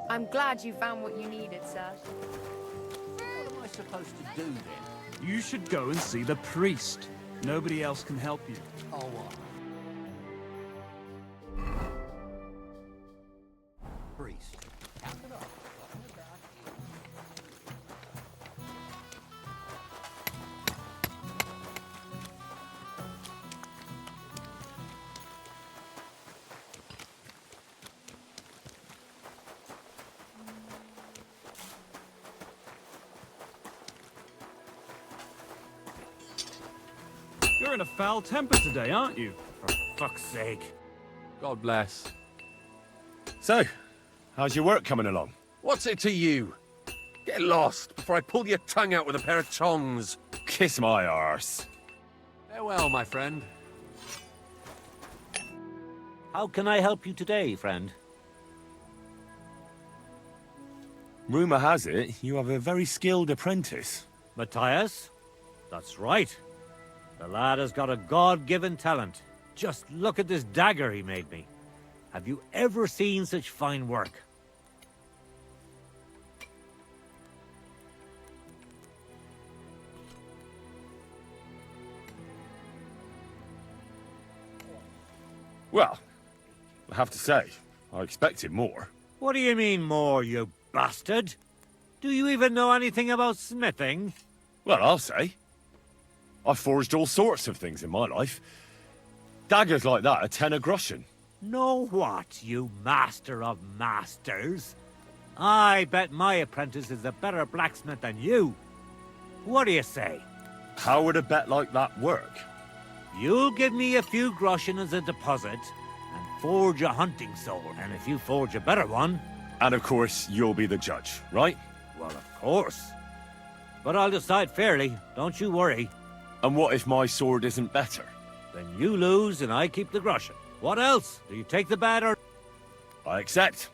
I'm glad you found what you needed, sir. What am I supposed to do then? You should go and see the priest. Nobody else can help you. Oh, what? Priest. You're in a foul temper today, aren't you? For fuck's sake. God bless. So, how's your work coming along? What's it to you? Get lost before I pull your tongue out with a pair of tongs. Kiss my arse. Farewell, my friend. How can I help you today, friend? Rumour has it you have a very skilled apprentice. Matthias? That's right. The lad has got a God-given talent. Just look at this dagger he made me. Have you ever seen such fine work? Well, I have to say, I expected more. What do you mean more, you bastard? Do you even know anything about smithing? Well, I'll say. I've forged all sorts of things in my life. Daggers like that are 10 a groschen. Know what, you master of masters? I bet my apprentice is a better blacksmith than you. What do you say? How would a bet like that work? You'll give me a few groschen as a deposit and forge a hunting sword. And if you forge a better one... And of course, you'll be the judge, right? Well, of course. But I'll decide fairly, don't you worry. And what if my sword isn't better? Then you lose and I keep the groschen. What else? Do you take the bet or... I accept.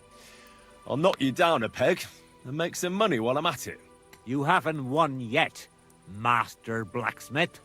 I'll knock you down a peg and make some money while I'm at it. You haven't won yet, Master Blacksmith.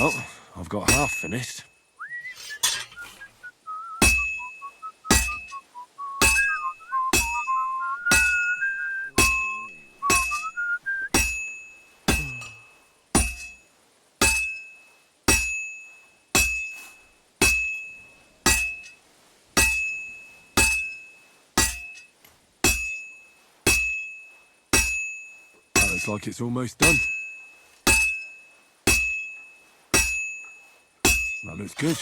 Well, I've got half finished. Looks like it's almost done. That looks good.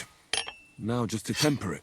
Now just to temper it.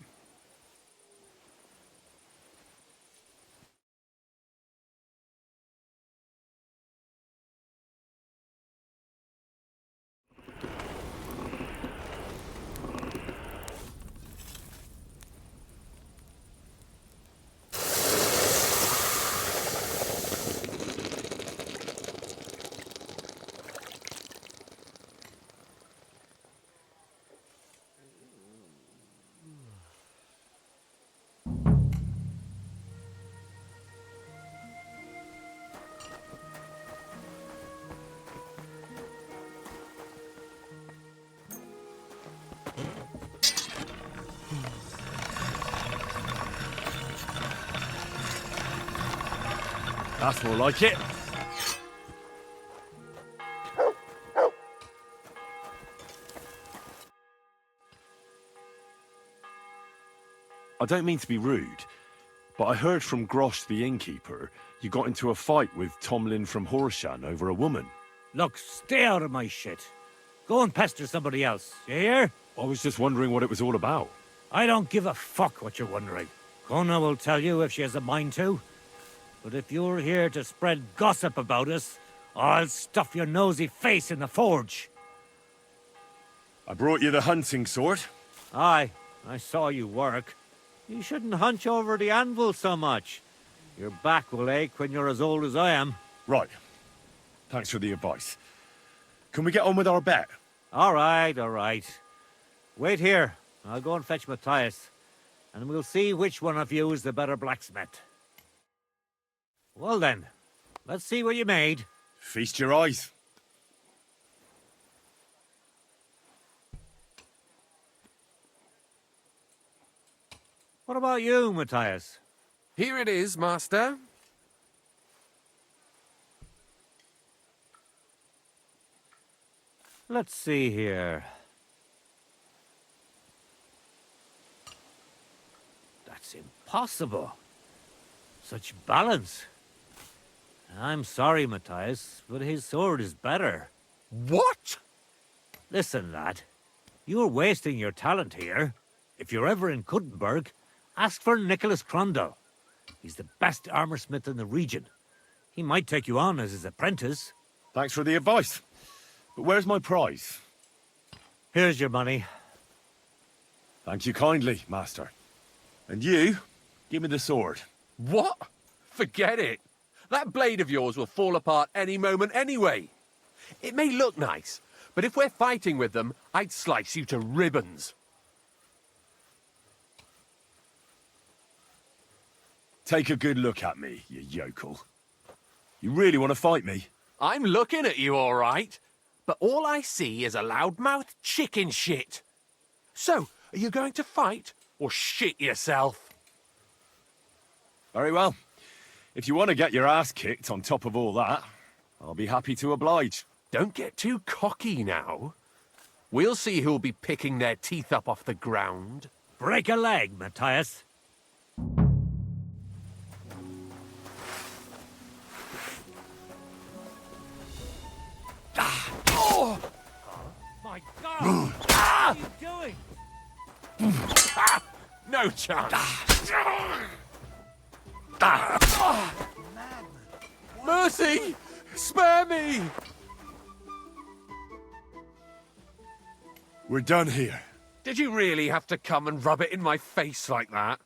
That's more like it. I don't mean to be rude, but I heard from Grosh the innkeeper you got into a fight with Tomlin from Horshan over a woman. Look, stay out of my shit. Go and pester somebody else, you hear? I was just wondering what it was all about. I don't give a fuck what you're wondering. Kona will tell you if she has a mind to. But if you're here to spread gossip about us, I'll stuff your nosy face in the forge. I brought you the hunting sword. Aye, I saw you work. You shouldn't hunch over the anvil so much. Your back will ache when you're as old as I am. Right. Thanks for the advice. Can we get on with our bet? All right, all right. Wait here. I'll go and fetch Matthias, and we'll see which one of you is the better blacksmith. Well then, let's see what you made. Feast your eyes. What about you, Matthias? Here it is, master. Let's see here. That's impossible. Such balance. I'm sorry, Matthias, but his sword is better. What? Listen, lad. You're wasting your talent here. If you're ever in Kuttenberg, ask for Nicholas Crondell. He's the best armorsmith in the region. He might take you on as his apprentice. Thanks for the advice. But where's my prize? Here's your money. Thank you kindly, master. And you, give me the sword. What? Forget it. That blade of yours will fall apart any moment anyway. It may look nice, but if we're fighting with them, I'd slice you to ribbons. Take a good look at me, you yokel. You really want to fight me? I'm looking at you, all right. But all I see is a loudmouth chicken shit. So, are you going to fight or shit yourself? Very well. If you want to get your ass kicked on top of all that, I'll be happy to oblige. Don't get too cocky now. We'll see who'll be picking their teeth up off the ground. Break a leg, Matthias. Oh! My God! What are you doing? No chance! Mercy! Spare me! We're done here. Did you really have to come and rub it in my face like that?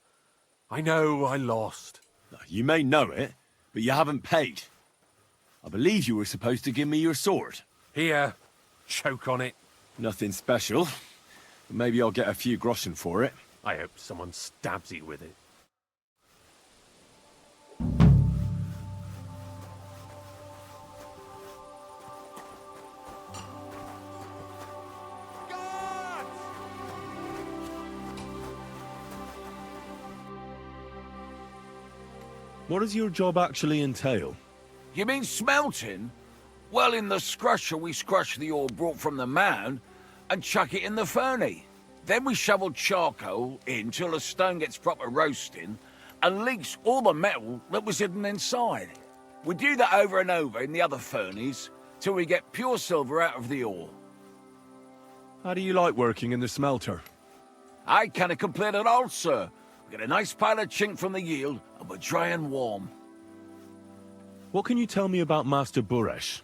I know I lost. You may know it, but you haven't paid. I believe you were supposed to give me your sword. Here, choke on it. Nothing special. But maybe I'll get a few groschen for it. I hope someone stabs you with it. What does your job actually entail? You mean smelting? Well, in the scrusher, we scrush the ore brought from the mound and chuck it in the furnace. Then we shovel charcoal in till the stone gets proper roasting and leaks all the metal that was hidden inside. We do that over and over in the other furnace, till we get pure silver out of the ore. How do you like working in the smelter? I can't complain at all, sir. We get a nice pile of chink from the yield, and we're dry and warm. What can you tell me about Master Buresh?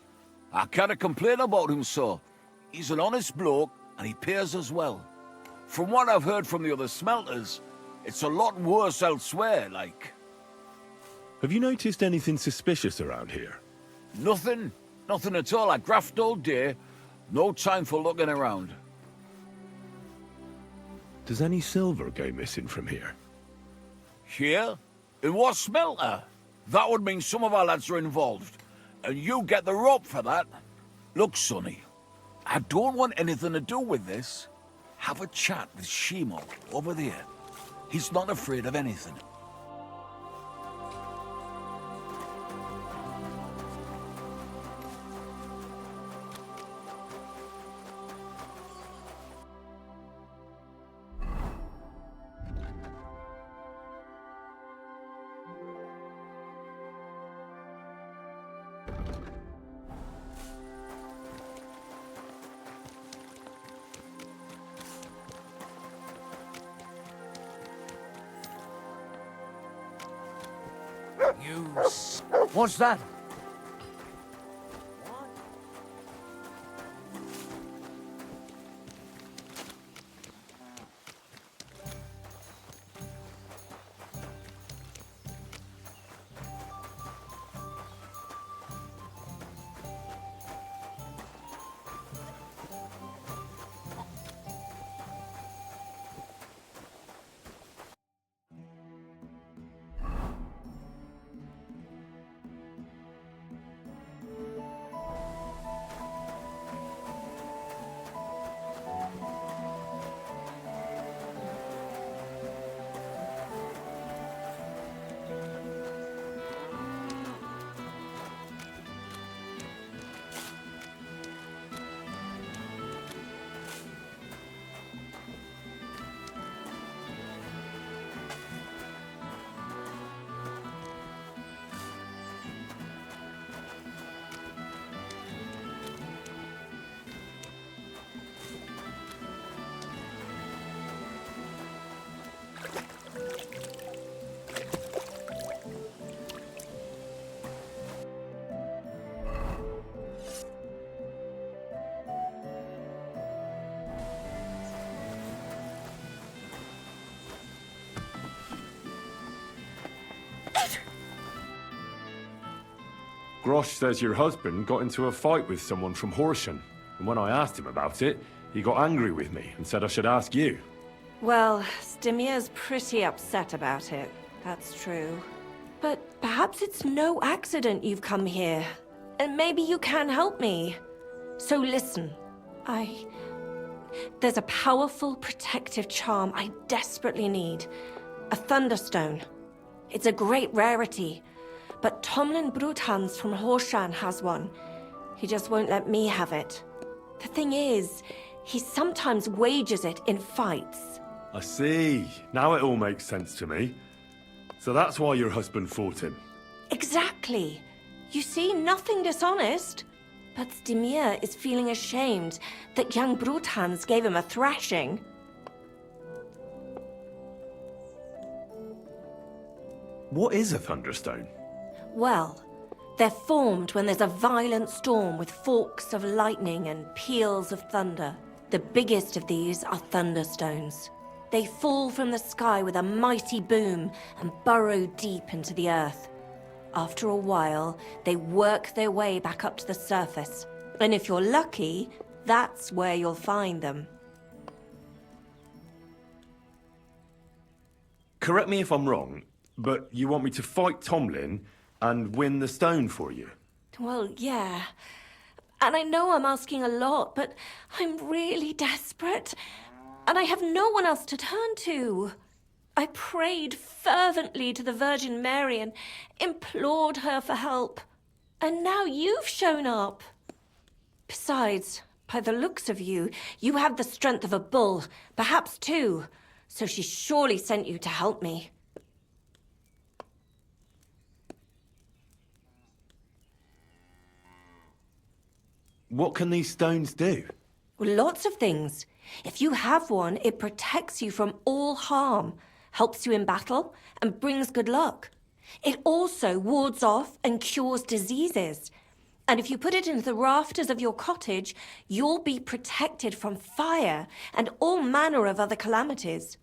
I can't complain about him, sir. He's an honest bloke, and he pays us well. From what I've heard from the other smelters, it's a lot worse elsewhere, like. Have you noticed anything suspicious around here? Nothing. Nothing at all. I graft all day. No time for looking around. Does any silver go missing from here? Here? In what smelter? That would mean some of our lads are involved. And you get the rope for that. Look, Sonny, I don't want anything to do with this. Have a chat with Shimo over there. He's not afraid of anything. What's that? Grosh says your husband got into a fight with someone from Horsham, and when I asked him about it, he got angry with me and said I should ask you. Well, Stimir's pretty upset about it, that's true. But perhaps it's no accident you've come here, and maybe you can help me. So listen, there's a powerful protective charm I desperately need. A Thunderstone. It's a great rarity. But Tomlin Bruthans from Horshan has one. He just won't let me have it. The thing is, he sometimes wages it in fights. I see. Now it all makes sense to me. So that's why your husband fought him. Exactly. You see, nothing dishonest. But Stimir is feeling ashamed that young Bruthans gave him a thrashing. What is a Thunderstone? Well, they're formed when there's a violent storm with forks of lightning and peals of thunder. The biggest of these are thunderstones. They fall from the sky with a mighty boom and burrow deep into the earth. After a while, they work their way back up to the surface. And if you're lucky, that's where you'll find them. Correct me if I'm wrong, but you want me to fight Tomlin and win the stone for you? Well, yeah. And I know I'm asking a lot, but I'm really desperate. And I have no one else to turn to. I prayed fervently to the Virgin Mary and implored her for help. And now you've shown up. Besides, by the looks of you, you have the strength of a bull, perhaps two. So she surely sent you to help me. What can these stones do? Well, lots of things. If you have one, it protects you from all harm, helps you in battle, and brings good luck. It also wards off and cures diseases. And if you put it into the rafters of your cottage, you'll be protected from fire and all manner of other calamities.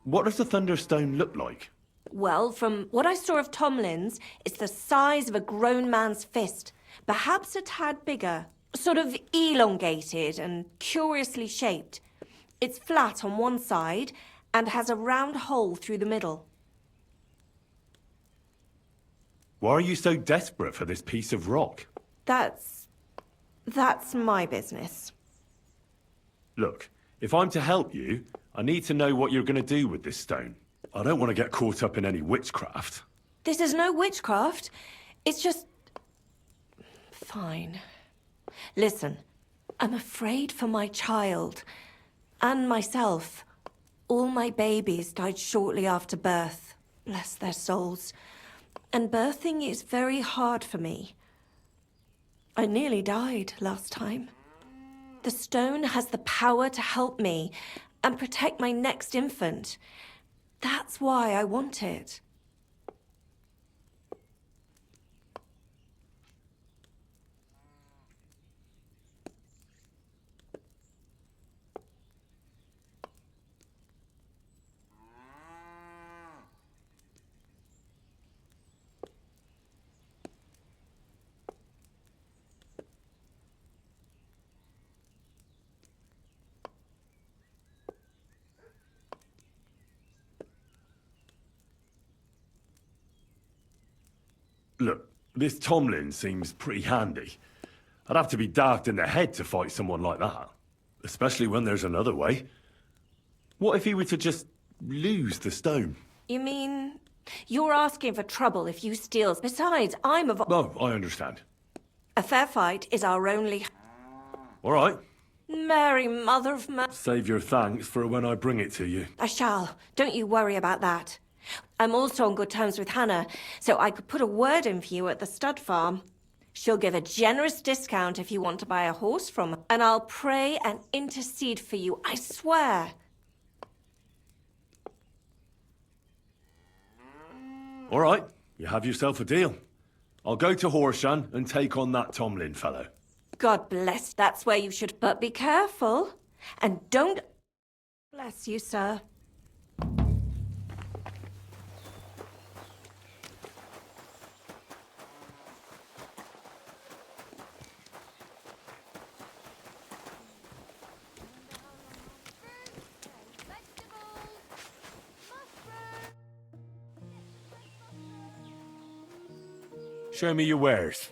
What does the Thunderstone look like? Well, from what I saw of Tomlin's, it's the size of a grown man's fist, perhaps a tad bigger, sort of elongated and curiously shaped. It's flat on one side and has a round hole through the middle. Why are you so desperate for this piece of rock? That's my business. Look, if I'm to help you, I need to know what you're going to do with this stone. I don't want to get caught up in any witchcraft. This is no witchcraft. It's just... Fine. Listen, I'm afraid for my child. And myself. All my babies died shortly after birth. Bless their souls. And birthing is very hard for me. I nearly died last time. The stone has the power to help me and protect my next infant. That's why I want it. Look, this Tomlin seems pretty handy. I'd have to be darked in the head to fight someone like that. Especially when there's another way. What if he were to just lose the stone? You mean... You're asking for trouble if you steal. Besides, I'm a... Oh, I understand. A fair fight is our only... All right. Mary, mother of man... Save your thanks for when I bring it to you. I shall. Don't you worry about that. I'm also on good terms with Hannah, so I could put a word in for you at the stud farm. She'll give a generous discount if you want to buy a horse from her, and I'll pray and intercede for you, I swear. All right, you have yourself a deal. I'll go to Horshan and take on that Tomlin fellow. God bless, that's where you should... But be careful, and don't... Bless you, sir. Show me your wares.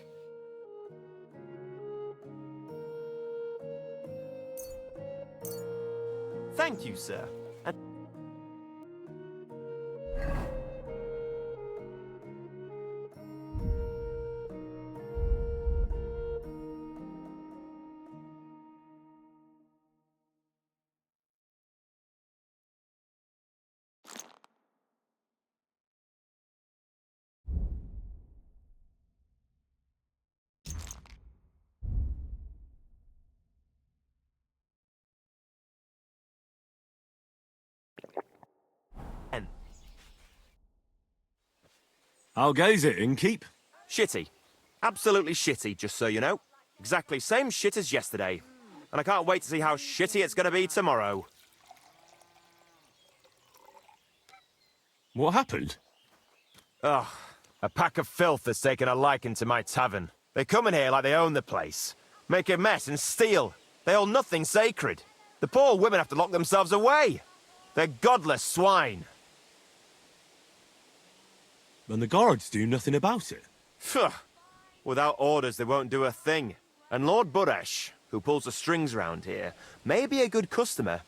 Thank you, sir. How goes it, innkeep? Shitty. Absolutely shitty, just so you know. Exactly same shit as yesterday. And I can't wait to see how shitty it's going to be tomorrow. What happened? Ugh. A pack of filth has taken a liking to my tavern. They come in here like they own the place. Make a mess and steal. They hold nothing sacred. The poor women have to lock themselves away. They're godless swine. And the guards do nothing about it? Phew. Without orders, they won't do a thing. And Lord Buresh, who pulls the strings round here, may be a good customer,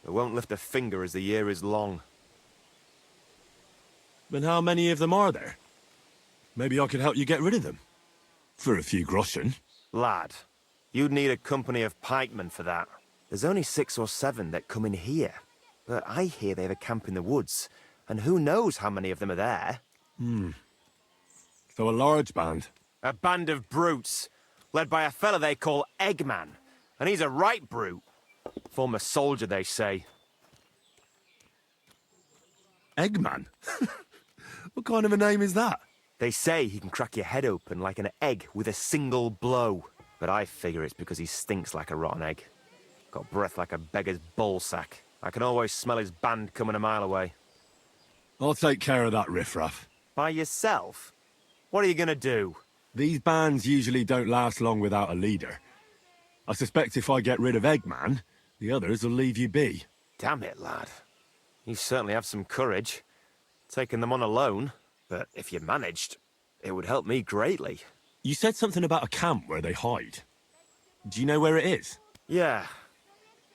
but won't lift a finger as the year is long. Then how many of them are there? Maybe I could help you get rid of them. For a few groschen. Lad, you'd need a company of pikemen for that. There's only 6 or 7 that come in here. But I hear they have a camp in the woods, and who knows how many of them are there. So a large band. A band of brutes, led by a fella they call Eggman. And he's a right brute. Former soldier, they say. Eggman? What kind of a name is that? They say he can crack your head open like an egg with a single blow. But I figure it's because he stinks like a rotten egg. Got breath like a beggar's ballsack. I can always smell his band coming a mile away. I'll take care of that riffraff. By yourself? What are you gonna do? These bands usually don't last long without a leader. I suspect if I get rid of Eggman, the others will leave you be. Damn it, lad. You certainly have some courage. Taking them on alone. But if you managed, it would help me greatly. You said something about a camp where they hide. Do you know where it is? Yeah.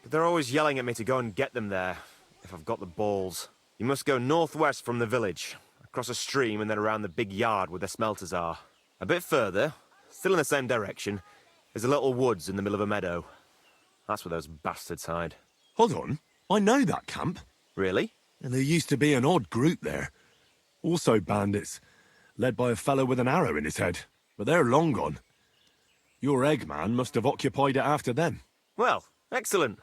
But they're always yelling at me to go and get them there, if I've got the balls. You must go northwest from the village, across a stream and then around the big yard where the smelters are. A bit further, still in the same direction, is a little woods in the middle of a meadow. That's where those bastards hide. Hold on. I know that camp. Really? And there used to be an odd group there. Also bandits, led by a fellow with an arrow in his head. But they're long gone. Your Eggman must have occupied it after them. Well, excellent.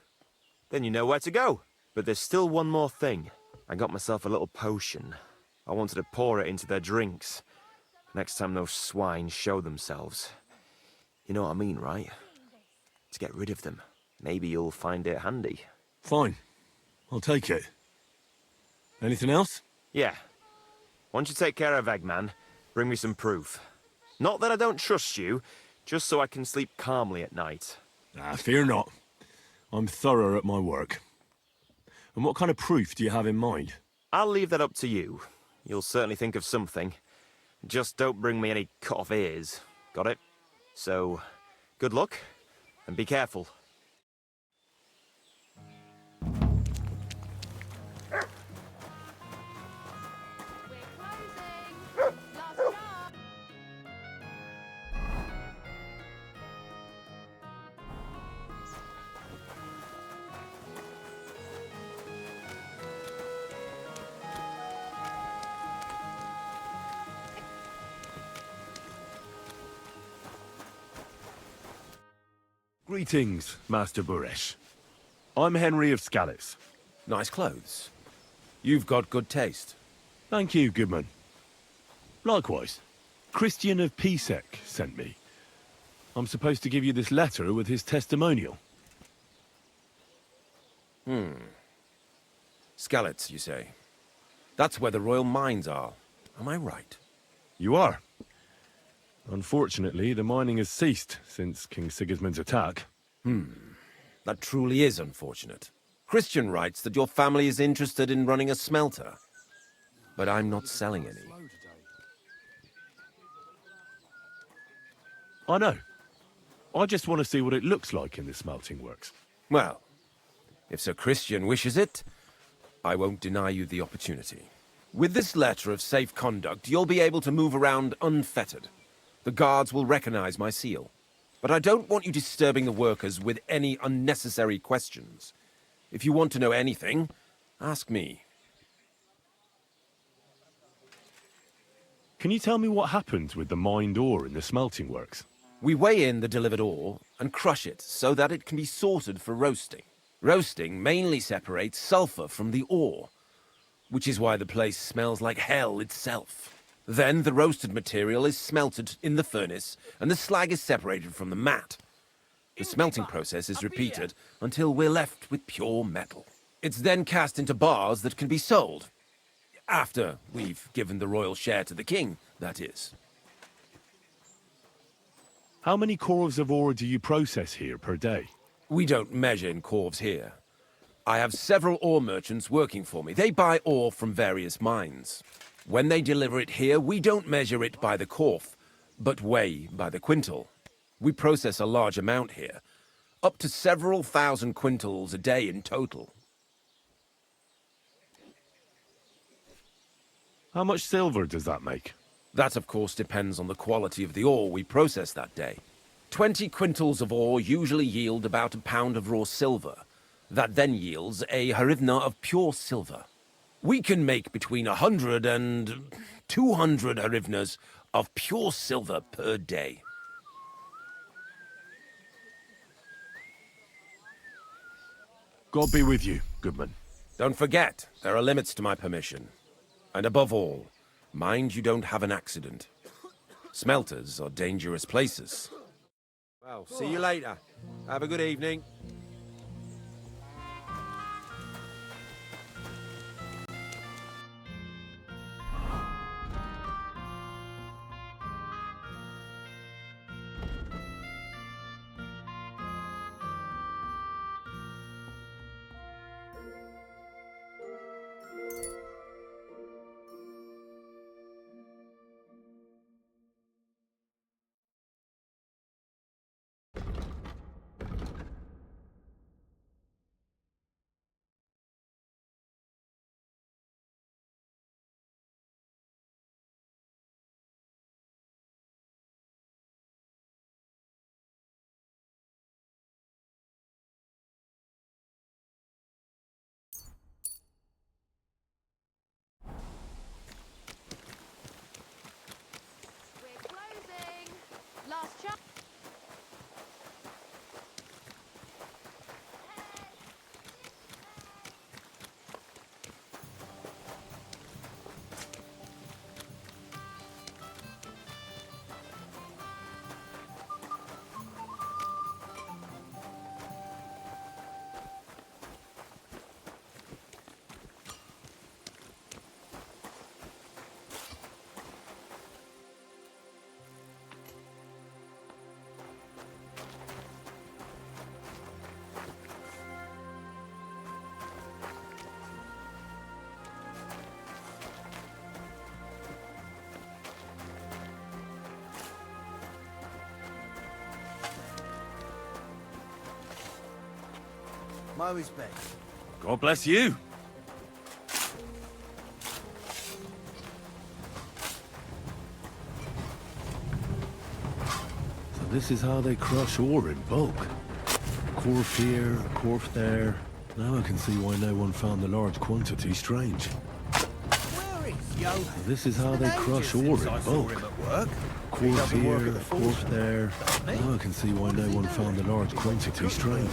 Then you know where to go. But there's still one more thing. I got myself a little potion. I wanted to pour it into their drinks. Next time those swine show themselves. You know what I mean, right? To get rid of them. Maybe you'll find it handy. Fine. I'll take it. Anything else? Yeah. Once you take care of Eggman, bring me some proof. Not that I don't trust you, just so I can sleep calmly at night. Fear not. I'm thorough at my work. And what kind of proof do you have in mind? I'll leave that up to you. You'll certainly think of something. Just don't bring me any cut-off ears. Got it? So, good luck, and be careful. Greetings, Master Buresh. I'm Henry of Scallis. Nice clothes. You've got good taste. Thank you, Goodman. Likewise. Christian of Pisek sent me. I'm supposed to give you this letter with his testimonial. Skalitz, you say? That's where the royal mines are. Am I right? You are. Unfortunately, the mining has ceased since King Sigismund's attack. That truly is unfortunate. Christian writes that your family is interested in running a smelter. But I'm not selling any. I know. I just want to see what it looks like in the smelting works. Well, if Sir Christian wishes it, I won't deny you the opportunity. With this letter of safe conduct, you'll be able to move around unfettered. The guards will recognize my seal. But I don't want you disturbing the workers with any unnecessary questions. If you want to know anything, ask me. Can you tell me what happens with the mined ore in the smelting works? We weigh in the delivered ore and crush it so that it can be sorted for roasting. Roasting mainly separates sulfur from the ore, which is why the place smells like hell itself. Then the roasted material is smelted in the furnace, and the slag is separated from the matte. The smelting process is repeated until we're left with pure metal. It's then cast into bars that can be sold. After we've given the royal share to the king, that is. How many corves of ore do you process here per day? We don't measure in corves here. I have several ore merchants working for me. They buy ore from various mines. When they deliver it here, we don't measure it by the corf, but weigh by the quintal. We process a large amount here, up to several thousand quintals a day in total. How much silver does that make? That, of course, depends on the quality of the ore we process that day. 20 quintals of ore usually yield about a pound of raw silver. That then yields a harivna of pure silver. We can make between 100 and 200 harivnas of pure silver per day. God be with you, Goodman. Don't forget, there are limits to my permission. And above all, mind you don't have an accident. Smelters are dangerous places. Well, see you later. Have a good evening. We're closing. Last chance. My respects. God bless you. So this is how they crush ore in bulk. Corf here, corf there. Now I can see why no one found the large quantity strange. Where is Johan? This is how they crush ore in bulk. Corf here, corf there. Now I can see why no one found the large quantity strange.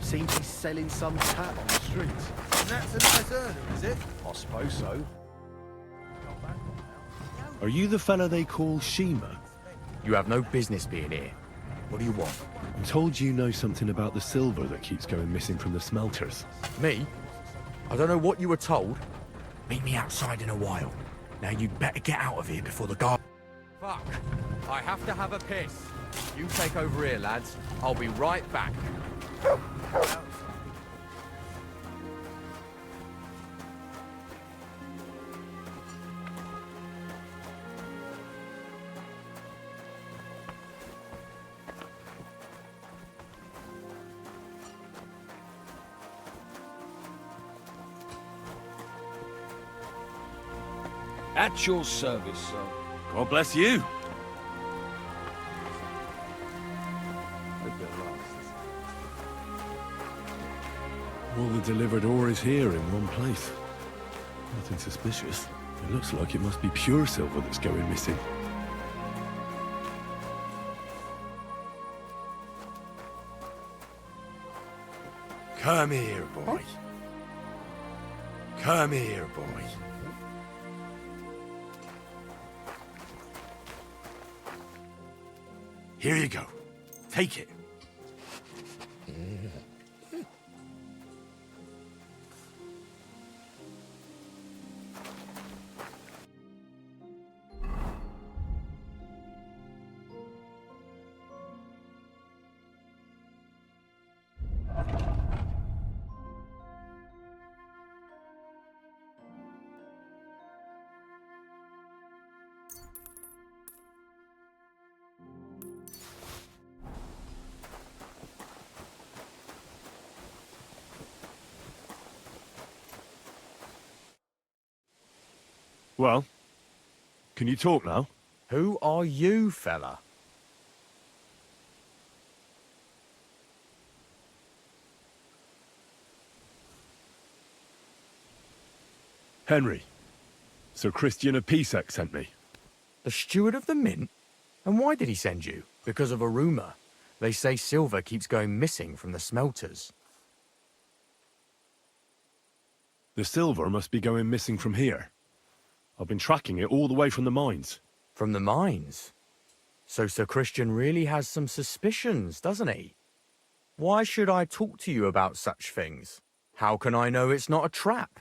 Seems he's selling some tap on the streets. And that's a nice earner, is it? I suppose so. Are you the fella they call Shima? You have no business being here. What do you want? I'm told you know something about the silver that keeps going missing from the smelters. Me? I don't know what you were told. Meet me outside in a while. Now you'd better get out of here before the guard... Fuck. I have to have a piss. You take over here, lads. I'll be right back. At your service, sir. God bless you. All the delivered ore is here in one place. Nothing suspicious. It looks like it must be pure silver that's going missing. Come here, boy. Come here, boy. Here you go. Take it. Well, can you talk now? Who are you, fella? Henry. Sir Christian of Pisac sent me. The steward of the mint? And why did he send you? Because of a rumour. They say silver keeps going missing from the smelters. The silver must be going missing from here. I've been tracking it all the way from the mines. From the mines? So Sir Christian really has some suspicions, doesn't he? Why should I talk to you about such things? How can I know it's not a trap?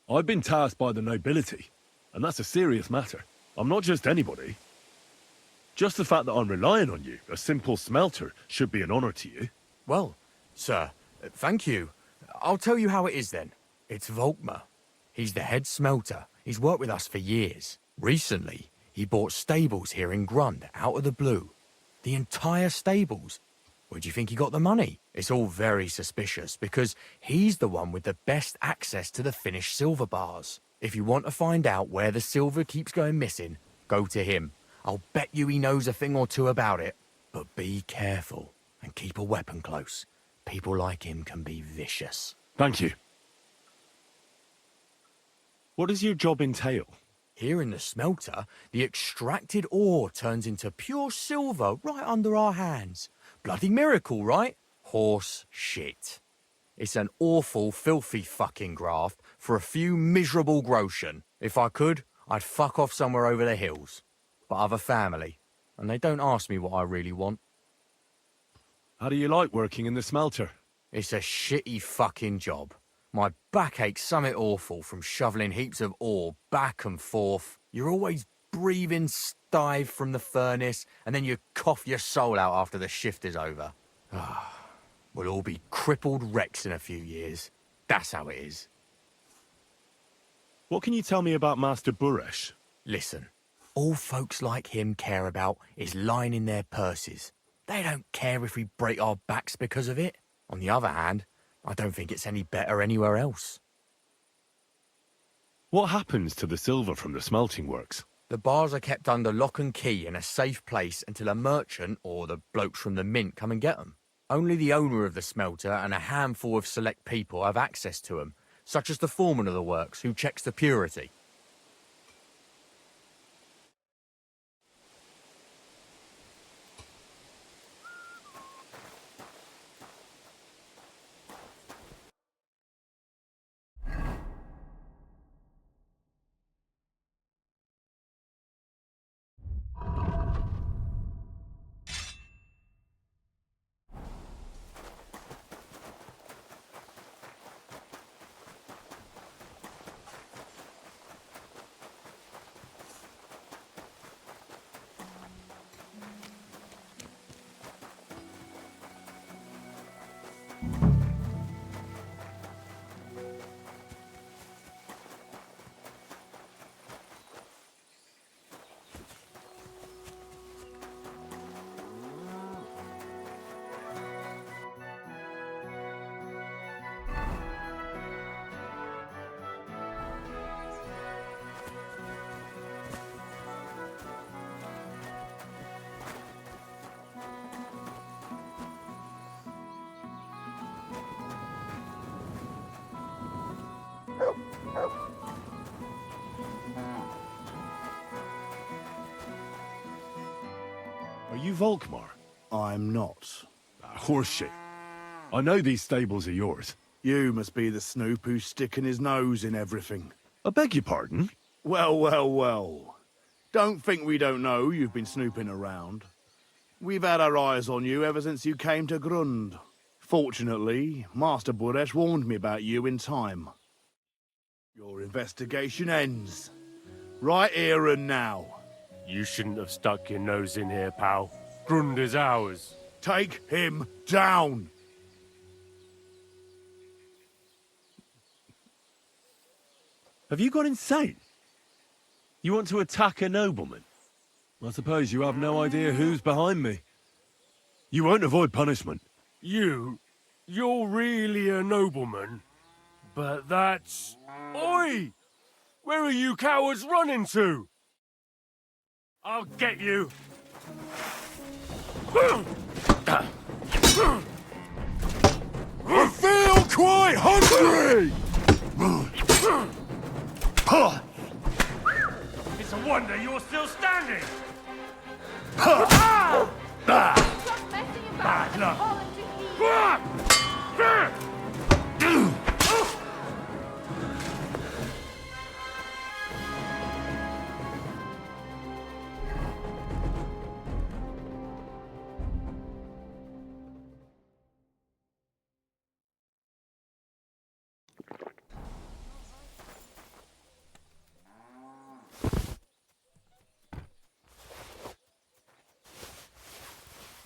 I've been tasked by the nobility, and that's a serious matter. I'm not just anybody. Just the fact that I'm relying on you, a simple smelter, should be an honour to you. Well, sir, thank you. I'll tell you how it is then. It's Volkmar. He's the head smelter. He's worked with us for years. Recently, he bought stables here in Grund, out of the blue. The entire stables. Where do you think he got the money? It's all very suspicious, because he's the one with the best access to the finished silver bars. If you want to find out where the silver keeps going missing, go to him. I'll bet you he knows a thing or two about it. But be careful, and keep a weapon close. People like him can be vicious. Thank you. What does your job entail? Here in the smelter, the extracted ore turns into pure silver right under our hands. Bloody miracle, right? Horse shit. It's an awful, filthy fucking graft for a few miserable groschen. If I could, I'd fuck off somewhere over the hills. But I've a family, and they don't ask me what I really want. How do you like working in the smelter? It's a shitty fucking job. My back aches something awful from shoveling heaps of ore back and forth. You're always breathing stive from the furnace, and then you cough your soul out after the shift is over. We'll all be crippled wrecks in a few years. That's how it is. What can you tell me about Master Buresh? Listen, all folks like him care about is lining their purses. They don't care if we break our backs because of it. On the other hand, I don't think it's any better anywhere else. What happens to the silver from the smelting works? The bars are kept under lock and key in a safe place until a merchant or the blokes from the mint come and get them. Only the owner of the smelter and a handful of select people have access to them, such as the foreman of the works who checks the purity. Are you Volkmar? I'm not. Horseshit. I know these stables are yours. You must be the snoop who's sticking his nose in everything. I beg your pardon? Well, well, well. Don't think we don't know you've been snooping around. We've had our eyes on you ever since you came to Grund. Fortunately, Master Buresh warned me about you in time. Your investigation ends. Right here and now. You shouldn't have stuck your nose in here, pal. Grund is ours. Take him down! Have you gone insane? You want to attack a nobleman? I suppose you have no idea who's behind me. You won't avoid punishment. You're really a nobleman? But that's... Oi! Where are you cowards running to? I'll get you! I feel quite hungry! It's a wonder you're still standing! Stop messing about Bad and luck. fall into heat.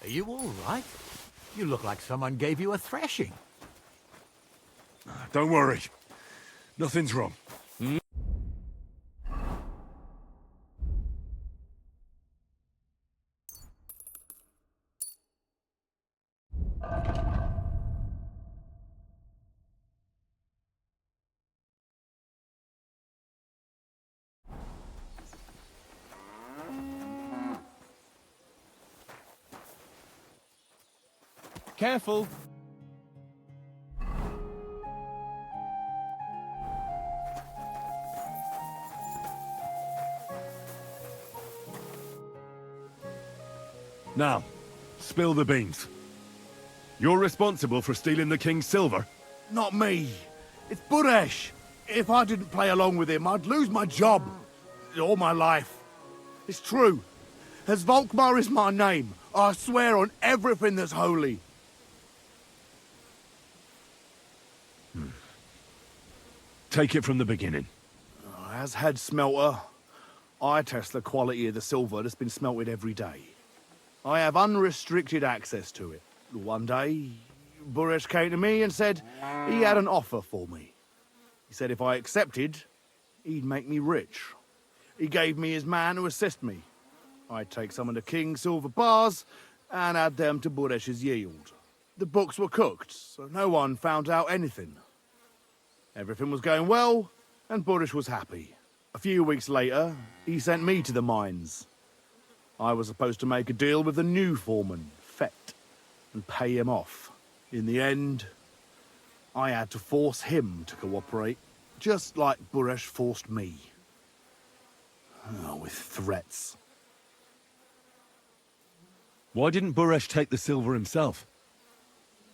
Are you all right? You look like someone gave you a thrashing. Don't worry. Nothing's wrong. Careful. Now, spill the beans. You're responsible for stealing the king's silver? Not me. It's Buresh. If I didn't play along with him, I'd lose my job. All my life. It's true. As Volkmar is my name, I swear on everything that's holy. Take it from the beginning. As head smelter, I test the quality of the silver that's been smelted every day. I have unrestricted access to it. One day, Buresh came to me and said he had an offer for me. He said if I accepted, he'd make me rich. He gave me his man to assist me. I'd take some of the king's silver bars and add them to Buresh's yield. The books were cooked, so no one found out anything. Everything was going well, and Buresh was happy. A few weeks later, he sent me to the mines. I was supposed to make a deal with the new foreman, Fett, and pay him off. In the end, I had to force him to cooperate, just like Buresh forced me. Oh, with threats. Why didn't Buresh take the silver himself?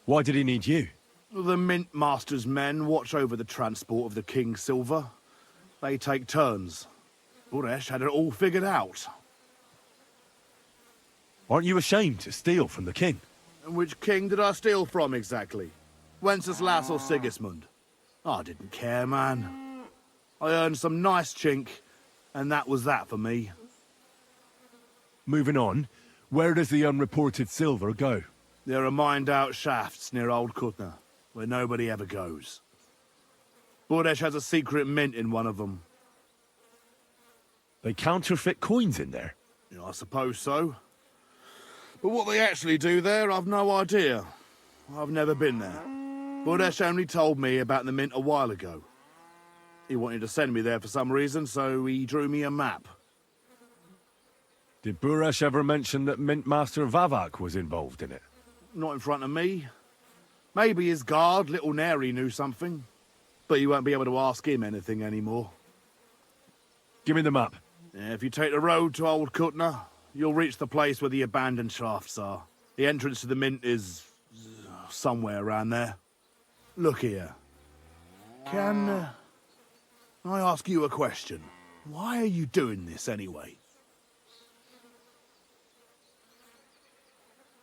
Why did he need you? The Mint Master's men watch over the transport of the king's silver. They take turns. Buresh had it all figured out. Aren't you ashamed to steal from the king? And which king did I steal from exactly? Wenceslas or Sigismund? I didn't care, man. I earned some nice chink, and that was that for me. Moving on, where does the unreported silver go? There are mined-out shafts near Old Kutna, where nobody ever goes. Buresh has a secret mint in one of them. They counterfeit coins in there? Yeah, I suppose so. But what they actually do there, I've no idea. I've never been there. Buresh only told me about the mint a while ago. He wanted to send me there for some reason, so he drew me a map. Did Buresh ever mention that Mint Master Vavak was involved in it? Not in front of me. Maybe his guard, Little Neri, knew something. But you won't be able to ask him anything anymore. Give me the map. Yeah, if you take the road to Old Kutna, you'll reach the place where the abandoned shafts are. The entrance to the mint is somewhere around there. Look here. Can I ask you a question? Why are you doing this anyway?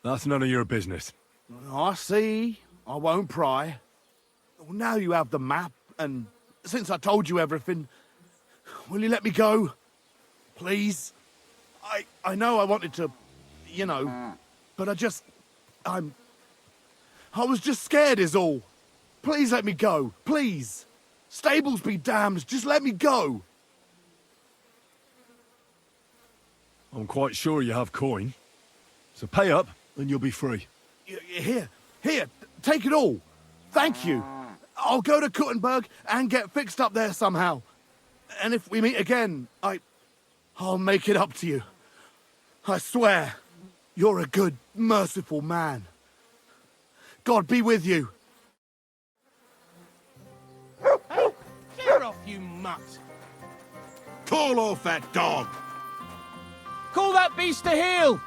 That's none of your business. I see. I won't pry. Well, now you have the map, and since I told you everything, will you let me go? Please? I know I wanted to, you know, but I was just scared is all. Please let me go, please. Stables be damned, just let me go. I'm quite sure you have coin. So pay up, and you'll be free. Here, take it all. Thank you. I'll go to Kuttenberg and get fixed up there somehow. And if we meet again, I'll make it up to you. I swear, you're a good, merciful man. God be with you. Hey, clear off, you mutt. Call off that dog! Call that beast to heel!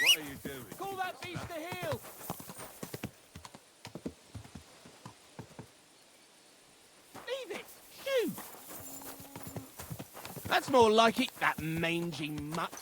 What are you doing? Call that beast to heel! Leave it! Shoot! That's more like it, that mangy mutt.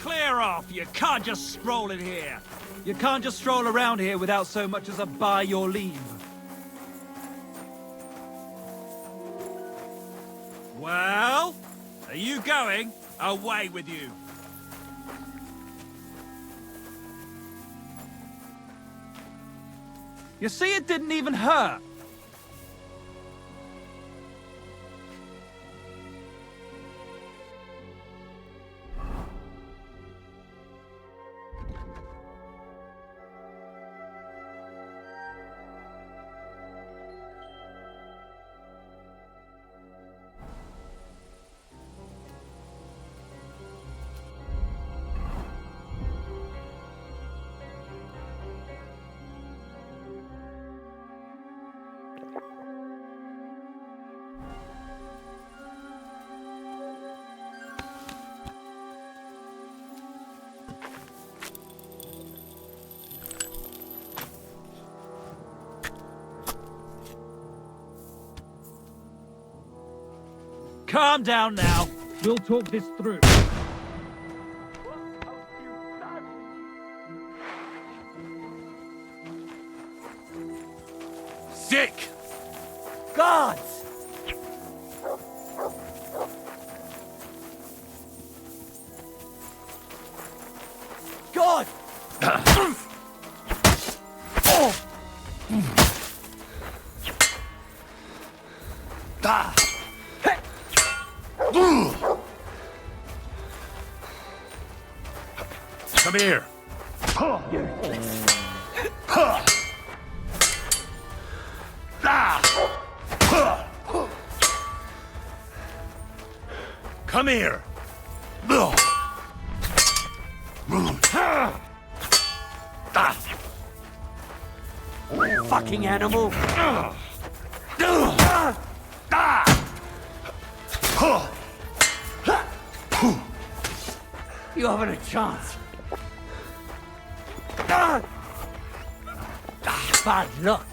Clear off! You can't just stroll in here! You can't just stroll around here without so much as a by your leave. Well? Are you going? Away with you! You see, it didn't even hurt! Calm down now. We'll talk this through. Sick! Gods! God! Come here. Come here. Fucking animal! You haven't a chance. Bad luck.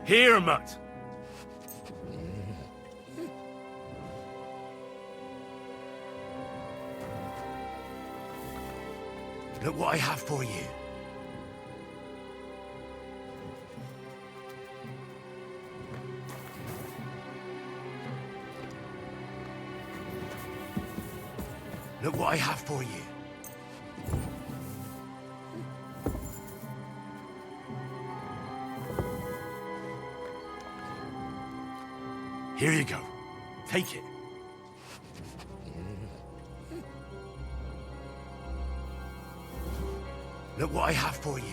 Here, Mutt. Look what I have for you. Look what I have for you. Here you go. Take it. Look what I have for you.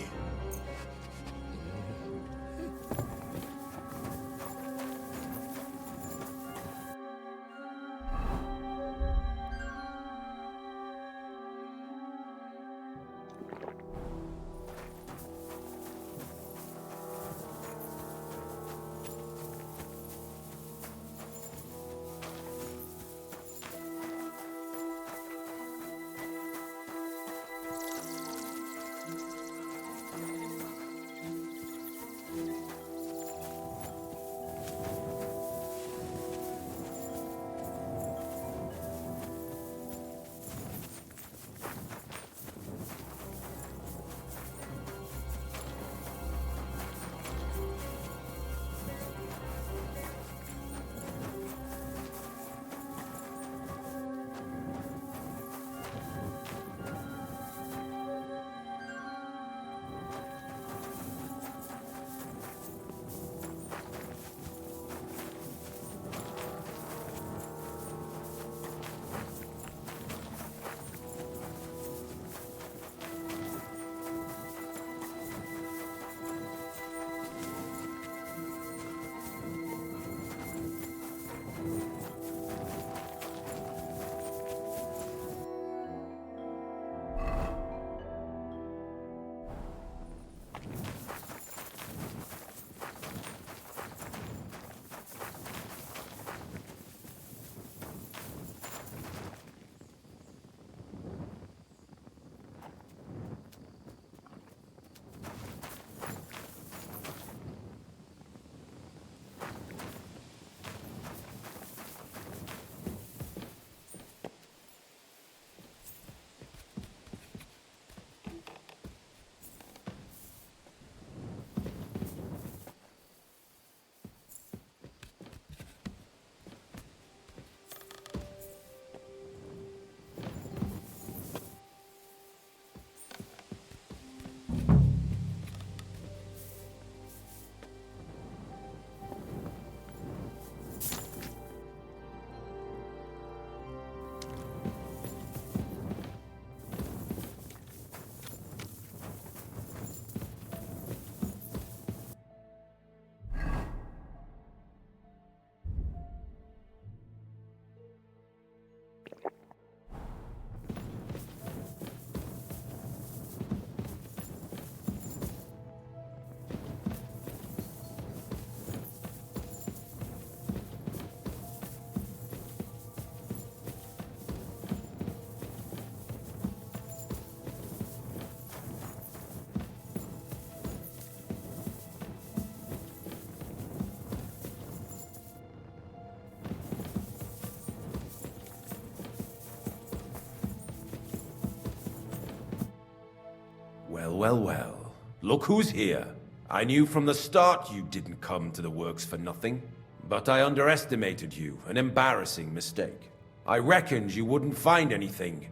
Well, well, well. Look who's here. I knew from the start you didn't come to the works for nothing. But I underestimated you, an embarrassing mistake. I reckoned you wouldn't find anything,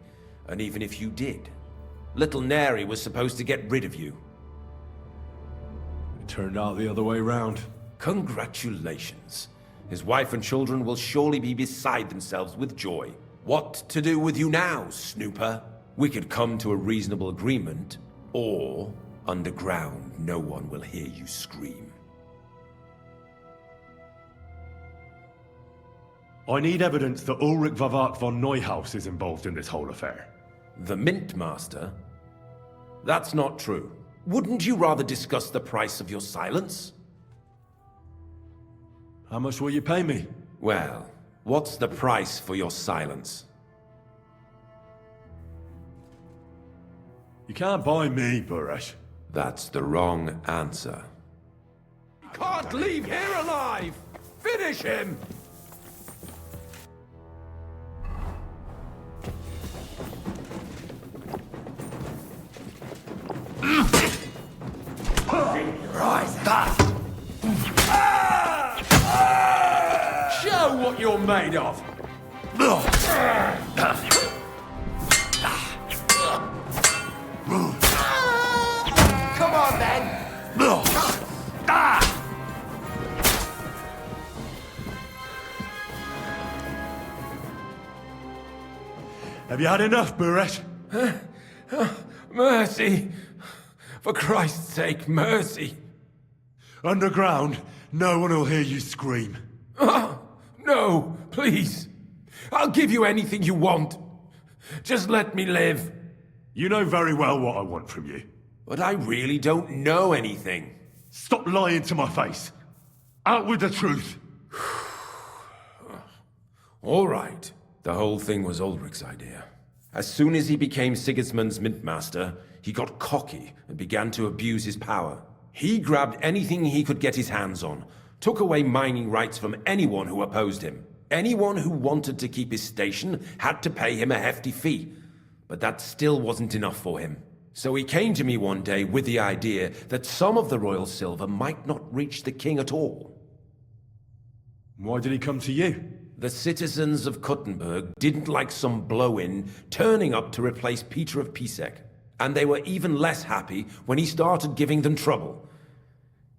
and even if you did, little Neri was supposed to get rid of you. It turned out the other way round. Congratulations. His wife and children will surely be beside themselves with joy. What to do with you now, snooper? We could come to a reasonable agreement, or underground no one will hear you scream. I need evidence that Ulrich Vavak von Neuhaus is involved in this whole affair. The Mint Master? That's not true. Wouldn't you rather discuss the price of your silence? How much will you pay me? Well, what's the price for your silence? You can't buy me, Buresh. That's the wrong answer. Can't leave here alive! Finish him! Show what you're made of! Come on, then! Have you had enough, Buresh? Mercy! For Christ's sake, mercy! Underground, no one will hear you scream. No, please. I'll give you anything you want. Just let me live. You know very well what I want from you. But I really don't know anything. Stop lying to my face. Out with the truth. All right. The whole thing was Ulrich's idea. As soon as he became Sigismund's Mint Master, he got cocky and began to abuse his power. He grabbed anything he could get his hands on, took away mining rights from anyone who opposed him. Anyone who wanted to keep his station had to pay him a hefty fee. But that still wasn't enough for him. So he came to me one day with the idea that some of the royal silver might not reach the king at all. Why did he come to you? The citizens of Kuttenberg didn't like some blow-in turning up to replace Peter of Pisek. And they were even less happy when he started giving them trouble.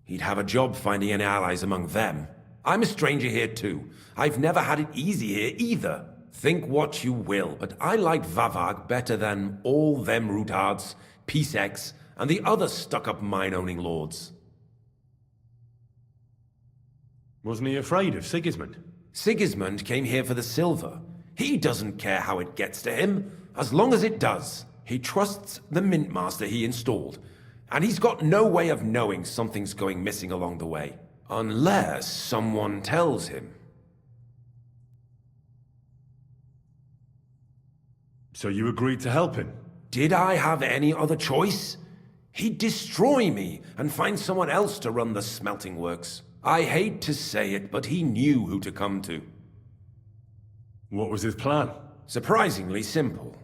He'd have a job finding any allies among them. I'm a stranger here too. I've never had it easy here either. Think what you will, but I like Vavag better than all them Rutards, Piseks, and the other stuck-up mine-owning lords. Wasn't he afraid of Sigismund? Sigismund came here for the silver. He doesn't care how it gets to him, as long as it does. He trusts the Mint Master he installed, and he's got no way of knowing something's going missing along the way. Unless someone tells him. So you agreed to help him? Did I have any other choice? He'd destroy me and find someone else to run the smelting works. I hate to say it, but he knew who to come to. What was his plan? Surprisingly simple.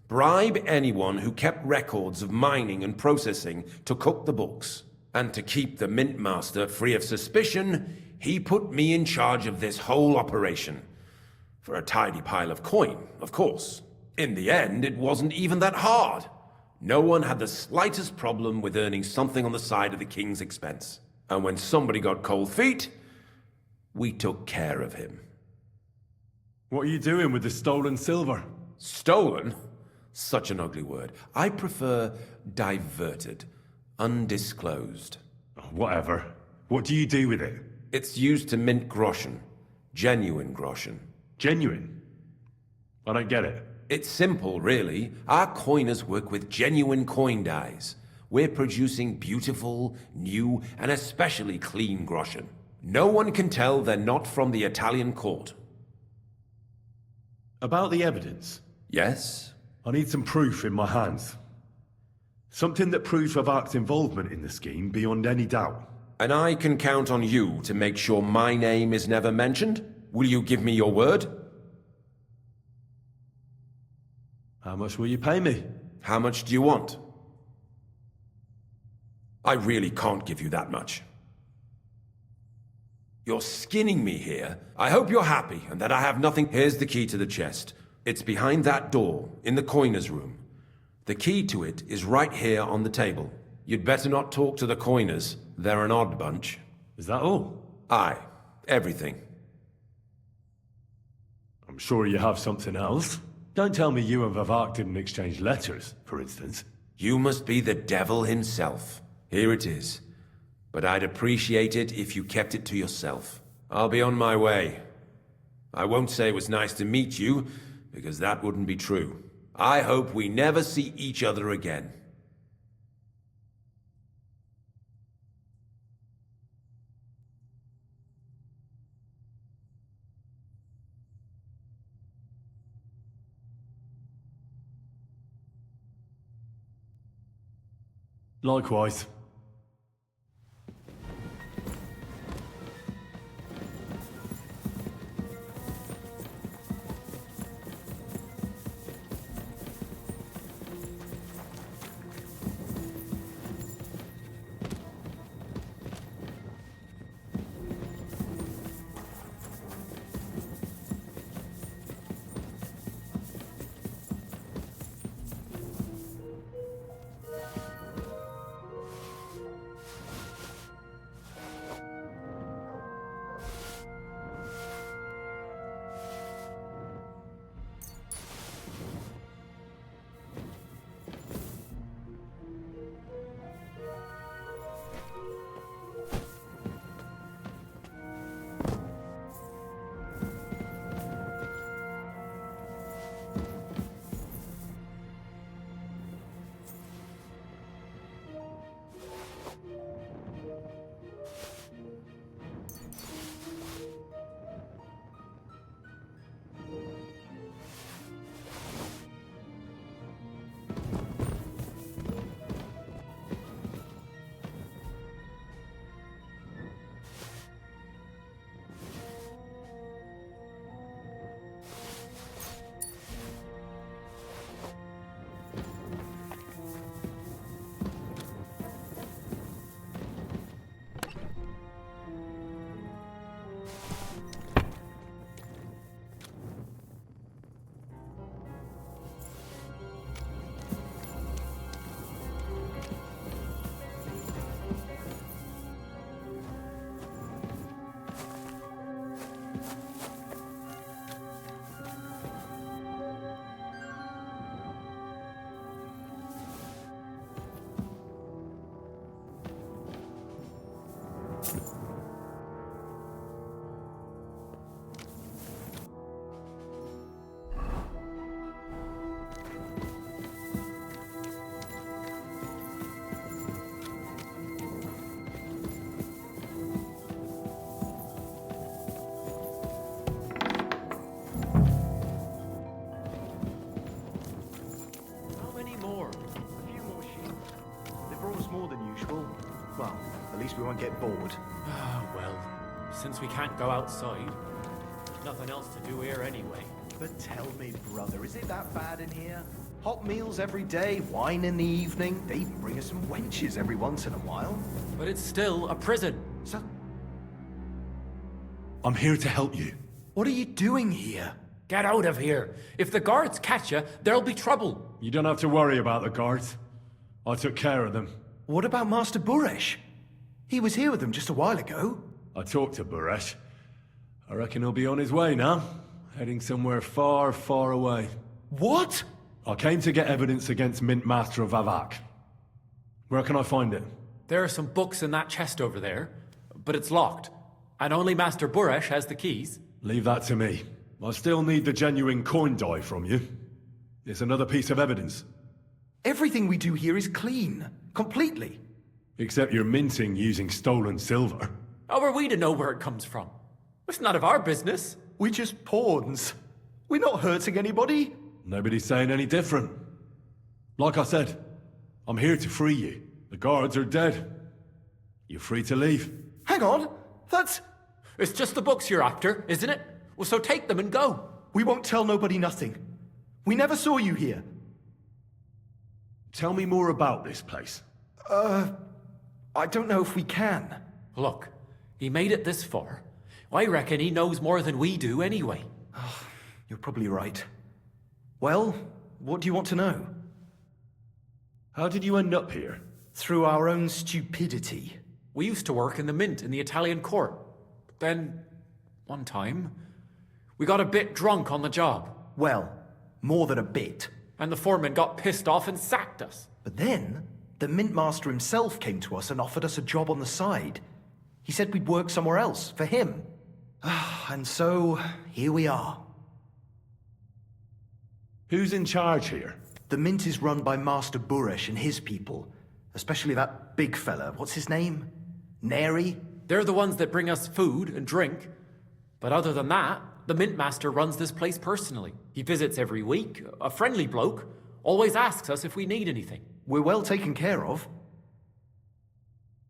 Bribe anyone who kept records of mining and processing to cook the books. And to keep the Mint Master free of suspicion, he put me in charge of this whole operation. For a tidy pile of coin, of course. In the end, it wasn't even that hard. No one had the slightest problem with earning something on the side of the king's expense. And when somebody got cold feet, we took care of him. What are you doing with the stolen silver? Stolen? Such an ugly word. I prefer diverted. Undisclosed. Whatever. What do you do with it? It's used to mint groschen. Genuine groschen. Genuine? I don't get it. It's simple, really. Our coiners work with genuine coin dies. We're producing beautiful, new, and especially clean groschen. No one can tell they're not from the Italian court. About the evidence? Yes? I need some proof in my hands. Something that proves Vavak's involvement in the scheme beyond any doubt. And I can count on you to make sure my name is never mentioned? Will you give me your word? How much will you pay me? How much do you want? I really can't give you that much. You're skinning me here. I hope you're happy and that I have nothing. Here's the key to the chest. It's behind that door, in the coiner's room. The key to it is right here on the table. You'd better not talk to the coiners. They're an odd bunch. Is that all? Aye. Everything. I'm sure you have something else. Don't tell me you and Vavak didn't exchange letters, for instance. You must be the devil himself. Here it is. But I'd appreciate it if you kept it to yourself. I'll be on my way. I won't say it was nice to meet you, because that wouldn't be true. I hope we never see each other again. Likewise. We won't get bored. Ah, well, since we can't go outside, there's nothing else to do here anyway. But tell me, brother, is it that bad in here? Hot meals every day, wine in the evening. They even bring us some wenches every once in a while. But it's still a prison. So, I'm here to help you. what are you doing here? Get out of here. If the guards catch you, there'll be trouble. You don't have to worry about the guards. I took care of them. What about Master Buresh? He was here with them just a while ago. I talked to Buresh. I reckon he'll be on his way now, heading somewhere far, far away. What? I came to get evidence against Mint Master of Vavak. Where can I find it? There are some books in that chest over there, but it's locked. And only Master Buresh has the keys. Leave that to me. I still need the genuine coin die from you. It's another piece of evidence. Everything we do here is clean. Completely. Except you're minting using stolen silver. How are we to know where it comes from? It's none of our business. We're just pawns. We're not hurting anybody. Nobody's saying any different. Like I said, I'm here to free you. The guards are dead. You're free to leave. Hang on. That's... It's just the books you're after, isn't it? Well, so take them and go. We won't tell nobody nothing. We never saw you here. Tell me more about this place. I don't know if we can. Look, he made it this far. I reckon he knows more than we do anyway. You're probably right. Well, what do you want to know? How did you end up here? Through our own stupidity. We used to work in the mint in the Italian court. Then, one time, we got a bit drunk on the job. Well, more than a bit. And the foreman got pissed off and sacked us. But then, the mint master himself came to us and offered us a job on the side. He said we'd work somewhere else, for him. And so, here we are. Who's in charge here? The mint is run by Master Buresh and his people. Especially that big fella. What's his name? Neri? They're the ones that bring us food and drink. But other than that, the mint master runs this place personally. He visits every week, a friendly bloke, always asks us if we need anything. We're well taken care of.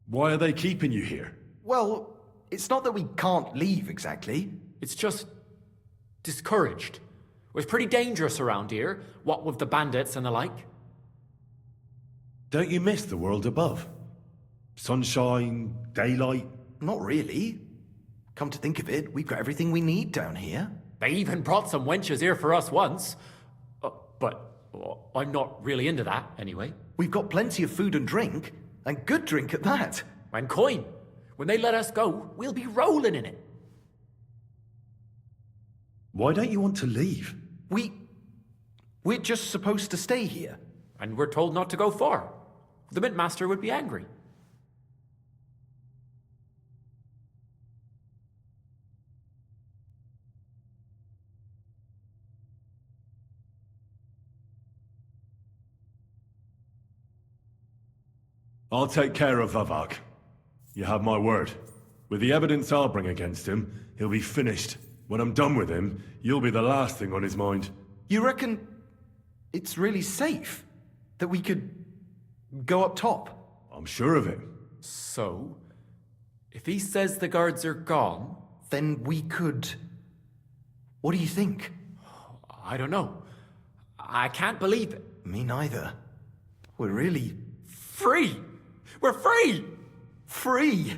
Why are they keeping you here? Well, it's not that we can't leave exactly. It's just discouraged. It was pretty dangerous around here, what with the bandits and the like. Don't you miss the world above? Sunshine, daylight? Not really. Come to think of it, we've got everything we need down here. They even brought some wenches here for us once. But I'm not really into that, anyway. We've got plenty of food and drink, and good drink at that. And coin. When they let us go, we'll be rolling in it. Why don't you want to leave? We're just supposed to stay here. And we're told not to go far. The mint master would be angry. I'll take care of Vavak. You have my word. With the evidence I'll bring against him, he'll be finished. When I'm done with him, you'll be the last thing on his mind. You reckon it's really safe? That we could go up top? I'm sure of it. So, if he says the guards are gone... Then we could... What do you think? I don't know. I can't believe it. Me neither. We're really... Free! We're free! Free!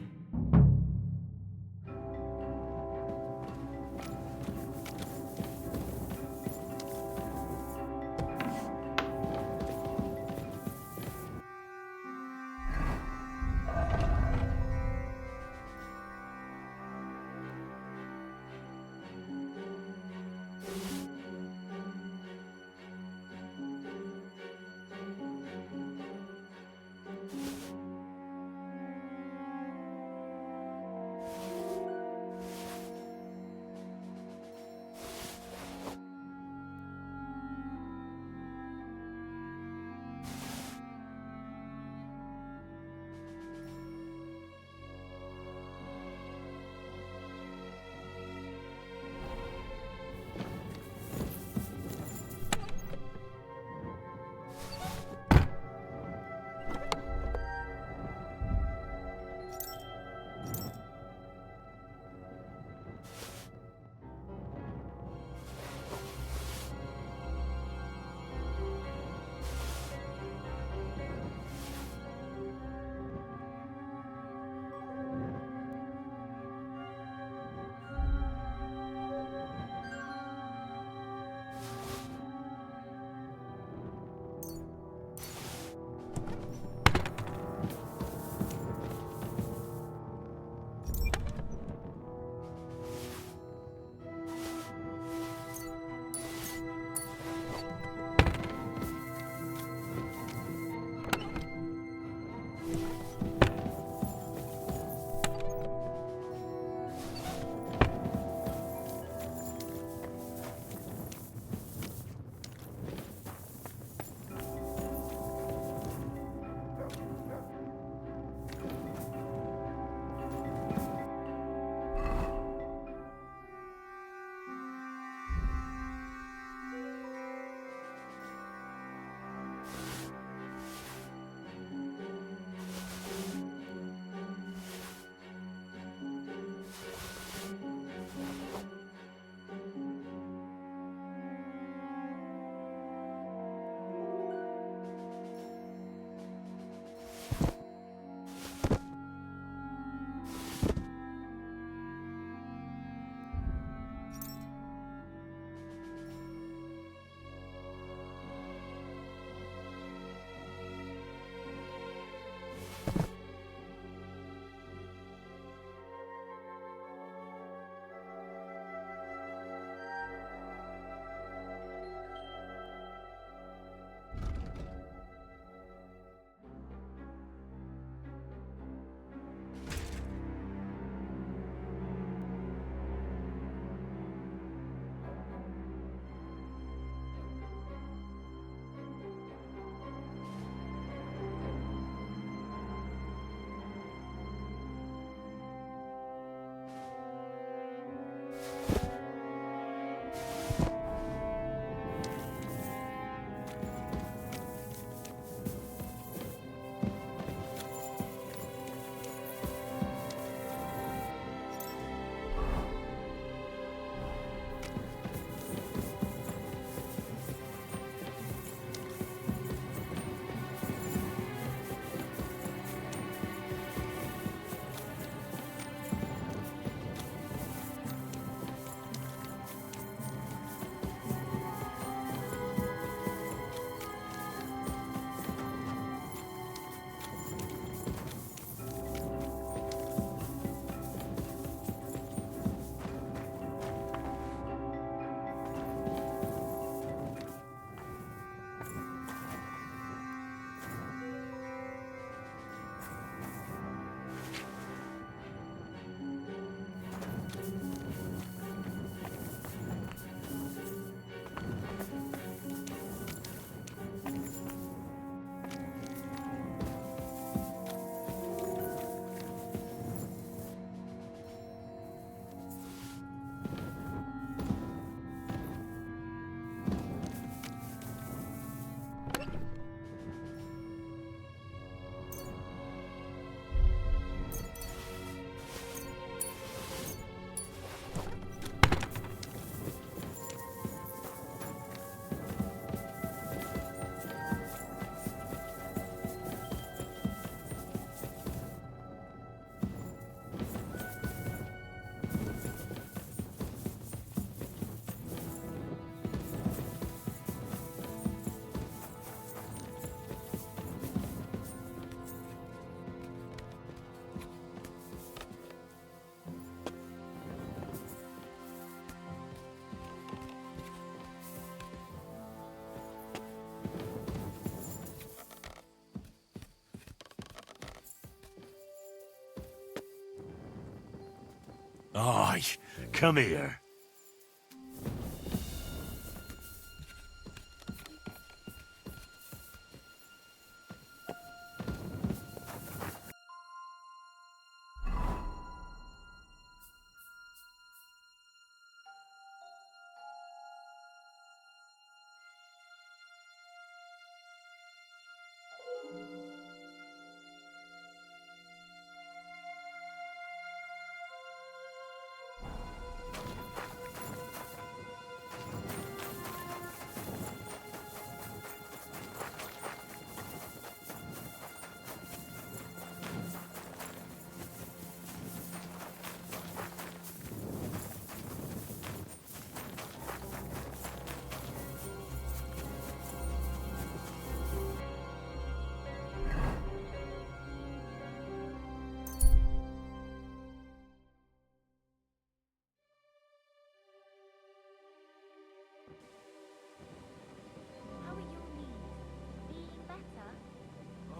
Aye, come here.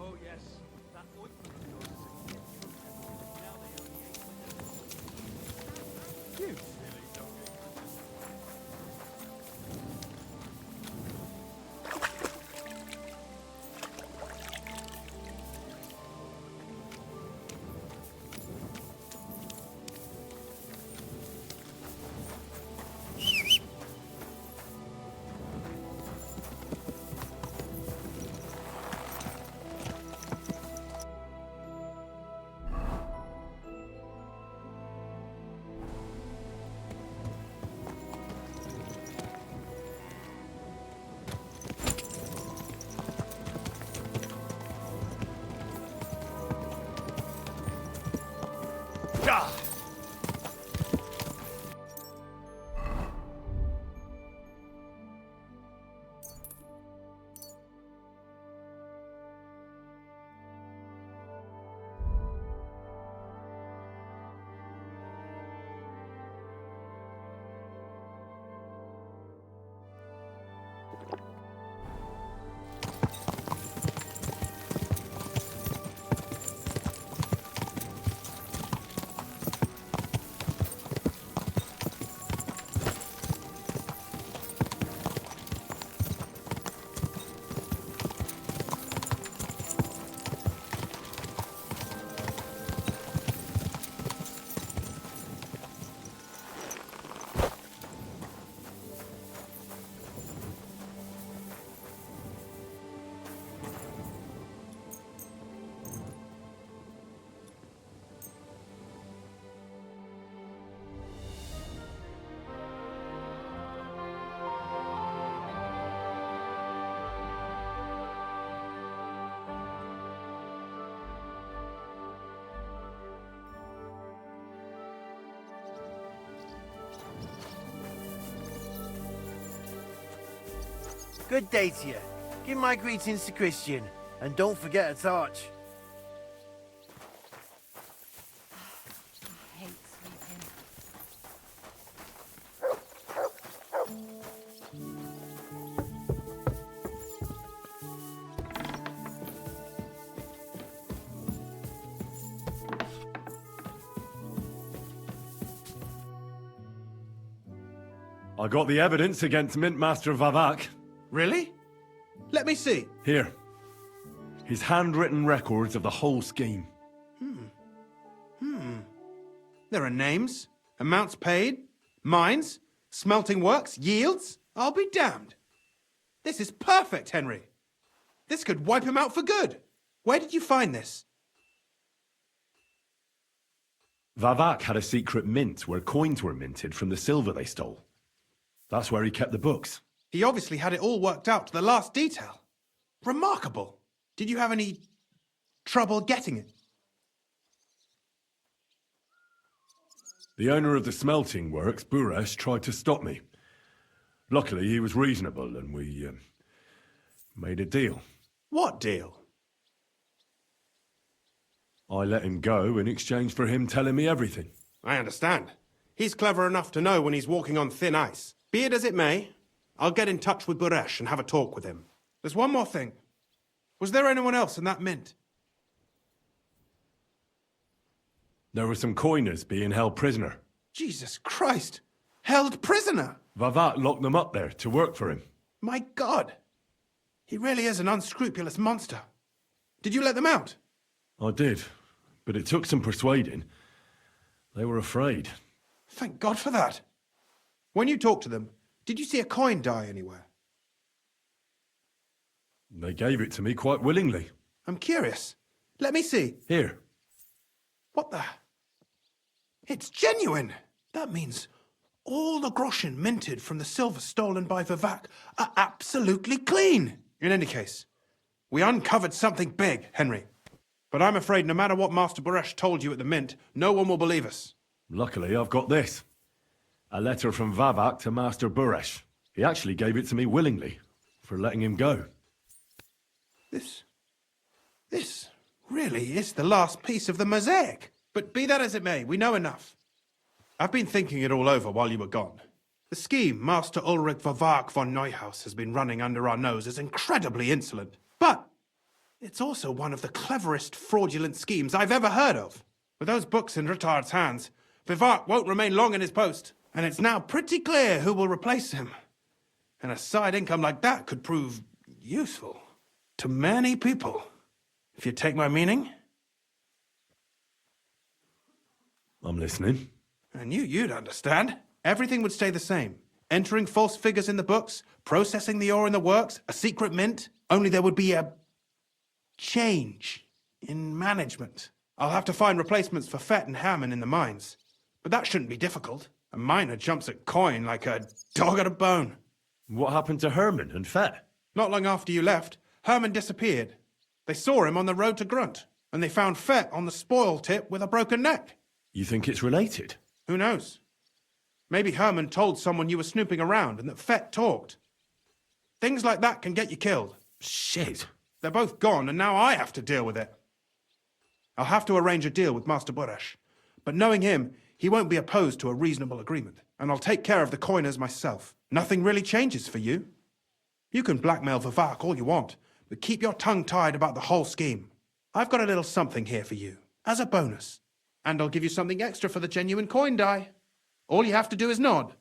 Oh, yes. That ointment of yours is a gift from heaven. Now they only ate with You silly donkey. Good day to you. Give my greetings to Christian, and don't forget a torch. I hate sleeping. I got the evidence against Mint Master Vavak. Really? Let me see. Here. His handwritten records of the whole scheme. There are names, amounts paid, mines, smelting works, yields. I'll be damned. This is perfect, Henry. This could wipe him out for good. Where did you find this? Vavak had a secret mint where coins were minted from the silver they stole. That's where he kept the books. He obviously had it all worked out to the last detail. Remarkable. Did you have any trouble getting it? The owner of the smelting works, Buresh, tried to stop me. Luckily, he was reasonable and we made a deal. What deal? I let him go in exchange for him telling me everything. I understand. He's clever enough to know when he's walking on thin ice. Be it as it may, I'll get in touch with Buresh and have a talk with him. There's one more thing. Was there anyone else in that mint? There were some coiners being held prisoner. Jesus Christ! Held prisoner! Vavak locked them up there to work for him. My God! He really is an unscrupulous monster. Did you let them out? I did, but it took some persuading. They were afraid. Thank God for that. When you talked to them, did you see a coin die anywhere? They gave it to me quite willingly. I'm curious. Let me see. Here. What the? It's genuine! That means all the groschen minted from the silver stolen by Vivek are absolutely clean! In any case, we uncovered something big, Henry. But I'm afraid no matter what Master Buresh told you at the Mint, no one will believe us. Luckily, I've got this. A letter from Vavak to Master Buresh. He actually gave it to me willingly, for letting him go. This really is the last piece of the mosaic. But be that as it may, we know enough. I've been thinking it all over while you were gone. The scheme Master Ulrich Vavak von Neuhaus has been running under our nose is incredibly insolent. But it's also one of the cleverest fraudulent schemes I've ever heard of. With those books in Rittard's hands, Vivek won't remain long in his post, and it's now pretty clear who will replace him. And a side income like that could prove useful to many people, if you take my meaning. I'm listening. I knew you'd understand. Everything would stay the same. Entering false figures in the books, processing the ore in the works, a secret mint. Only there would be a change in management. I'll have to find replacements for Fett and Hammond in the mines. But that shouldn't be difficult. A miner jumps at coin like a dog at a bone. What happened to Herman and Fett? Not long after you left, Herman disappeared. They saw him on the road to Grunt, and they found Fett on the spoil tip with a broken neck. You think it's related? Who knows? Maybe Herman told someone you were snooping around and that Fett talked. Things like that can get you killed. Shit. They're both gone, and now I have to deal with it. I'll have to arrange a deal with Master Buresh. But knowing him, he won't be opposed to a reasonable agreement. And I'll take care of the coiners myself. Nothing really changes for you. You can blackmail Vivek all you want, but keep your tongue tied about the whole scheme. I've got a little something here for you, as a bonus. And I'll give you something extra for the genuine coin die. All you have to do is nod.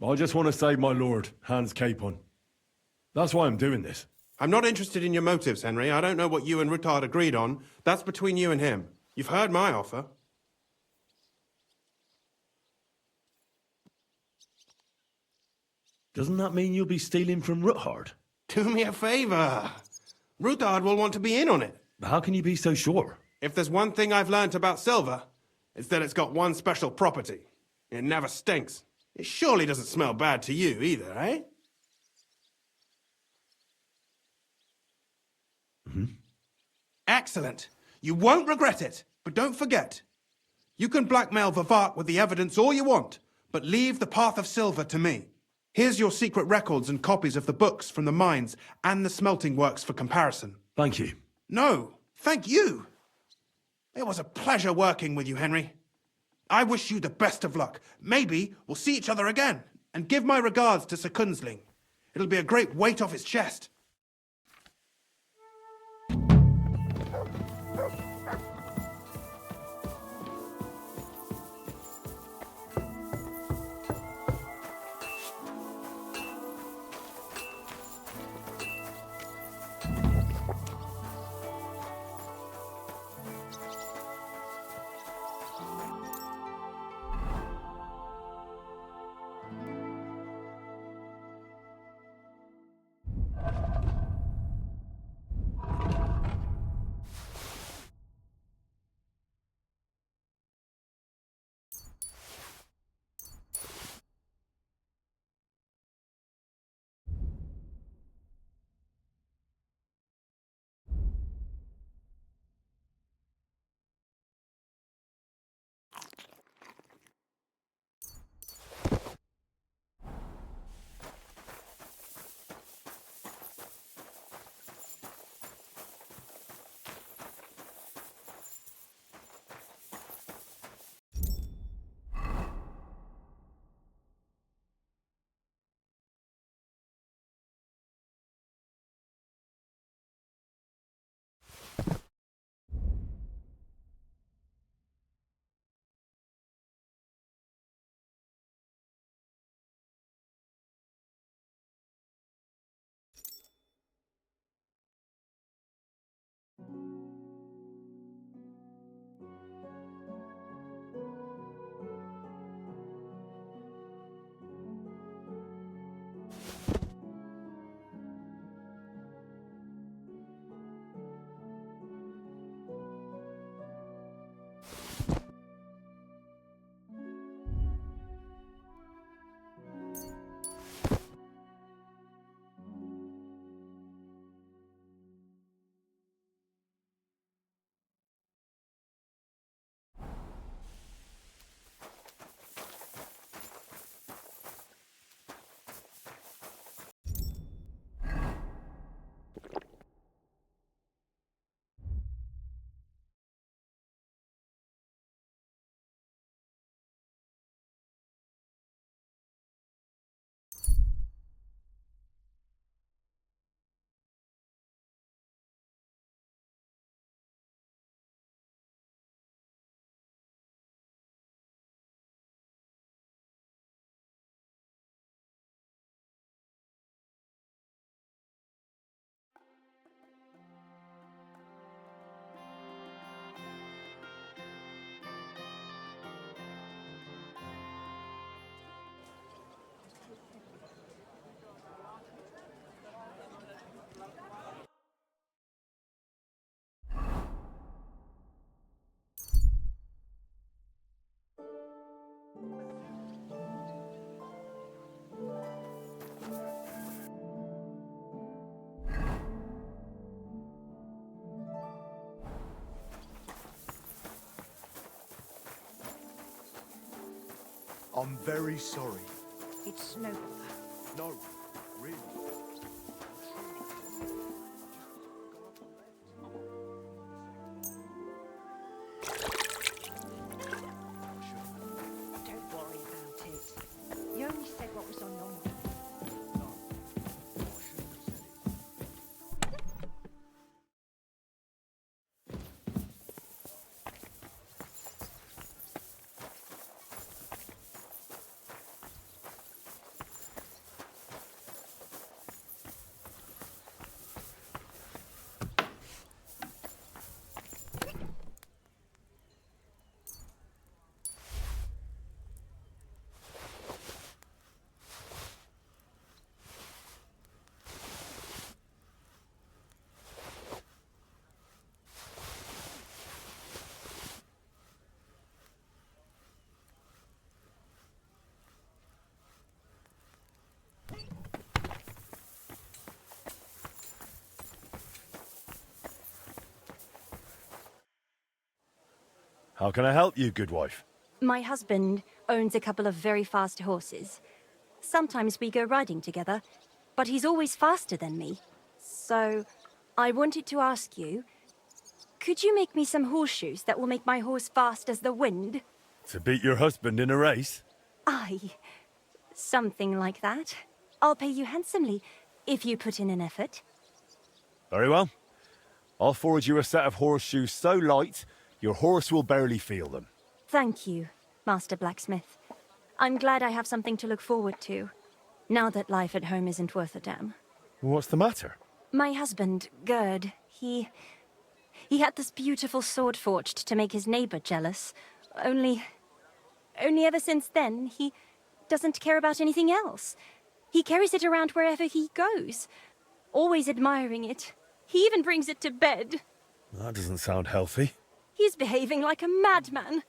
I just want to save my lord, Hans Capon. That's why I'm doing this. I'm not interested in your motives, Henry. I don't know what you and Rittard agreed on. That's between you and him. You've heard my offer. Doesn't that mean you'll be stealing from Rittard? Do me a favor. Rittard will want to be in on it. How can you be so sure? If there's one thing I've learnt about silver, it's that it's got one special property. It never stinks. It surely doesn't smell bad to you either, eh? Excellent. You won't regret it. But don't forget, you can blackmail Vivek with the evidence all you want, but leave the path of silver to me. Here's your secret records and copies of the books from the mines and the smelting works for comparison. Thank you. No, thank you. It was a pleasure working with you, Henry. I wish you the best of luck. Maybe we'll see each other again. And give my regards to Sir Kunzling. It'll be a great weight off his chest. I'm very sorry. It's no bother. No, really. Don't worry about it. You only said what was on your mind. How can I help you, good wife? My husband owns a couple of very fast horses. Sometimes we go riding together, but he's always faster than me. So, I wanted to ask you, could you make me some horseshoes that will make my horse fast as the wind? To beat your husband in a race? Aye, something like that. I'll pay you handsomely if you put in an effort. Very well. I'll forward you a set of horseshoes so light, your horse will barely feel them. Thank you, Master Blacksmith. I'm glad I have something to look forward to, now that life at home isn't worth a damn. What's the matter? My husband, Gerd, he had this beautiful sword forged to make his neighbor jealous. Only ever since then, he doesn't care about anything else. He carries it around wherever he goes, always admiring it. He even brings it to bed. That doesn't sound healthy. He's behaving like a madman.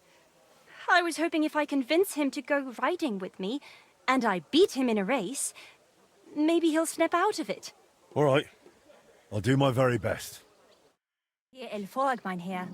I was hoping if I convince him to go riding with me, and I beat him in a race, maybe he'll snap out of it. All right. I'll do my very best. Hier el volk, mein Herr.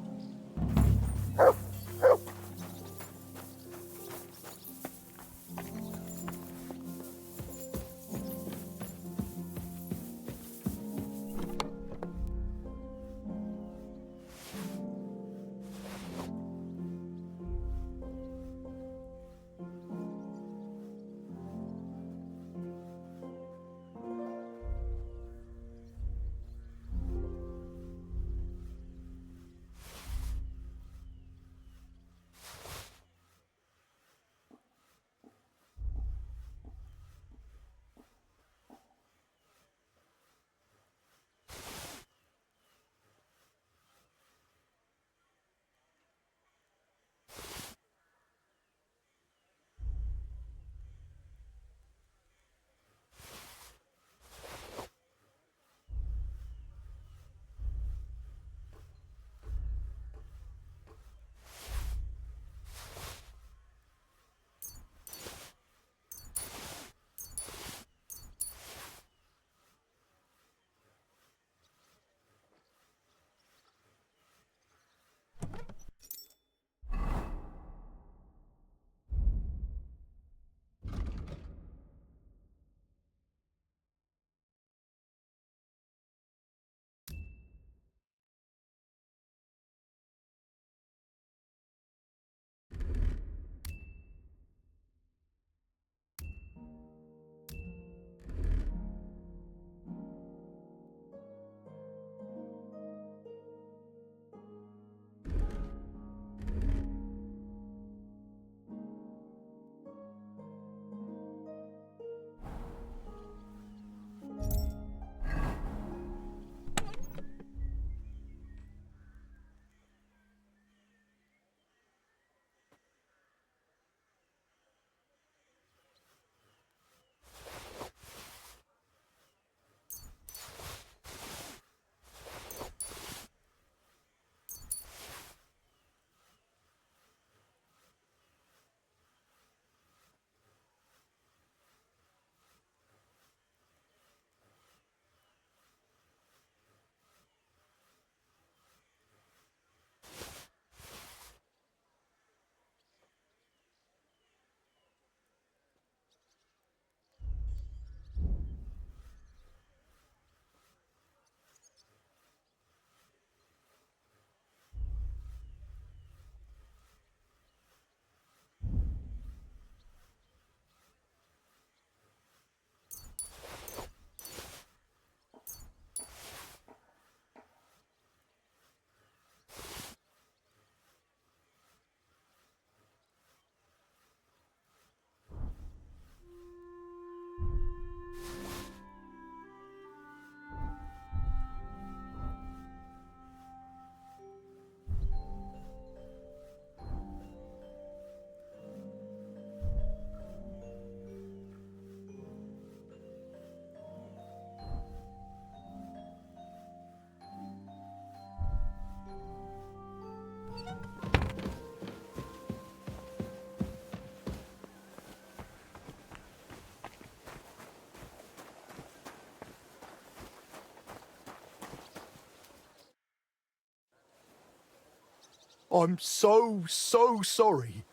I'm so sorry.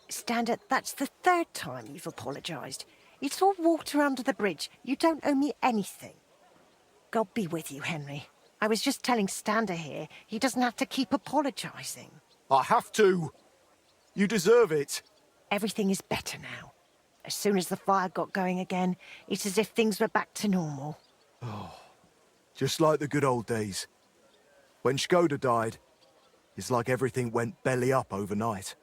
Stander, that's the third time you've apologised. It's all water under the bridge. You don't owe me anything. God be with you, Henry. I was just telling Stander here, he doesn't have to keep apologising. I have to. You deserve it. Everything is better now. As soon as the fire got going again, it's as if things were back to normal. Oh, just like the good old days. When Skoda died, it's like everything went belly up overnight.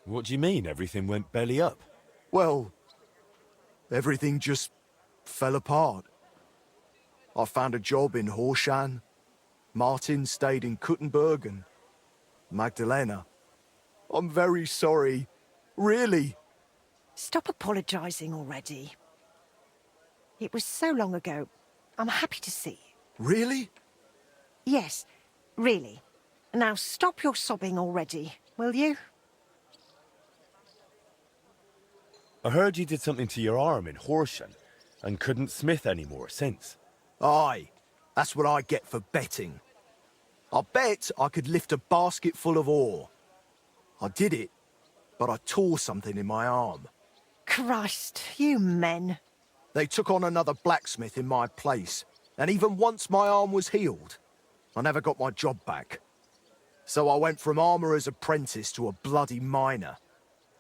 What do you mean, everything went belly up? Well, everything just fell apart. I found a job in Horshan. Martin stayed in Kuttenberg and Magdalena. I'm very sorry. Really. Stop apologising already. It was so long ago. I'm happy to see you. Really? Yes, really. Now stop your sobbing already, will you? I heard you did something to your arm in Horshan and couldn't smith anymore since. Aye, that's what I get for betting. I bet I could lift a basket full of ore. I did it, but I tore something in my arm. Christ, you men. They took on another blacksmith in my place, and even once my arm was healed, I never got my job back. So I went from armourer's apprentice to a bloody miner.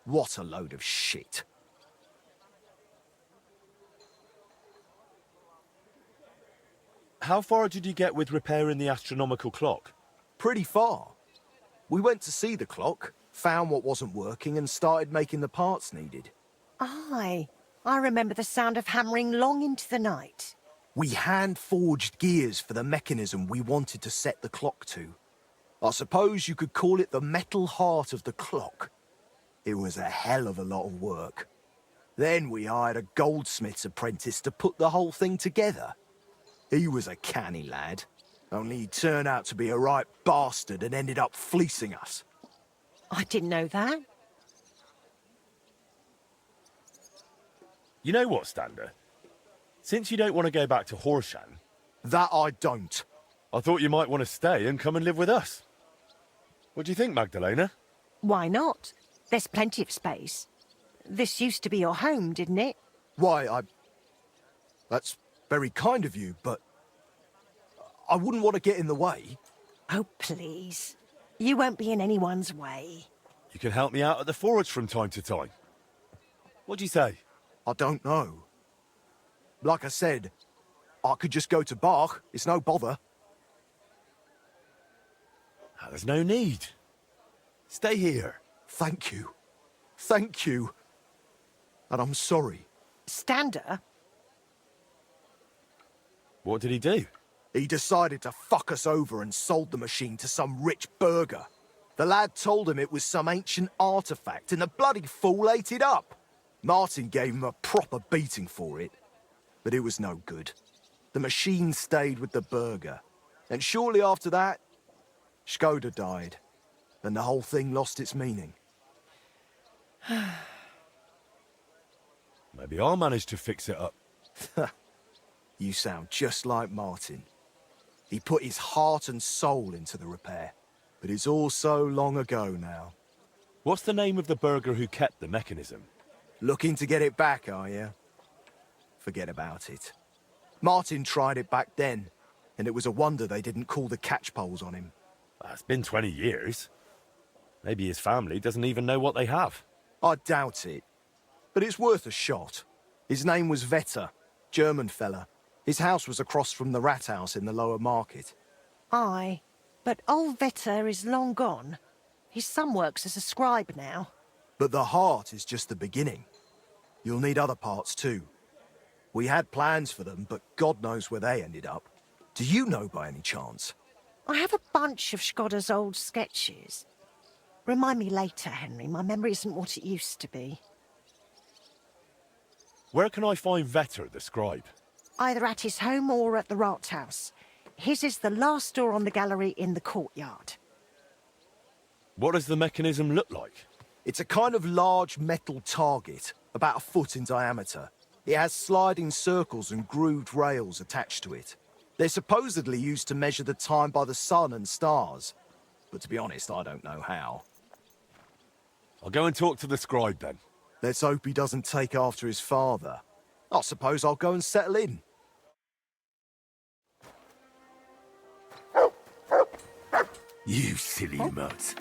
What a load of shit. How far did you get with repairing the astronomical clock? Pretty far. We went to see the clock, found what wasn't working, and started making the parts needed. Aye, I remember the sound of hammering long into the night. We hand-forged gears for the mechanism we wanted to set the clock to. I suppose you could call it the metal heart of the clock. It was a hell of a lot of work. Then we hired a goldsmith's apprentice to put the whole thing together. He was a canny lad, only he turned out to be a right bastard and ended up fleecing us. I didn't know that. You know what, Stander? Since you don't want to go back to Horshan... That I don't. I thought you might want to stay and come and live with us. What do you think, Magdalena? Why not? There's plenty of space. This used to be your home, didn't it? Why, That's very kind of you, but I wouldn't want to get in the way. Oh, please. You won't be in anyone's way. You can help me out at the forge from time to time. What do you say? I don't know. Like I said, I could just go to Bach. It's no bother. There's no need. Stay here. Thank you. Thank you. And I'm sorry. Stander? What did he do? He decided to fuck us over and sold the machine to some rich burgher. The lad told him it was some ancient artifact, and the bloody fool ate it up. Martin gave him a proper beating for it, but it was no good. The machine stayed with the burgher, and shortly after that, Skoda died, and the whole thing lost its meaning. Maybe I'll manage to fix it up. You sound just like Martin. He put his heart and soul into the repair, but it's all so long ago now. What's the name of the burgher who kept the mechanism? Looking to get it back, are you? Forget about it. Martin tried it back then, and it was a wonder they didn't call the catchpoles on him. It's been 20 years. Maybe his family doesn't even know what they have. I doubt it, but it's worth a shot. His name was Vetter, German fella. His house was across from the rat house in the lower market. Aye, but old Vetter is long gone. His son works as a scribe now. But the heart is just the beginning. You'll need other parts too. We had plans for them, but God knows where they ended up. Do you know by any chance? I have a bunch of Skoda's old sketches. Remind me later, Henry. My memory isn't what it used to be. Where can I find Vetter, the scribe? Either at his home or at the Rathaus. His is the last door on the gallery in the courtyard. What does the mechanism look like? It's a kind of large metal target, about a foot in diameter. It has sliding circles and grooved rails attached to it. They're supposedly used to measure the time by the sun and stars. But to be honest, I don't know how. I'll go and talk to the scribe then. Let's hope he doesn't take after his father. I suppose I'll go and settle in. You silly mutt.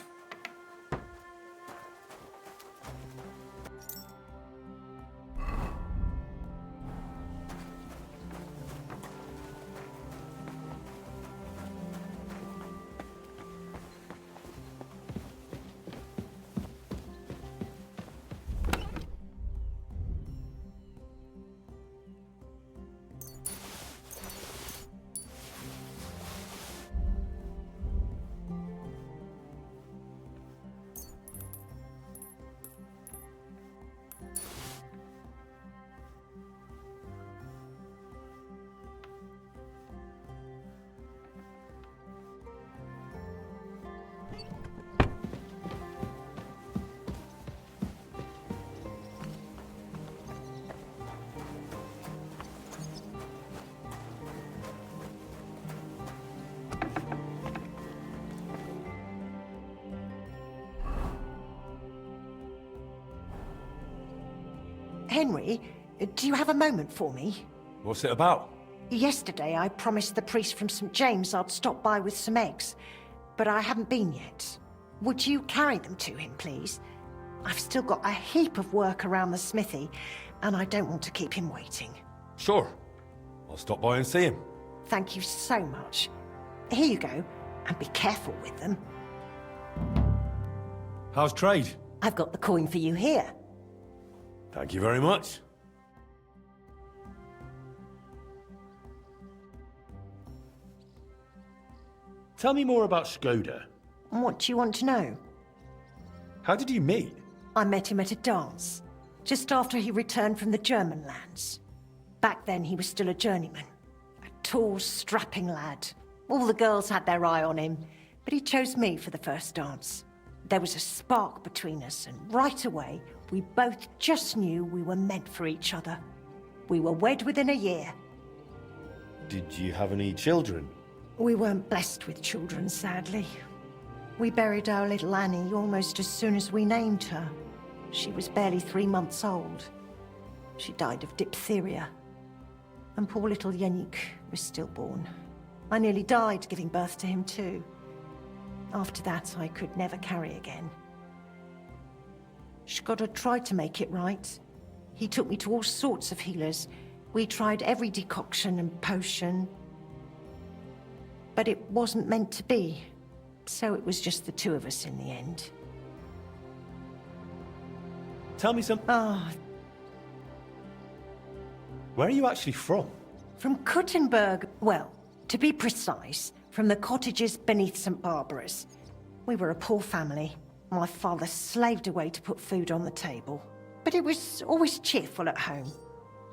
Henry, do you have a moment for me? What's it about? Yesterday, I promised the priest from St. James I'd stop by with some eggs, but I haven't been yet. Would you carry them to him, please? I've still got a heap of work around the smithy, and I don't want to keep him waiting. Sure. I'll stop by and see him. Thank you so much. Here you go, and be careful with them. How's trade? I've got the coin for you here. Thank you very much. Tell me more about Skoda. What do you want to know? How did you meet? I met him at a dance, just after he returned from the German lands. Back then, he was still a journeyman. A tall, strapping lad. All the girls had their eye on him, but he chose me for the first dance. There was a spark between us, and right away, we both just knew we were meant for each other. We were wed within a year. Did you have any children? We weren't blessed with children, sadly. We buried our little Annie almost as soon as we named her. She was barely 3 months old. She died of diphtheria. And poor little Yannick was stillborn. I nearly died giving birth to him too. After that, I could never carry again. Skoda tried to make it right. He took me to all sorts of healers. We tried every decoction and potion. But it wasn't meant to be. So it was just the two of us in the end. Tell me something. Where are you actually from? From Kuttenberg. Well, to be precise, from the cottages beneath St. Barbara's. We were a poor family. My father slaved away to put food on the table. But it was always cheerful at home.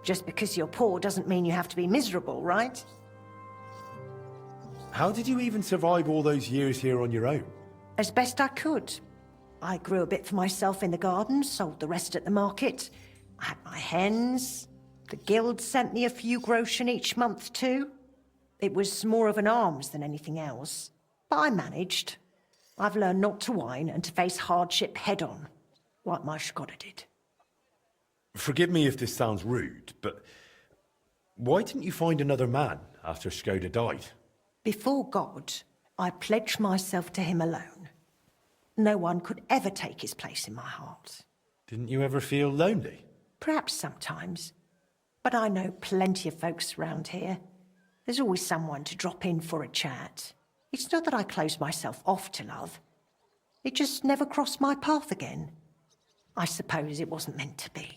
Just because you're poor doesn't mean you have to be miserable, right? How did you even survive all those years here on your own? As best I could. I grew a bit for myself in the garden, sold the rest at the market. I had my hens. The guild sent me a few groschen each month too. It was more of an alms than anything else. But I managed. I've learned not to whine and to face hardship head-on, like my Skoda did. Forgive me if this sounds rude, but why didn't you find another man after Skoda died? Before God, I pledged myself to him alone. No one could ever take his place in my heart. Didn't you ever feel lonely? Perhaps sometimes. But I know plenty of folks around here. There's always someone to drop in for a chat. It's not that I close myself off to love. It just never crossed my path again. I suppose it wasn't meant to be.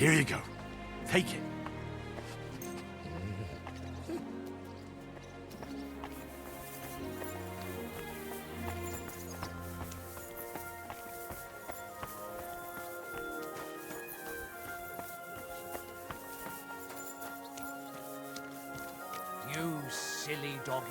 Here you go. Take it. You silly doggy.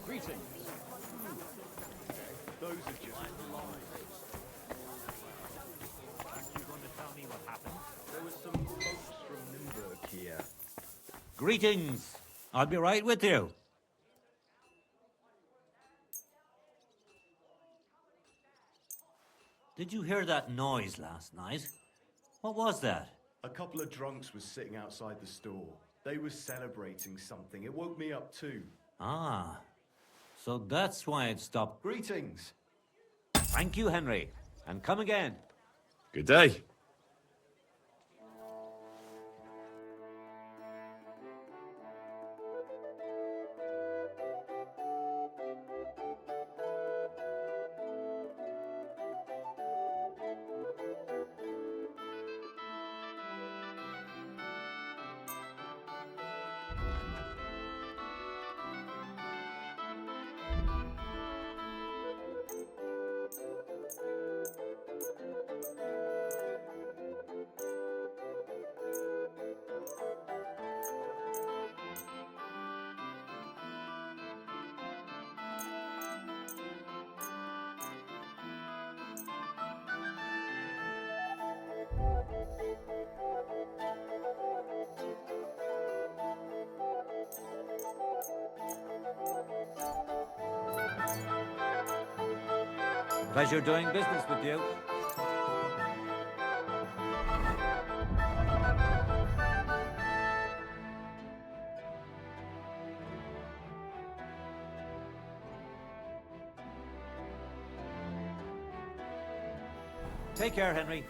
Greetings. Those are just lies. Aren't you going to tell me what happened? There were some folks from Nürnberg here. Greetings. I'll be right with you. Did you hear that noise last night? What was that? A couple of drunks was sitting outside the store. They were celebrating something. It woke me up too. Ah, so that's why it stopped. Greetings. Thank you, Henry. And come again. Good day. Pleasure doing business with you. Take care, Henry.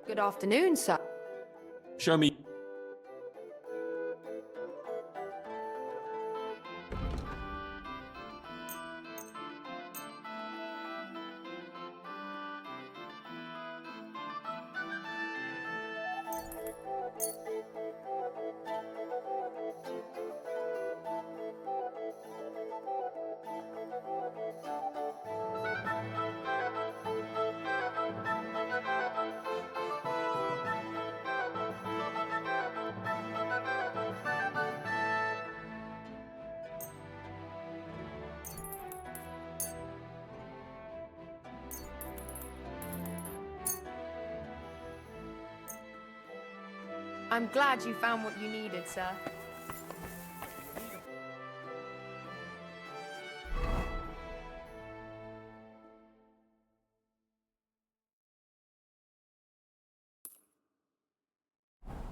Good afternoon, sir. Show me. I'm glad you found what you needed, sir.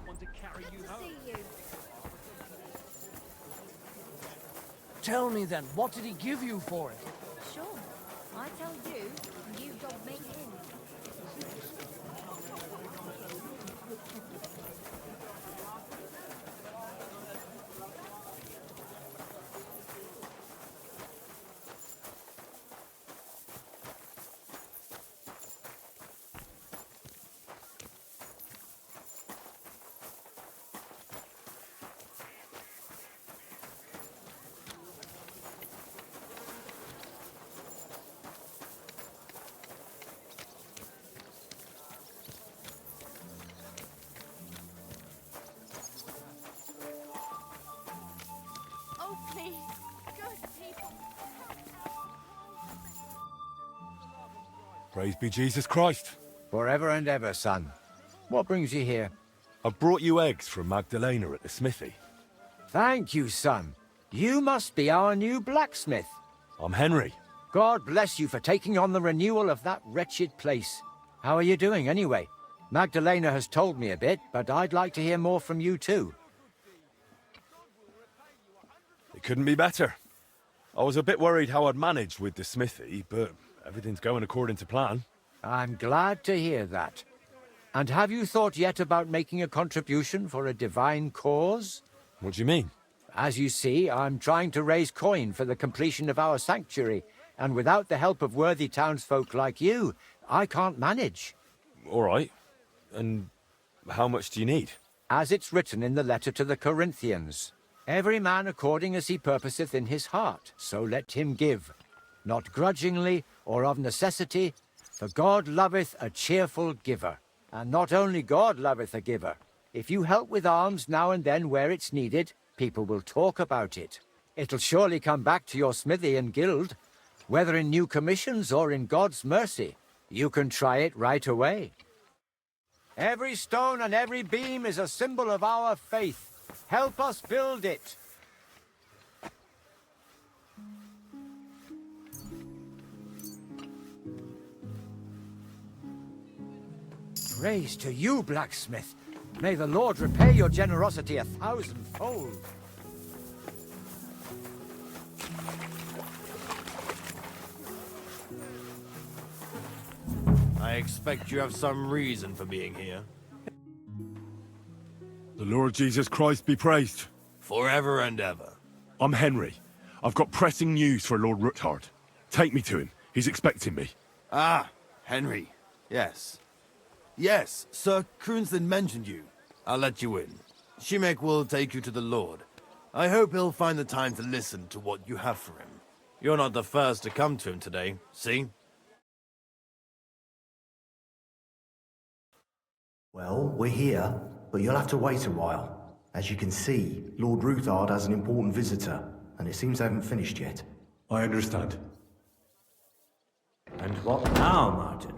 Want to carry you home? Tell me then, what did he give you for it? Sure. I tell you, and you don't make him. Praise be Jesus Christ. Forever and ever, son. What brings you here? I've brought you eggs from Magdalena at the smithy. Thank you, son. You must be our new blacksmith. I'm Henry. God bless you for taking on the renewal of that wretched place. How are you doing, anyway? Magdalena has told me a bit, but I'd like to hear more from you, too. It couldn't be better. I was a bit worried how I'd managed with the smithy, but everything's going according to plan. I'm glad to hear that. And have you thought yet about making a contribution for a divine cause? What do you mean? As you see, I'm trying to raise coin for the completion of our sanctuary, and without the help of worthy townsfolk like you, I can't manage. All right. And how much do you need? As it's written in the letter to the Corinthians, every man according as he purposeth in his heart, so let him give, not grudgingly or of necessity, for God loveth a cheerful giver. And not only God loveth a giver. If you help with alms now and then where it's needed, people will talk about it. It'll surely come back to your smithy and guild, whether in new commissions or in God's mercy. You can try it right away. Every stone and every beam is a symbol of our faith. Help us build it. Praise to you, blacksmith. May the Lord repay your generosity 1,000-fold. I expect you have some reason for being here. The Lord Jesus Christ be praised. Forever and ever. I'm Henry. I've got pressing news for Lord Ruthard. Take me to him. He's expecting me. Ah, Henry. Yes. Yes, Sir Kroonslin mentioned you. I'll let you in. Shimek will take you to the Lord. I hope he'll find the time to listen to what you have for him. You're not the first to come to him today, see? Well, we're here, but you'll have to wait a while. As you can see, Lord Ruthard has an important visitor, and it seems they haven't finished yet. I understand. And what now, Martin?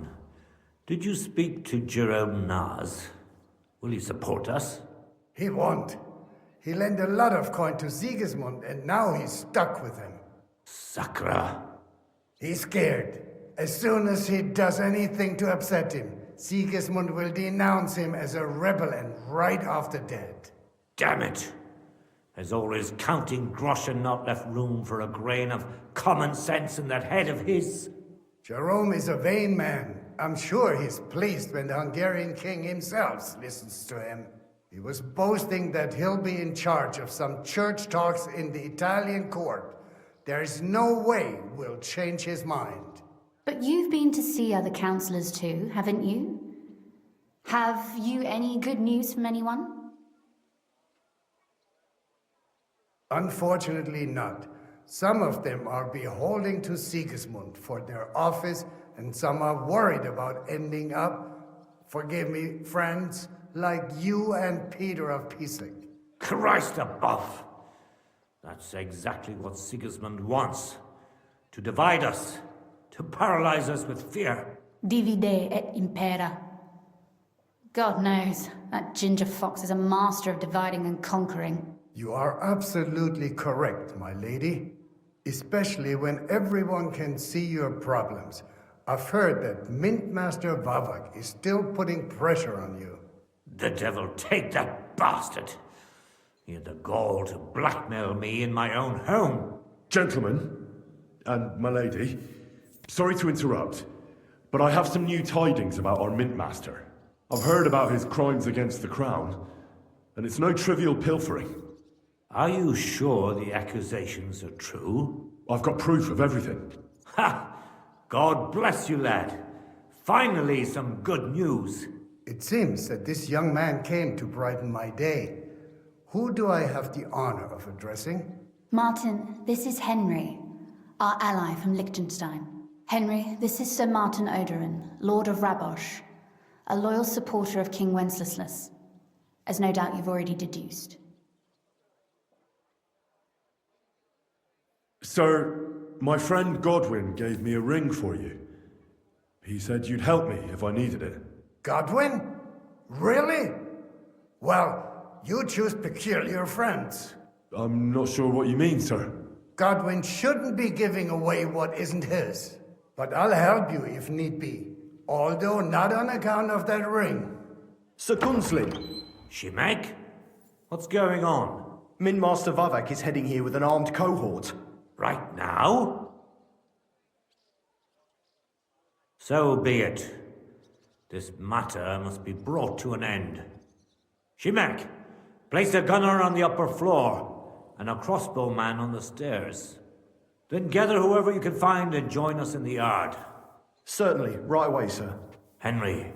Did you speak to Jerome Naz? Will he support us? He won't. He lent a lot of coin to Sigismund, and now he's stuck with him. Sakra. He's scared. As soon as he does anything to upset him, Sigismund will denounce him as a rebel and right off the dead. Damn it! Has all his counting groschen not left room for a grain of common sense in that head of his? Jerome is a vain man. I'm sure he's pleased when the Hungarian king himself listens to him. He was boasting that he'll be in charge of some church talks in the Italian court. There is no way we'll change his mind. But you've been to see other councillors too, haven't you? Have you any good news from anyone? Unfortunately not. Some of them are beholding to Sigismund for their office, and some are worried about ending up, forgive me, friends, like you and Peter of Pisek. Christ above! That's exactly what Sigismund wants. To divide us. To paralyze us with fear. Divide et impera. God knows, that ginger fox is a master of dividing and conquering. You are absolutely correct, my lady. Especially when everyone can see your problems. I've heard that Mint Master Vavak is still putting pressure on you. The devil take that bastard! He had the gall to blackmail me in my own home. Gentlemen, and my lady, sorry to interrupt, but I have some new tidings about our Mint Master. I've heard about his crimes against the Crown, and it's no trivial pilfering. Are you sure the accusations are true? I've got proof of everything. Ha! God bless you, lad. Finally, some good news. It seems that this young man came to brighten my day. Who do I have the honor of addressing? Martin, this is Henry, our ally from Liechtenstein. Henry, this is Sir Martin Odorin, Lord of Rabosh, a loyal supporter of King Wenceslas, as no doubt you've already deduced. Sir, my friend Godwin gave me a ring for you. He said you'd help me if I needed it. Godwin? Really? Well, you choose peculiar friends. I'm not sure what you mean, sir. Godwin shouldn't be giving away what isn't his. But I'll help you if need be. Although not on account of that ring. Sir Gunsley. Shimek? What's going on? Mint Master Vavak is heading here with an armed cohort. Right now? So be it. This matter must be brought to an end. Shimek, place a gunner on the upper floor and a crossbowman on the stairs. Then gather whoever you can find and join us in the yard. Certainly, right away, sir. Henry,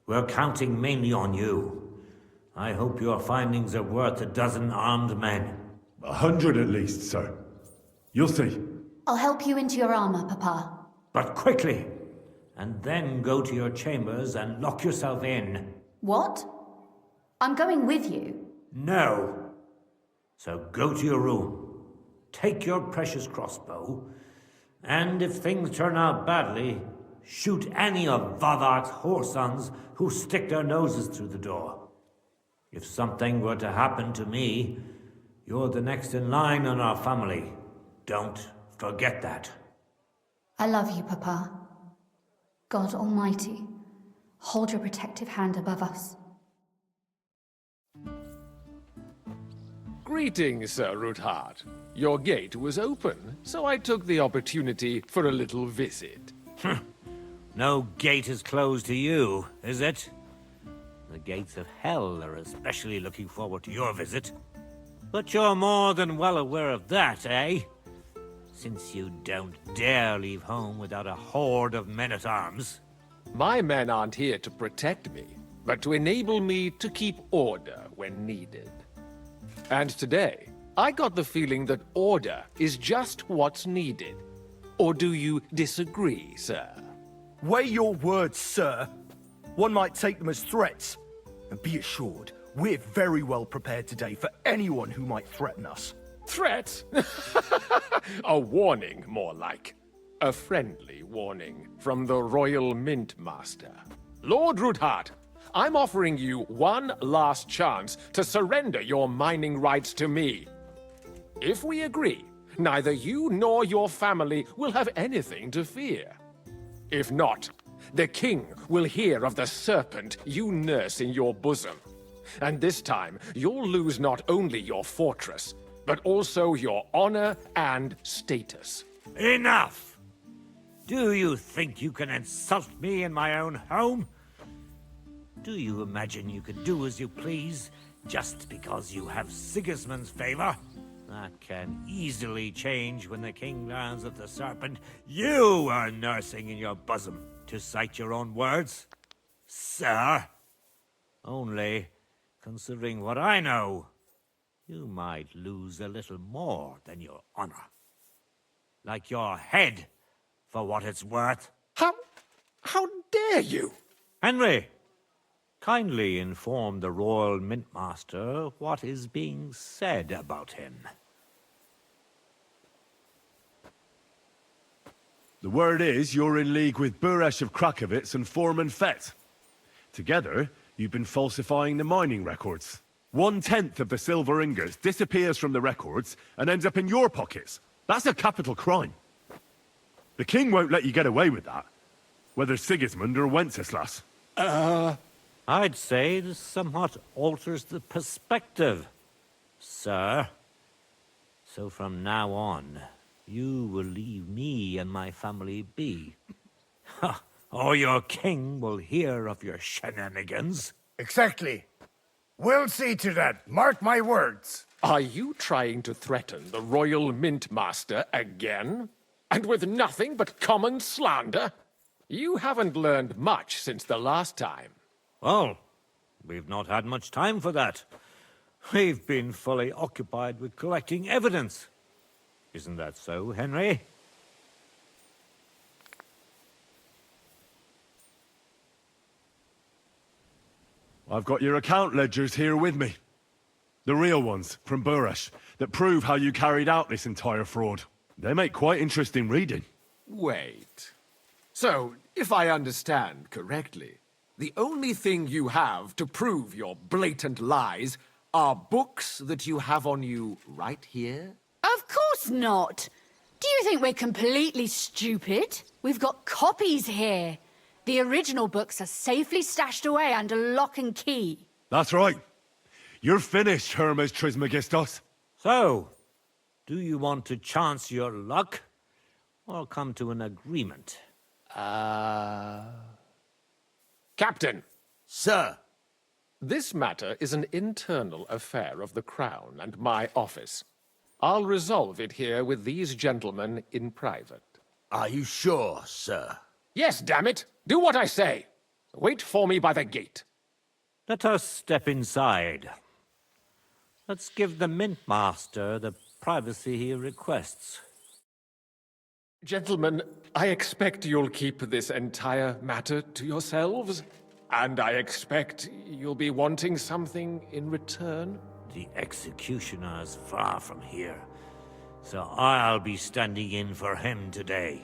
we're counting mainly on you. I hope your findings are worth a dozen armed men. 100 at least, sir. You'll see. I'll help you into your armor, Papa. But quickly! And then go to your chambers and lock yourself in. What? I'm going with you. No. So go to your room. Take your precious crossbow. And if things turn out badly, shoot any of Vavak's whoresons who stick their noses through the door. If something were to happen to me, you're the next in line in our family. Don't forget that. I love you, Papa. God Almighty, hold your protective hand above us. Greetings, Sir Ruthard. Your gate was open, so I took the opportunity for a little visit. No gate is closed to you, is it? The gates of hell are especially looking forward to your visit. But you're more than well aware of that, eh? Since you don't dare leave home without a horde of men-at-arms. My men aren't here to protect me, but to enable me to keep order when needed. And today, I got the feeling that order is just what's needed. Or do you disagree, sir? Weigh your words, sir. One might take them as threats. And be assured, we're very well prepared today for anyone who might threaten us. Threat? A warning, more like. A friendly warning from the Royal Mint Master. Lord Ruthard, I'm offering you one last chance to surrender your mining rights to me. If we agree, neither you nor your family will have anything to fear. If not, the king will hear of the serpent you nurse in your bosom. And this time, you'll lose not only your fortress, but also your honor and status. Enough! Do you think you can insult me in my own home? Do you imagine you can do as you please just because you have Sigismund's favor? That can easily change when the king learns of the serpent you are nursing in your bosom, to cite your own words. Sir, only, considering what I know, you might lose a little more than your honor. Like your head, for what it's worth. How dare you? Henry, kindly inform the Royal Mint Master what is being said about him. The word is you're in league with Buresh of Krakowitz and Foreman Fett. Together, you've been falsifying the mining records. 1/10 of the silver ingots disappears from the records and ends up in your pockets. That's a capital crime. The king won't let you get away with that, whether Sigismund or Wenceslas. I'd say this somewhat alters the perspective, sir. So from now on, you will leave me and my family be. Or your king will hear of your shenanigans. Exactly. We'll see to that. Mark my words. Are you trying to threaten the Royal Mint Master again? And with nothing but common slander? You haven't learned much since the last time. Well, we've not had much time for that. We've been fully occupied with collecting evidence. Isn't that so, Henry? I've got your account ledgers here with me. The real ones, from Buresh, that prove how you carried out this entire fraud. They make quite interesting reading. Wait. So, if I understand correctly, the only thing you have to prove your blatant lies are books that you have on you right here? Of course not. Do you think we're completely stupid? We've got copies here. The original books are safely stashed away under lock and key. That's right. You're finished, Hermes Trismegistos. So, do you want to chance your luck, or come to an agreement? Captain! Sir! This matter is an internal affair of the Crown and my office. I'll resolve it here with these gentlemen in private. Are you sure, sir? Yes, damn it! Do what I say! Wait for me by the gate. Let us step inside. Let's give the Mint Master the privacy he requests. Gentlemen, I expect you'll keep this entire matter to yourselves. And I expect you'll be wanting something in return. The executioner is far from here, so I'll be standing in for him today.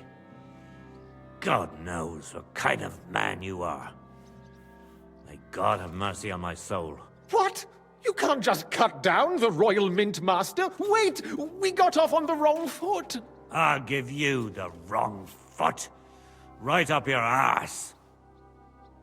God knows what kind of man you are. May God have mercy on my soul. What? You can't just cut down the Royal Mint Master? Wait! We got off on the wrong foot! I'll give you the wrong foot. Right up your ass.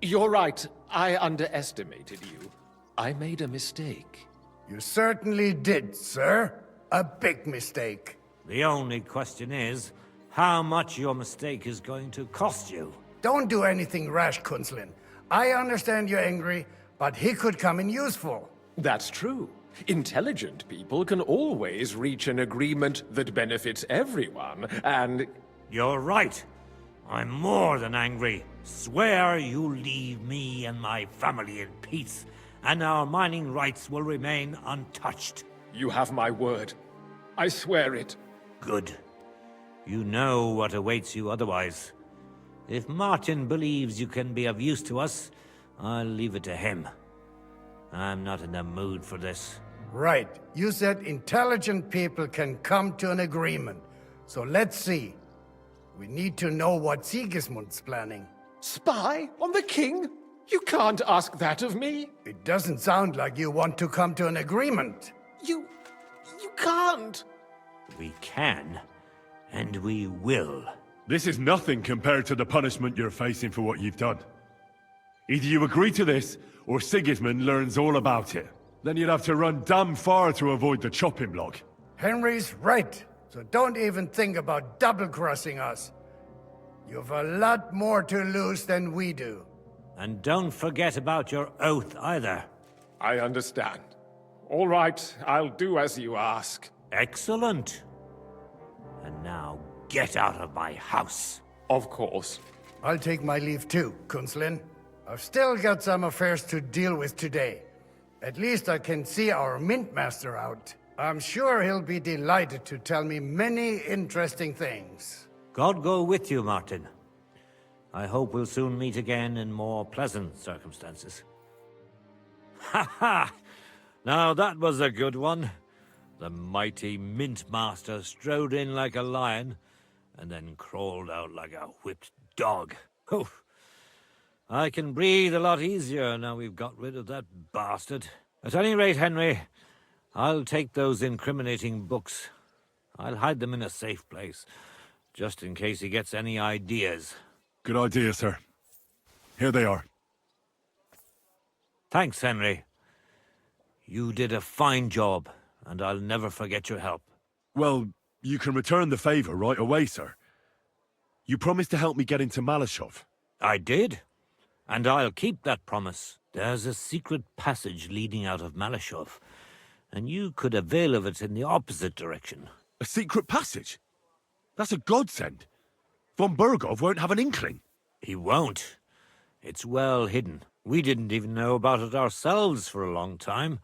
You're right. I underestimated you. I made a mistake. You certainly did, sir. A big mistake. The only question is, how much your mistake is going to cost you. Don't do anything rash, Kunzlin. I understand you're angry, but he could come in useful. That's true. Intelligent people can always reach an agreement that benefits everyone, and... You're right. I'm more than angry. Swear you leave me and my family in peace, and our mining rights will remain untouched. You have my word. I swear it. Good. You know what awaits you otherwise. If Martin believes you can be of use to us, I'll leave it to him. I'm not in the mood for this. Right. You said intelligent people can come to an agreement. So let's see. We need to know what Sigismund's planning. Spy on the king? You can't ask that of me. It doesn't sound like you want to come to an agreement. You can't. We can, and we will. This is nothing compared to the punishment you're facing for what you've done. Either you agree to this, or Sigismund learns all about it. Then you'd have to run damn far to avoid the chopping block. Henry's right, so don't even think about double-crossing us. You've a lot more to lose than we do. And don't forget about your oath either. I understand. All right, I'll do as you ask. Excellent. And now get out of my house. Of course. I'll take my leave too, Kunzlin. I've still got some affairs to deal with today. At least I can see our Mint Master out. I'm sure he'll be delighted to tell me many interesting things. God go with you, Martin. I hope we'll soon meet again in more pleasant circumstances. Ha ha! Now that was a good one. The mighty Mint Master strode in like a lion, and then crawled out like a whipped dog. Oof. I can breathe a lot easier now we've got rid of that bastard. At any rate, Henry, I'll take those incriminating books. I'll hide them in a safe place, just in case he gets any ideas. Good idea, sir. Here they are. Thanks, Henry. You did a fine job, and I'll never forget your help. Well, you can return the favor right away, sir. You promised to help me get into Malashov. I did, and I'll keep that promise. There's a secret passage leading out of Malashov, and you could avail of it in the opposite direction. A secret passage? That's a godsend. Von Burgov won't have an inkling. He won't. It's well hidden. We didn't even know about it ourselves for a long time,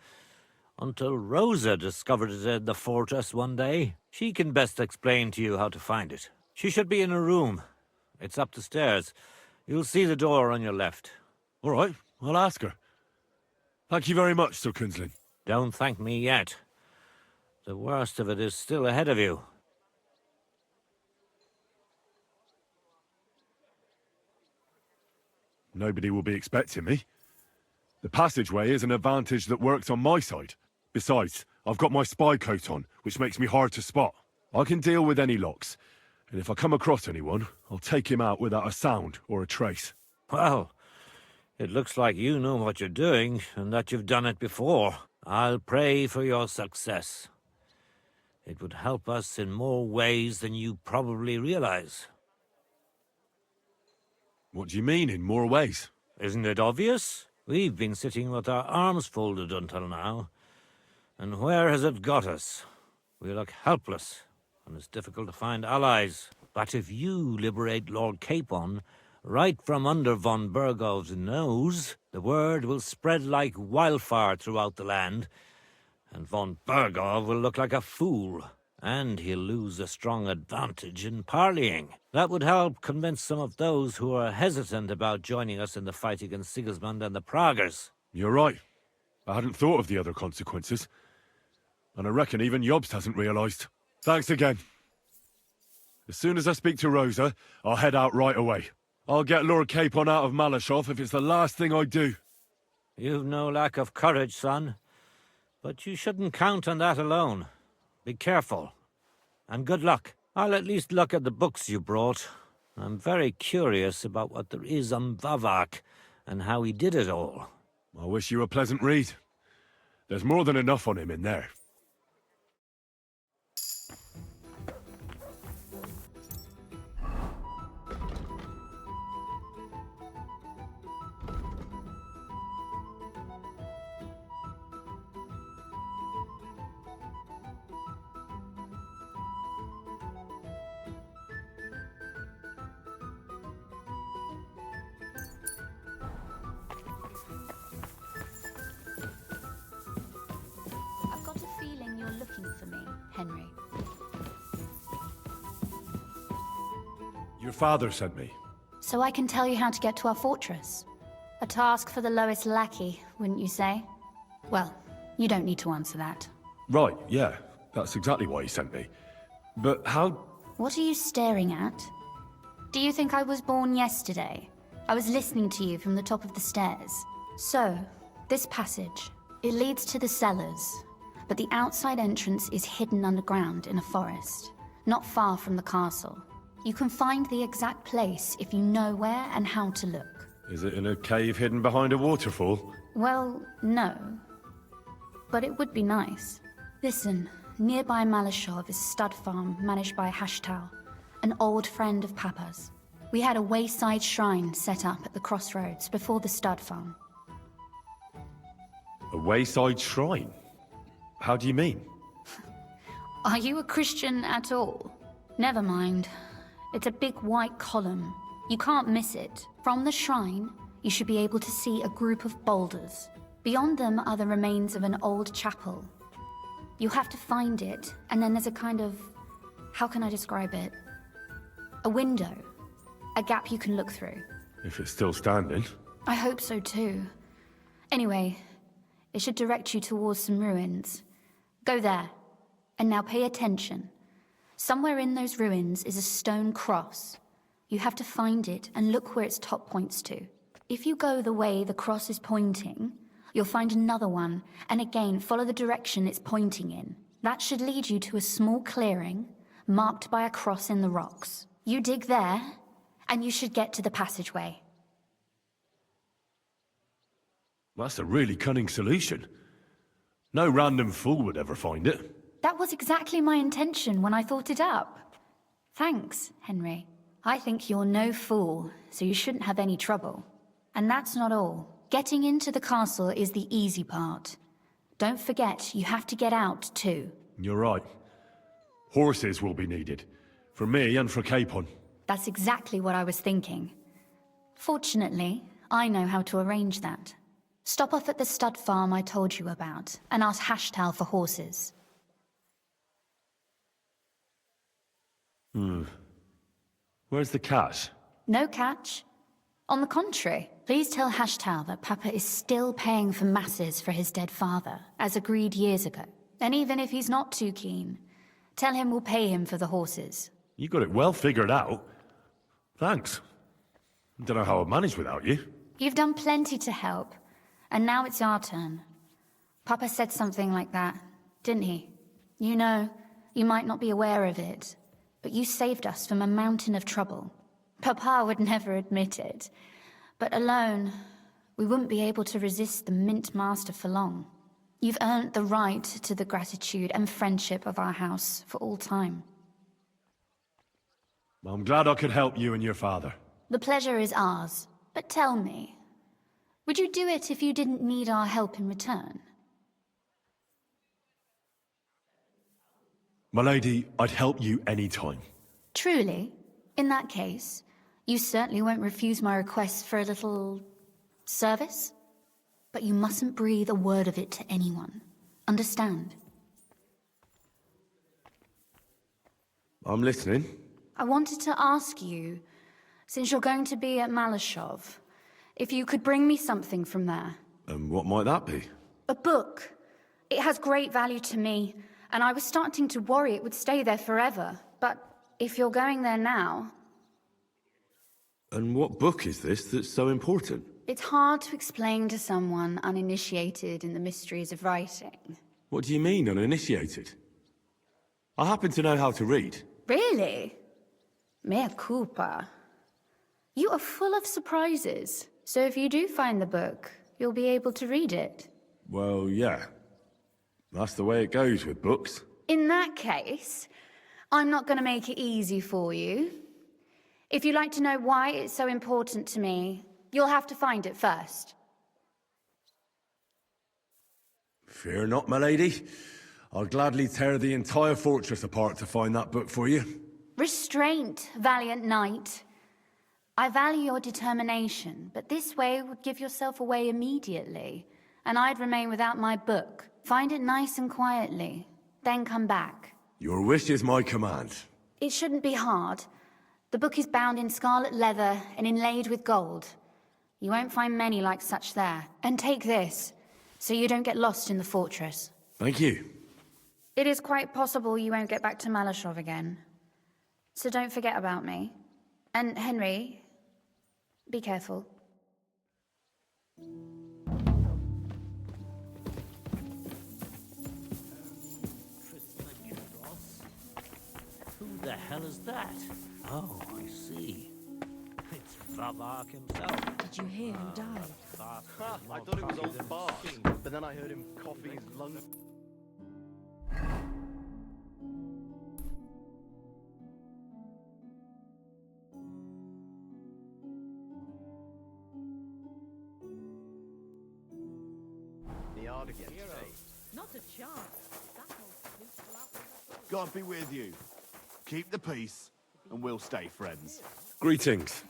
until Rosa discovered it in the fortress one day. She can best explain to you how to find it. She should be in a room. It's up the stairs. You'll see the door on your left. All right, I'll ask her. Thank you very much, Sir Kunzlin. Don't thank me yet. The worst of it is still ahead of you. Nobody will be expecting me. The passageway is an advantage that works on my side. Besides, I've got my spy coat on, which makes me hard to spot. I can deal with any locks, and if I come across anyone, I'll take him out without a sound or a trace. Well, it looks like you know what you're doing, and that you've done it before. I'll pray for your success. It would help us in more ways than you probably realize. What do you mean, in more ways? Isn't it obvious? We've been sitting with our arms folded until now. And where has it got us? We look helpless, and it's difficult to find allies. But if you liberate Lord Capon, right from under von Burgov's nose, the word will spread like wildfire throughout the land, and von Burgov will look like a fool, and he'll lose a strong advantage in parleying. That would help convince some of those who are hesitant about joining us in the fight against Sigismund and the Praguers. You're right. I hadn't thought of the other consequences. And I reckon even Jobst hasn't realized. Thanks again. As soon as I speak to Rosa, I'll head out right away. I'll get Lord Capon out of Malashov if it's the last thing I do. You've no lack of courage, son. But you shouldn't count on that alone. Be careful. And good luck. I'll at least look at the books you brought. I'm very curious about what there is on Vavak, and how he did it all. I wish you a pleasant read. There's more than enough on him in there. I've got a feeling you're looking for me, Henry. Your father sent me. So I can tell you how to get to our fortress. A task for the lowest lackey, wouldn't you say? Well, you don't need to answer that. Right, yeah. That's exactly why he sent me. But how... What are you staring at? Do you think I was born yesterday? I was listening to you from the top of the stairs. So, this passage, it leads to the cellars, but the outside entrance is hidden underground in a forest, not far from the castle. You can find the exact place if you know where and how to look. Is it in a cave hidden behind a waterfall? Well, no. But it would be nice. Listen, nearby Malashov is Stud Farm, managed by Hashtal, an old friend of Papa's. We had a wayside shrine set up at the crossroads before the Stud Farm. A wayside shrine? How do you mean? Are you a Christian at all? Never mind. It's a big white column. You can't miss it. From the shrine, you should be able to see a group of boulders. Beyond them are the remains of an old chapel. You have to find it, and then there's a kind of... how can I describe it? A window. A gap you can look through. If it's still standing. I hope so too. Anyway, it should direct you towards some ruins. Go there. And now pay attention. Somewhere in those ruins is a stone cross. You have to find it and look where its top points to. If you go the way the cross is pointing, you'll find another one, and again follow the direction it's pointing in. That should lead you to a small clearing, marked by a cross in the rocks. You dig there, and you should get to the passageway. That's a really cunning solution. No random fool would ever find it. That was exactly my intention when I thought it up. Thanks, Henry. I think you're no fool, so you shouldn't have any trouble. And that's not all. Getting into the castle is the easy part. Don't forget, you have to get out, too. You're right. Horses will be needed. For me and for Capon. That's exactly what I was thinking. Fortunately, I know how to arrange that. Stop off at the stud farm I told you about, and ask Hashtal for horses. Where's the catch? No catch. On the contrary, please tell Hashtal that Papa is still paying for masses for his dead father, as agreed years ago. And even if he's not too keen, tell him we'll pay him for the horses. You got it well figured out. Thanks. Don't know how I'd manage without you. You've done plenty to help, and now it's our turn. Papa said something like that, didn't he? You know, you might not be aware of it, but you saved us from a mountain of trouble. Papa would never admit it, but alone, we wouldn't be able to resist the Mint Master for long. You've earned the right to the gratitude and friendship of our house for all time. Well, I'm glad I could help you and your father. The pleasure is ours, but tell me, would you do it if you didn't need our help in return? My lady, I'd help you any time. Truly? In that case, you certainly won't refuse my request for a little service? But you mustn't breathe a word of it to anyone. Understand? I'm listening. I wanted to ask you, since you're going to be at Malashov, if you could bring me something from there. And what might that be? A book. It has great value to me, and I was starting to worry it would stay there forever. But if you're going there now... And what book is this that's so important? It's hard to explain to someone uninitiated in the mysteries of writing. What do you mean, uninitiated? I happen to know how to read. Really? Mea culpa. You are full of surprises. So if you do find the book, you'll be able to read it. Well, yeah. That's the way it goes with books. In that case, I'm not going to make it easy for you. If you'd like to know why it's so important to me, you'll have to find it first. Fear not, my lady. I'll gladly tear the entire fortress apart to find that book for you. Restraint, valiant knight. I value your determination, but this way would give yourself away immediately, and I'd remain without my book. Find it nice and quietly, then come back. Your wish is my command. It shouldn't be hard. The book is bound in scarlet leather and inlaid with gold. You won't find many like such there. And take this, so you don't get lost in the fortress. Thank you. It is quite possible you won't get back to Malashov again. So don't forget about me. And Henry, be careful. Who the hell is that? Oh, I see. It's Vavak himself. Did you hear who died? I thought it was old Bart, but then I heard him coughing his lungs. The yard again today. Not a chance. God be with you. Keep the peace, and we'll stay friends. Greetings.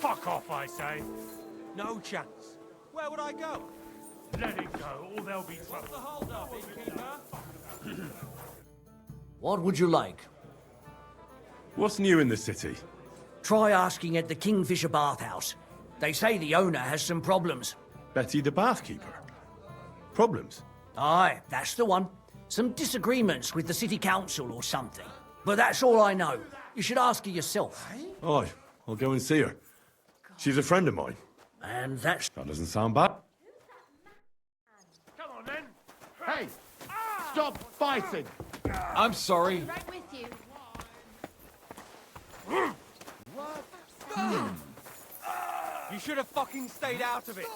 Fuck off, I say. No chance. Where would I go? Let it go, or there'll be trouble. What's the hold up, innkeeper? What would you like? What's new in the city? Try asking at the Kingfisher Bathhouse. They say the owner has some problems. Betty the bathkeeper? Problems? Aye, that's the one. Some disagreements with the city council or something. But that's all I know. You should ask her yourself. Aye, I'll go and see her. She's a friend of mine. And that's... That doesn't sound bad. Come on, then. Hey! Stop fighting! I'm sorry. Right with you. You should have fucking stayed out of it.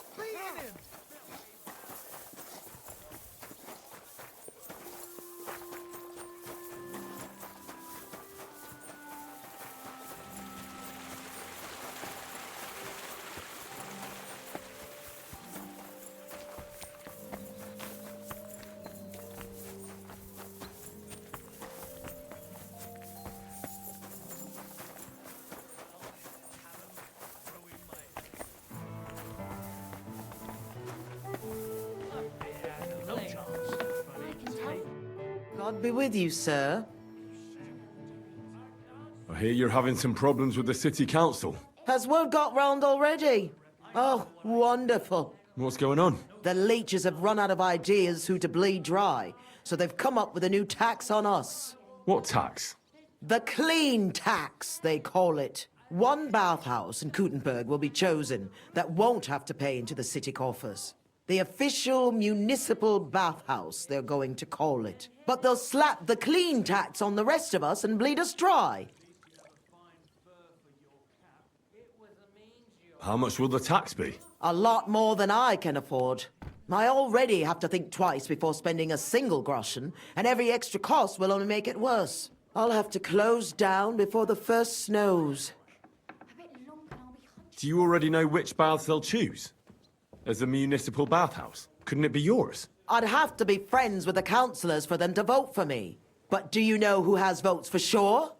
God be with you, sir. I hear you're having some problems with the city council. Has word got round already? Oh, wonderful. What's going on? The leeches have run out of ideas who to bleed dry, so they've come up with a new tax on us. What tax? The clean tax, they call it. One bathhouse in Kuttenberg will be chosen that won't have to pay into the city coffers. The official municipal bathhouse, they're going to call it. But they'll slap the clean tax on the rest of us and bleed us dry. How much will the tax be? A lot more than I can afford. I already have to think twice before spending a single groschen, and every extra cost will only make it worse. I'll have to close down before the first snows. Do you already know which baths they'll choose? As a municipal bathhouse? Couldn't it be yours? I'd have to be friends with the councillors for them to vote for me. But do you know who has votes for sure?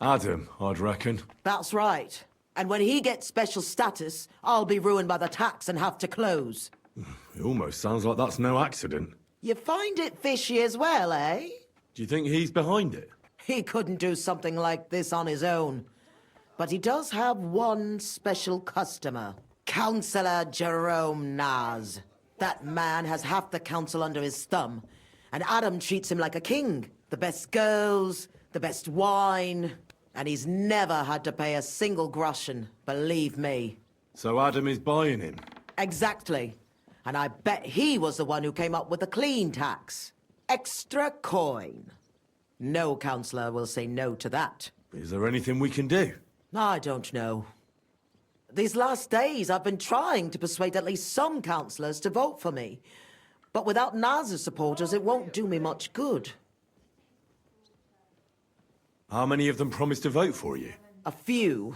Adam, I'd reckon. That's right. And when he gets special status, I'll be ruined by the tax and have to close. It almost sounds like that's no accident. You find it fishy as well, eh? Do you think he's behind it? He couldn't do something like this on his own. But he does have one special customer. Councillor Jerome Naz. That man has half the council under his thumb. And Adam treats him like a king. The best girls, the best wine. And he's never had to pay a single groschen, believe me. So Adam is buying him? Exactly. And I bet he was the one who came up with the clean tax. Extra coin. No councillor will say no to that. Is there anything we can do? I don't know. These last days I've been trying to persuade at least some councillors to vote for me. But without Naz's supporters, it won't do me much good. How many of them promised to vote for you? A few.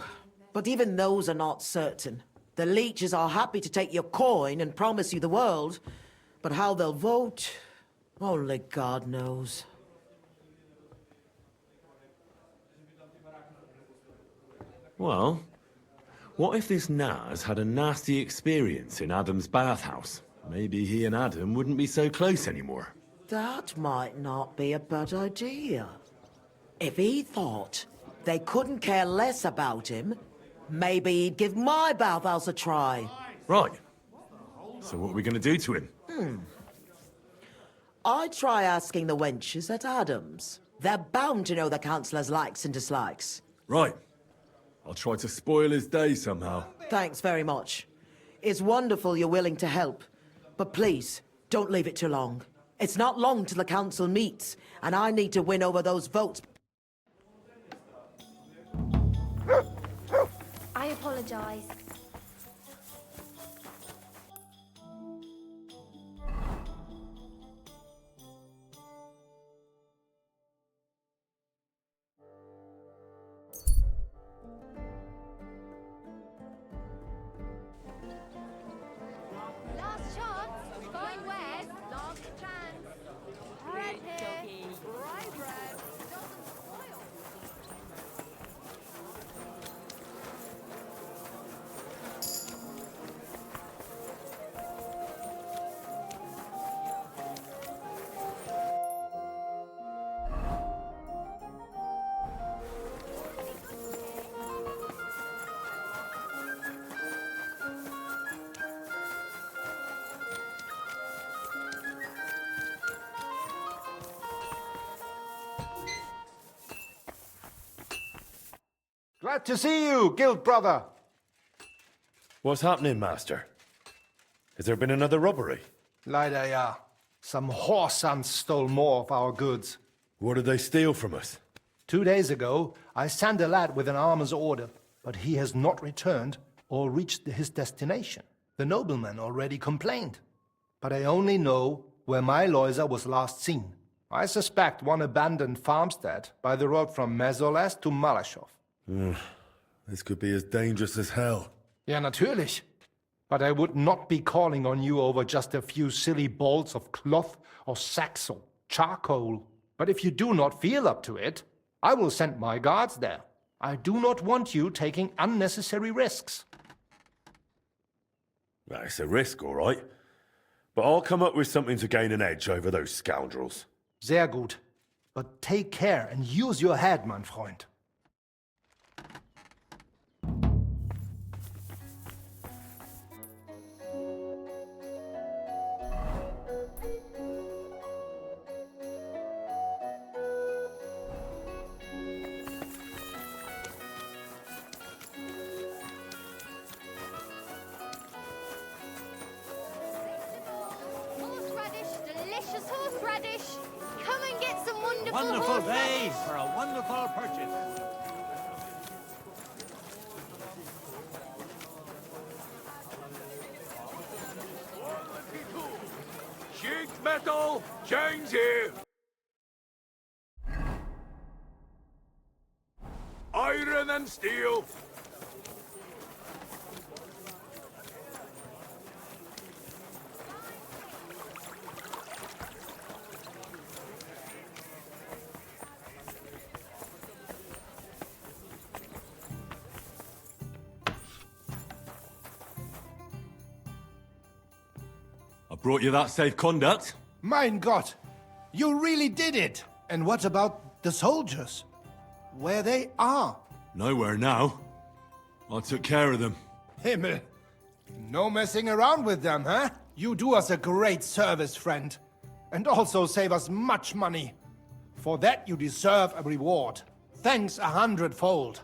But even those are not certain. The leeches are happy to take your coin and promise you the world. But how they'll vote, only God knows. Well, what if this Naz had a nasty experience in Adam's bathhouse? Maybe he and Adam wouldn't be so close anymore. That might not be a bad idea. If he thought they couldn't care less about him, maybe he'd give my bathhouse a try. Right. So what are we going to do to him? I'd try asking the wenches at Adam's. They're bound to know the councillor's likes and dislikes. Right. I'll try to spoil his day somehow. Thanks very much. It's wonderful you're willing to help. But please, don't leave it too long. It's not long till the council meets, and I need to win over those votes. I apologize. Last chance. Find wares. Last chance. Bread here. Rye bread. Doesn't spoil. Glad to see you, guild brother. What's happening, Master? Has there been another robbery? Leider, yeah. Some whoreson stole more of our goods. What did they steal from us? 2 days ago, I sent a lad with an armor's order, but he has not returned or reached his destination. The nobleman already complained. But I only know where my Loiser was last seen. I suspect one abandoned farmstead by the road from Mezoles to Malashov. This could be as dangerous as hell. Ja, natürlich. But I would not be calling on you over just a few silly bolts of cloth or sacks or charcoal. But if you do not feel up to it, I will send my guards there. I do not want you taking unnecessary risks. Well, it's a risk, all right. But I'll come up with something to gain an edge over those scoundrels. Sehr gut. But take care and use your head, mein Freund. Delicious horseradish! Come and get some wonderful Wonderful day horseradish! for a wonderful purchase. Sheet metal, chains here. Iron and steel. I brought you that safe conduct. Mein Gott! You really did it! And what about the soldiers? Where they are? Nowhere now. I took care of them. Himmel! No messing around with them, huh? You do us a great service, friend. And also save us much money. For that you deserve a reward. Thanks 100-fold.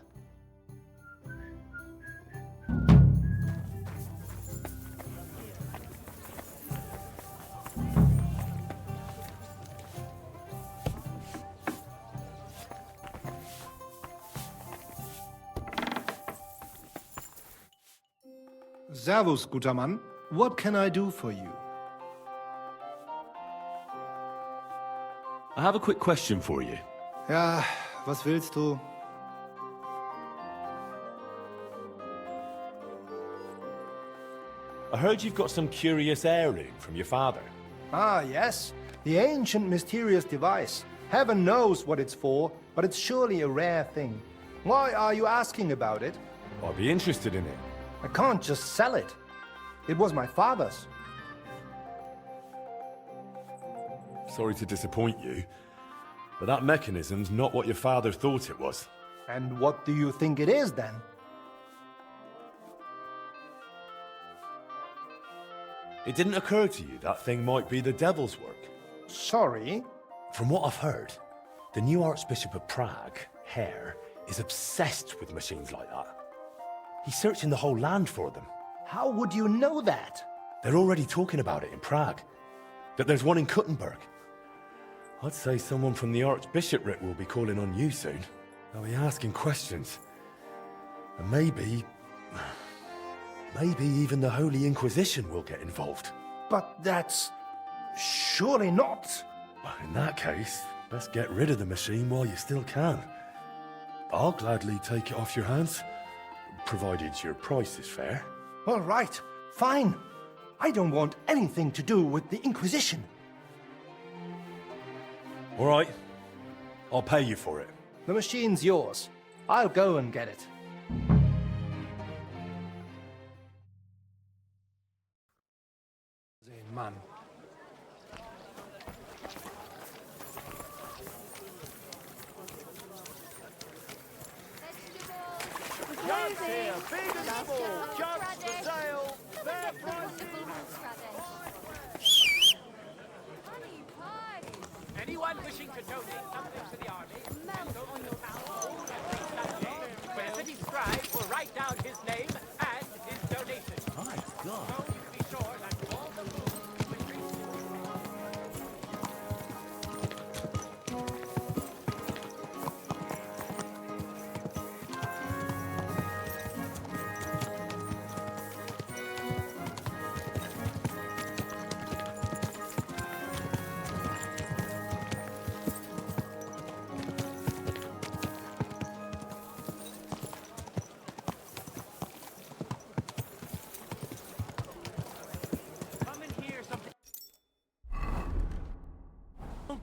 Servus, guter Mann. What can I do for you? I have a quick question for you. Ja, was willst du? I heard you've got some curious heirloom from your father. Ah, yes. The ancient mysterious device. Heaven knows what it's for, but it's surely a rare thing. Why are you asking about it? I'd be interested in it. I can't just sell it. It was my father's. Sorry to disappoint you, but that mechanism's not what your father thought it was. And what do you think it is, then? It didn't occur to you that thing might be the devil's work? Sorry? From what I've heard, the new Archbishop of Prague, Hare, is obsessed with machines like that. He's searching the whole land for them. How would you know that? They're already talking about it in Prague. That there's one in Kuttenberg. I'd say someone from the Archbishopric will be calling on you soon. They'll be asking questions. And maybe even the Holy Inquisition will get involved. But that's... surely not. Well, in that case, best get rid of the machine while you still can. I'll gladly take it off your hands, provided your price is fair. All right, fine. I don't want anything to do with the Inquisition. All right, I'll pay you for it. The machine's yours. I'll go and get it. Mann. Jugs here, big and small, jugs for sale, fair prices. Anyone wishing to donate something to the army, go on your town, where the city scribe will write down his name and his donation. My God. So you can be sure that all the rules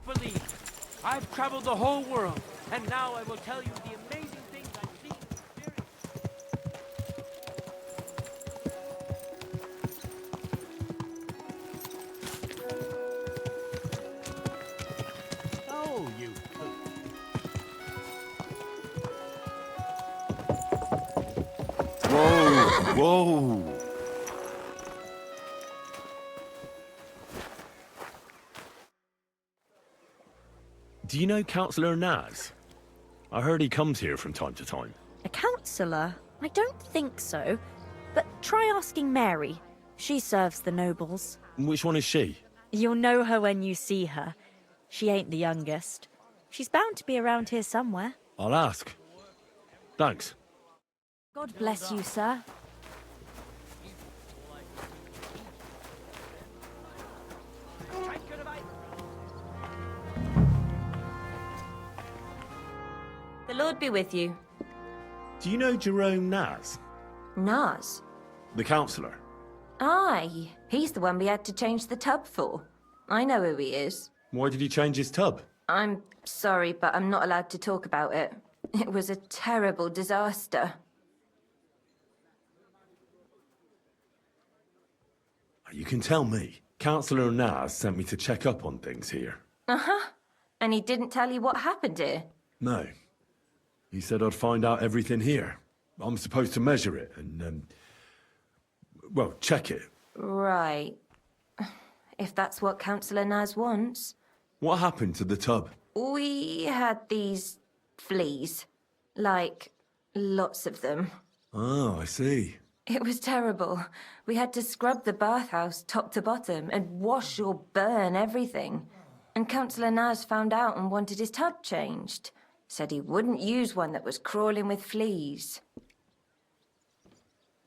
believe. I've traveled the whole world, and now I will tell you the amazing things I've seen and experienced. Whoa! Do you know Councillor Naz? I heard he comes here from time to time. A councillor? I don't think so. But try asking Mary. She serves the nobles. Which one is she? You'll know her when you see her. She ain't the youngest. She's bound to be around here somewhere. I'll ask. Thanks. God bless you, sir. The Lord be with you. Do you know Jerome Naz? Naz? The councillor? Aye, he's the one we had to change the tub for. I know who he is. Why did he change his tub? I'm sorry, but I'm not allowed to talk about it. It was a terrible disaster. You can tell me. Councillor Naz sent me to check up on things here. Uh-huh. And he didn't tell you what happened here? No. He said I'd find out everything here. I'm supposed to measure it and, well, check it. Right. If that's what Councillor Naz wants. What happened to the tub? We had these fleas. Like, lots of them. Oh, I see. It was terrible. We had to scrub the bathhouse top to bottom and wash or burn everything. And Councillor Naz found out and wanted his tub changed. Said he wouldn't use one that was crawling with fleas.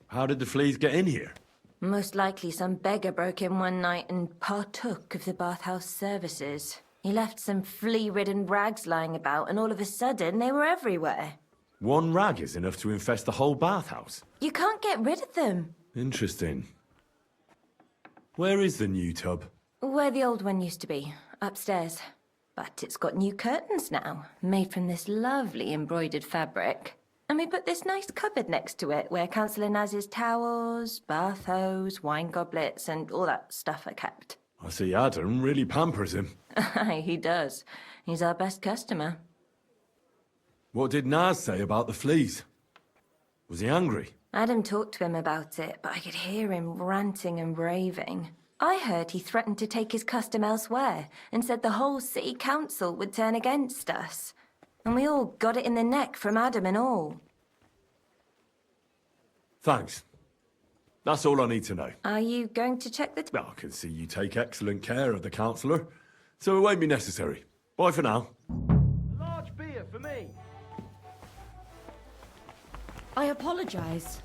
How did the fleas get in here? Most likely some beggar broke in one night and partook of the bathhouse services. He left some flea-ridden rags lying about, and all of a sudden they were everywhere. One rag is enough to infest the whole bathhouse. You can't get rid of them. Interesting. Where is the new tub? Where the old one used to be, upstairs. But it's got new curtains now, made from this lovely embroidered fabric. And we put this nice cupboard next to it, where Councillor Naz's towels, bath hose, wine goblets, and all that stuff are kept. I see Adam really pampers him. Aye, he does. He's our best customer. What did Naz say about the fleas? Was he angry? Adam talked to him about it, but I could hear him ranting and raving. I heard he threatened to take his custom elsewhere, and said the whole city council would turn against us. And we all got it in the neck from Adam and all. Thanks. That's all I need to know. Are you going to check the... I can see you take excellent care of the councillor, so it won't be necessary. Bye for now. A large beer for me. I apologize.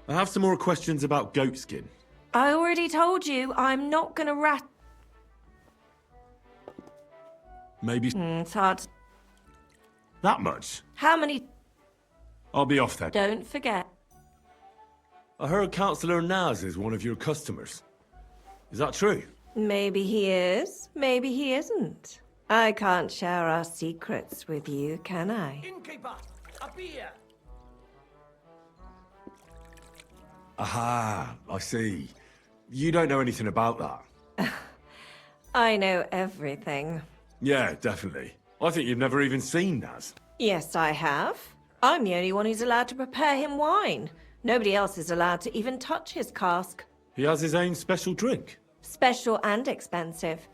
I have some more questions about goatskin. I already told you I'm not gonna Maybe... it's hard. That much? How many... I'll be off then. Don't forget. I heard Councillor Naz is one of your customers. Is that true? Maybe he is, maybe he isn't. I can't share our secrets with you, can I? Innkeeper, a beer. Aha, I see. You don't know anything about that. I know everything. Yeah, definitely. I think you've never even seen Naz. Yes, I have. I'm the only one who's allowed to prepare him wine. Nobody else is allowed to even touch his cask. He has his own special drink. Special and expensive.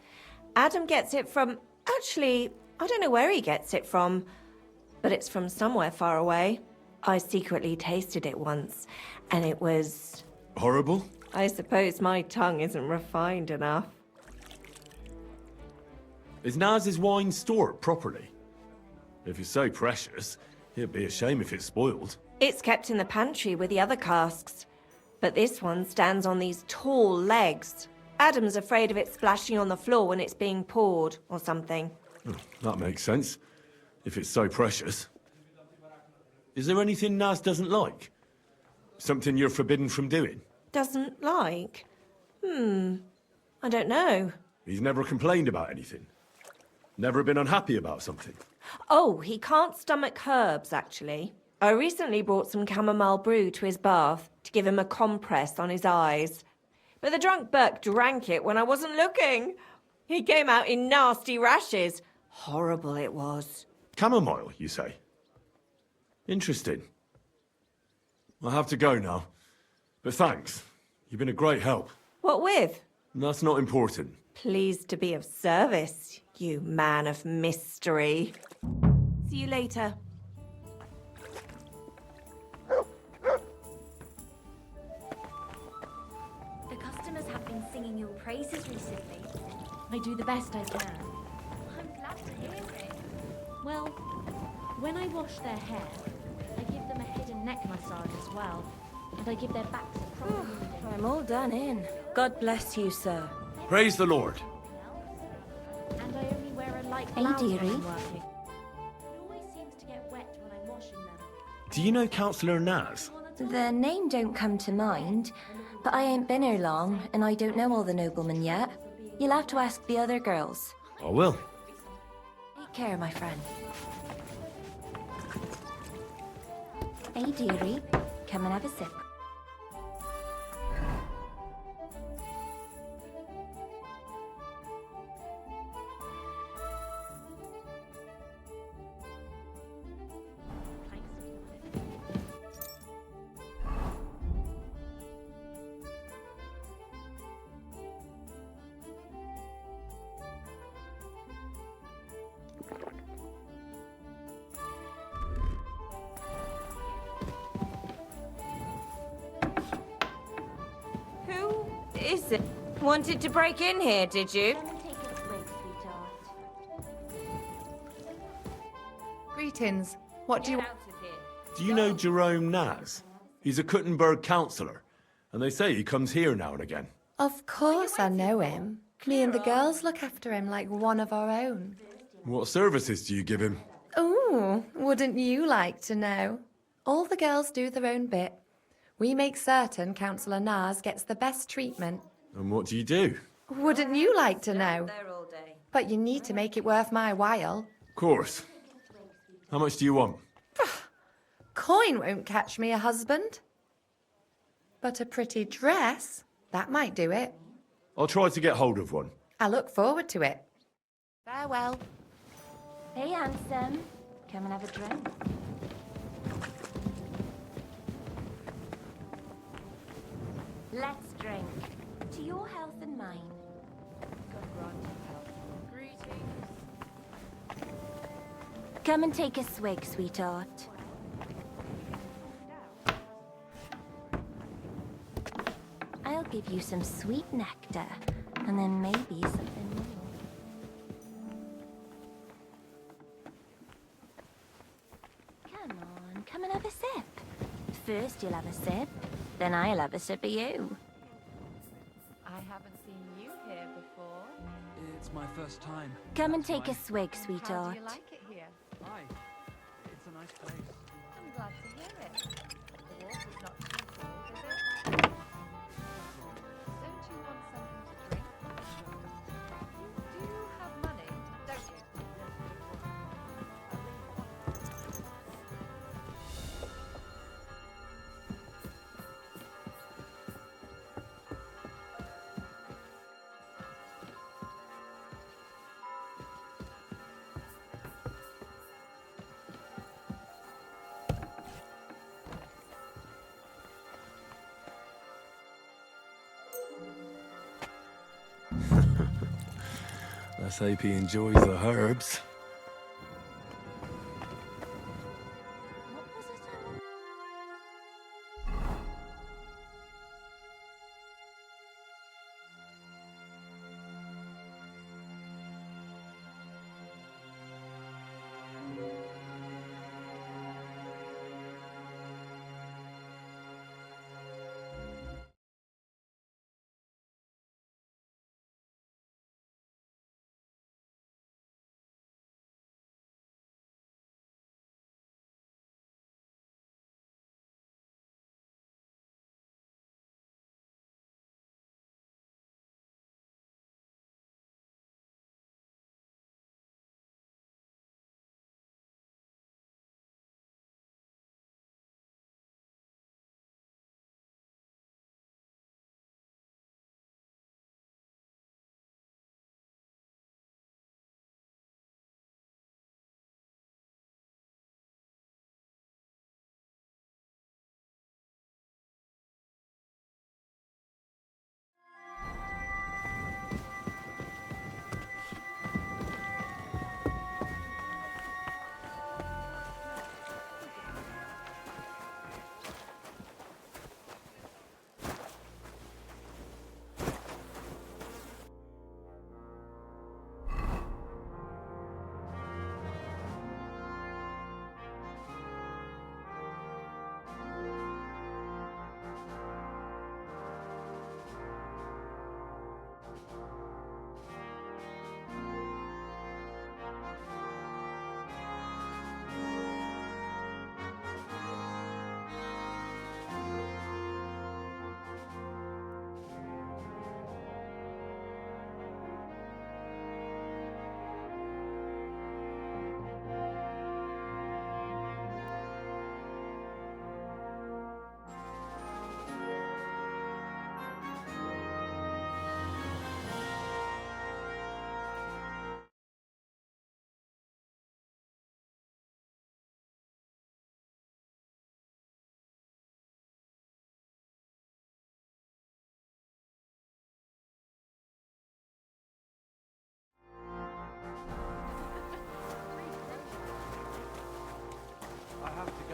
Adam gets it from... Actually, I don't know where he gets it from, but it's from somewhere far away. I secretly tasted it once, and it was... Horrible? I suppose my tongue isn't refined enough. Is Naz's wine stored properly? If it's so precious, it'd be a shame if it's spoiled. It's kept in the pantry with the other casks, but this one stands on these tall legs. Adam's afraid of it splashing on the floor when it's being poured, or something. Oh, that makes sense, if it's so precious. Is there anything Naz doesn't like? Something you're forbidden from doing? Doesn't like? I don't know. He's never complained about anything? Never been unhappy about something? Oh, he can't stomach herbs, actually. I recently brought some chamomile brew to his bath to give him a compress on his eyes. But the drunk Burke drank it when I wasn't looking. He came out in nasty rashes. Horrible it was. Chamomile, you say? Interesting. I'll have to go now. But thanks. You've been a great help. What with? That's not important. Pleased to be of service, you man of mystery. See you later. The customers have been singing your praises recently. I do the best I can. I'm glad to hear it. Well, when I wash their hair, I give them a head and neck massage as well. And I give their backs a proper kneading. I'm all done in. God bless you, sir. Praise the Lord. And I only wear a light Hey, blouse when dearie. I'm working. It always seems to get wet when I'm washing them. Do you know Councillor Naz? The name don't come to mind, but I ain't been here long, and I don't know all the noblemen yet. You'll have to ask the other girls. I will. Take care, my friend. Hey, dearie. Come and have a sip. Who is it? Wanted to break in here, did you? Greetings. What do you... Do you know Jerome Naz? He's a Kuttenberg councillor, and they say he comes here now and again. Of course I know him. Me and the girls look after him like one of our own. What services do you give him? Ooh, wouldn't you like to know? All the girls do their own bit. We make certain Councillor Naz gets the best treatment. And what do you do? Wouldn't you like to know? But you need to make it worth my while. Of course. How much do you want? Coin won't catch me a husband. But a pretty dress, that might do it. I'll try to get hold of one. I look forward to it. Farewell. Hey, handsome. Come and have a drink. Let's drink. To your health and mine. Come and take a swig, sweetheart. I'll give you some sweet nectar, and then maybe something more. Come on, come and have a sip. First you'll have a sip, then I'll have a sip of you. I haven't seen you here before. It's my first time. Come and take a swig, sweetheart. How do you like it here? Hi. It's a nice place. I'm glad to hear it. The water's not too cold, is it? Don't you want something to drink? You do have money, don't you? Let's hope he enjoys the herbs.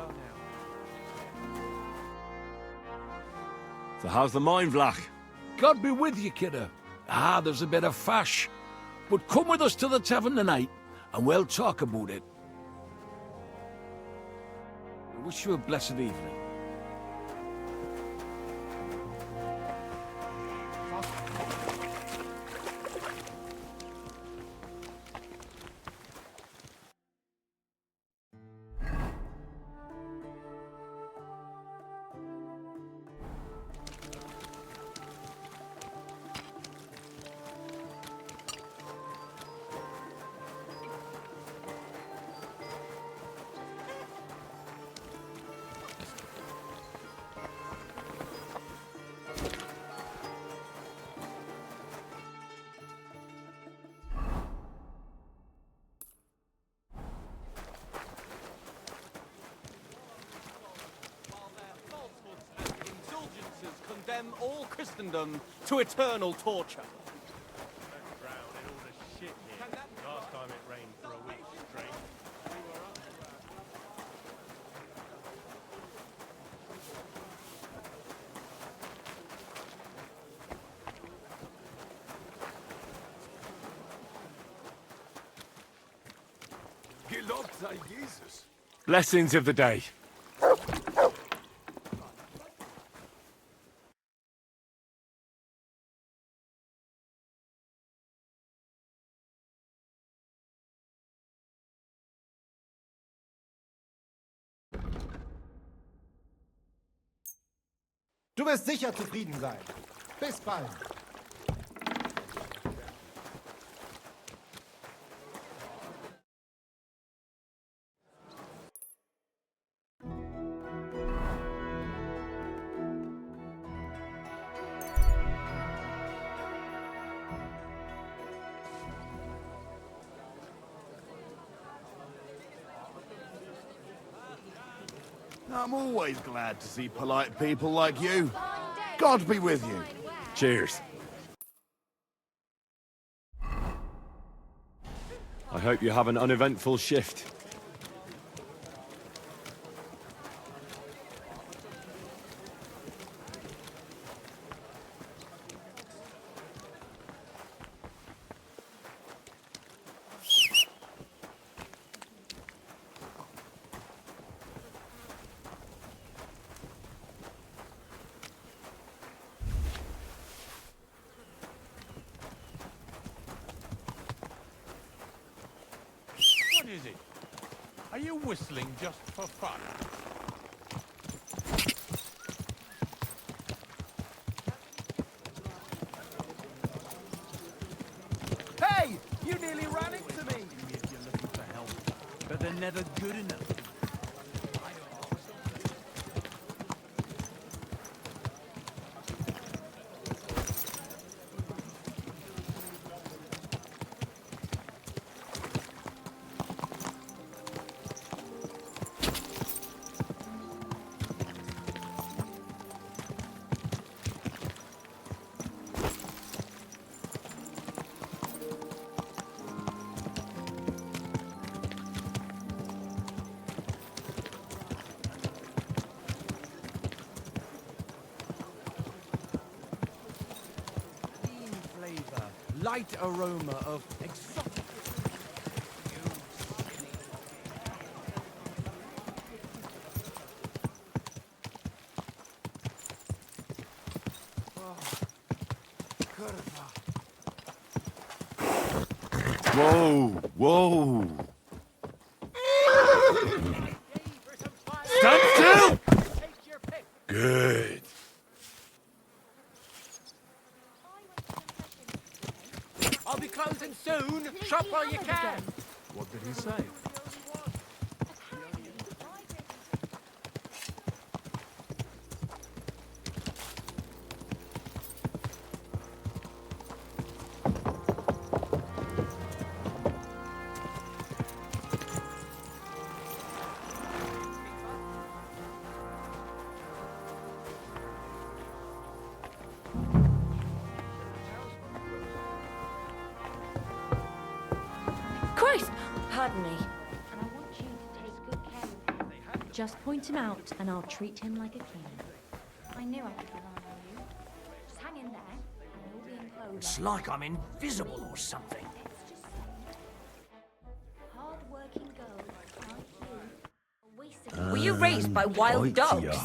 go now. So how's the mine, Vlach? God be with you, kiddo. Ah, there's a bit of fash. But come with us to the tavern tonight, and we'll talk about it. I wish you a blessed evening. Condemn all Christendom to eternal torture. Last time it rained for a week straight. Gelobt sei Jesus. Blessings of the day. Du wirst sicher zufrieden sein. Bis bald. I'm always glad to see polite people like you. God be with you. Cheers. I hope you have an uneventful shift. What is it? Are you whistling just for fun? Hey! You nearly ran into me! If you're looking for help, but they're never good enough. Light aroma of exotic. Whoa, whoa. Stand still! Good. I'll be closing soon. Shop while you can. What did he say? Christ! Pardon me. And I want you to take good care of him. Just point him out, and I'll treat him like a king. I knew I could rely on you. Just hang in there, and you'll be in clover. It's like I'm invisible or something. Hard-working girl, aren't you? A waste of Were you raised by wild dogs?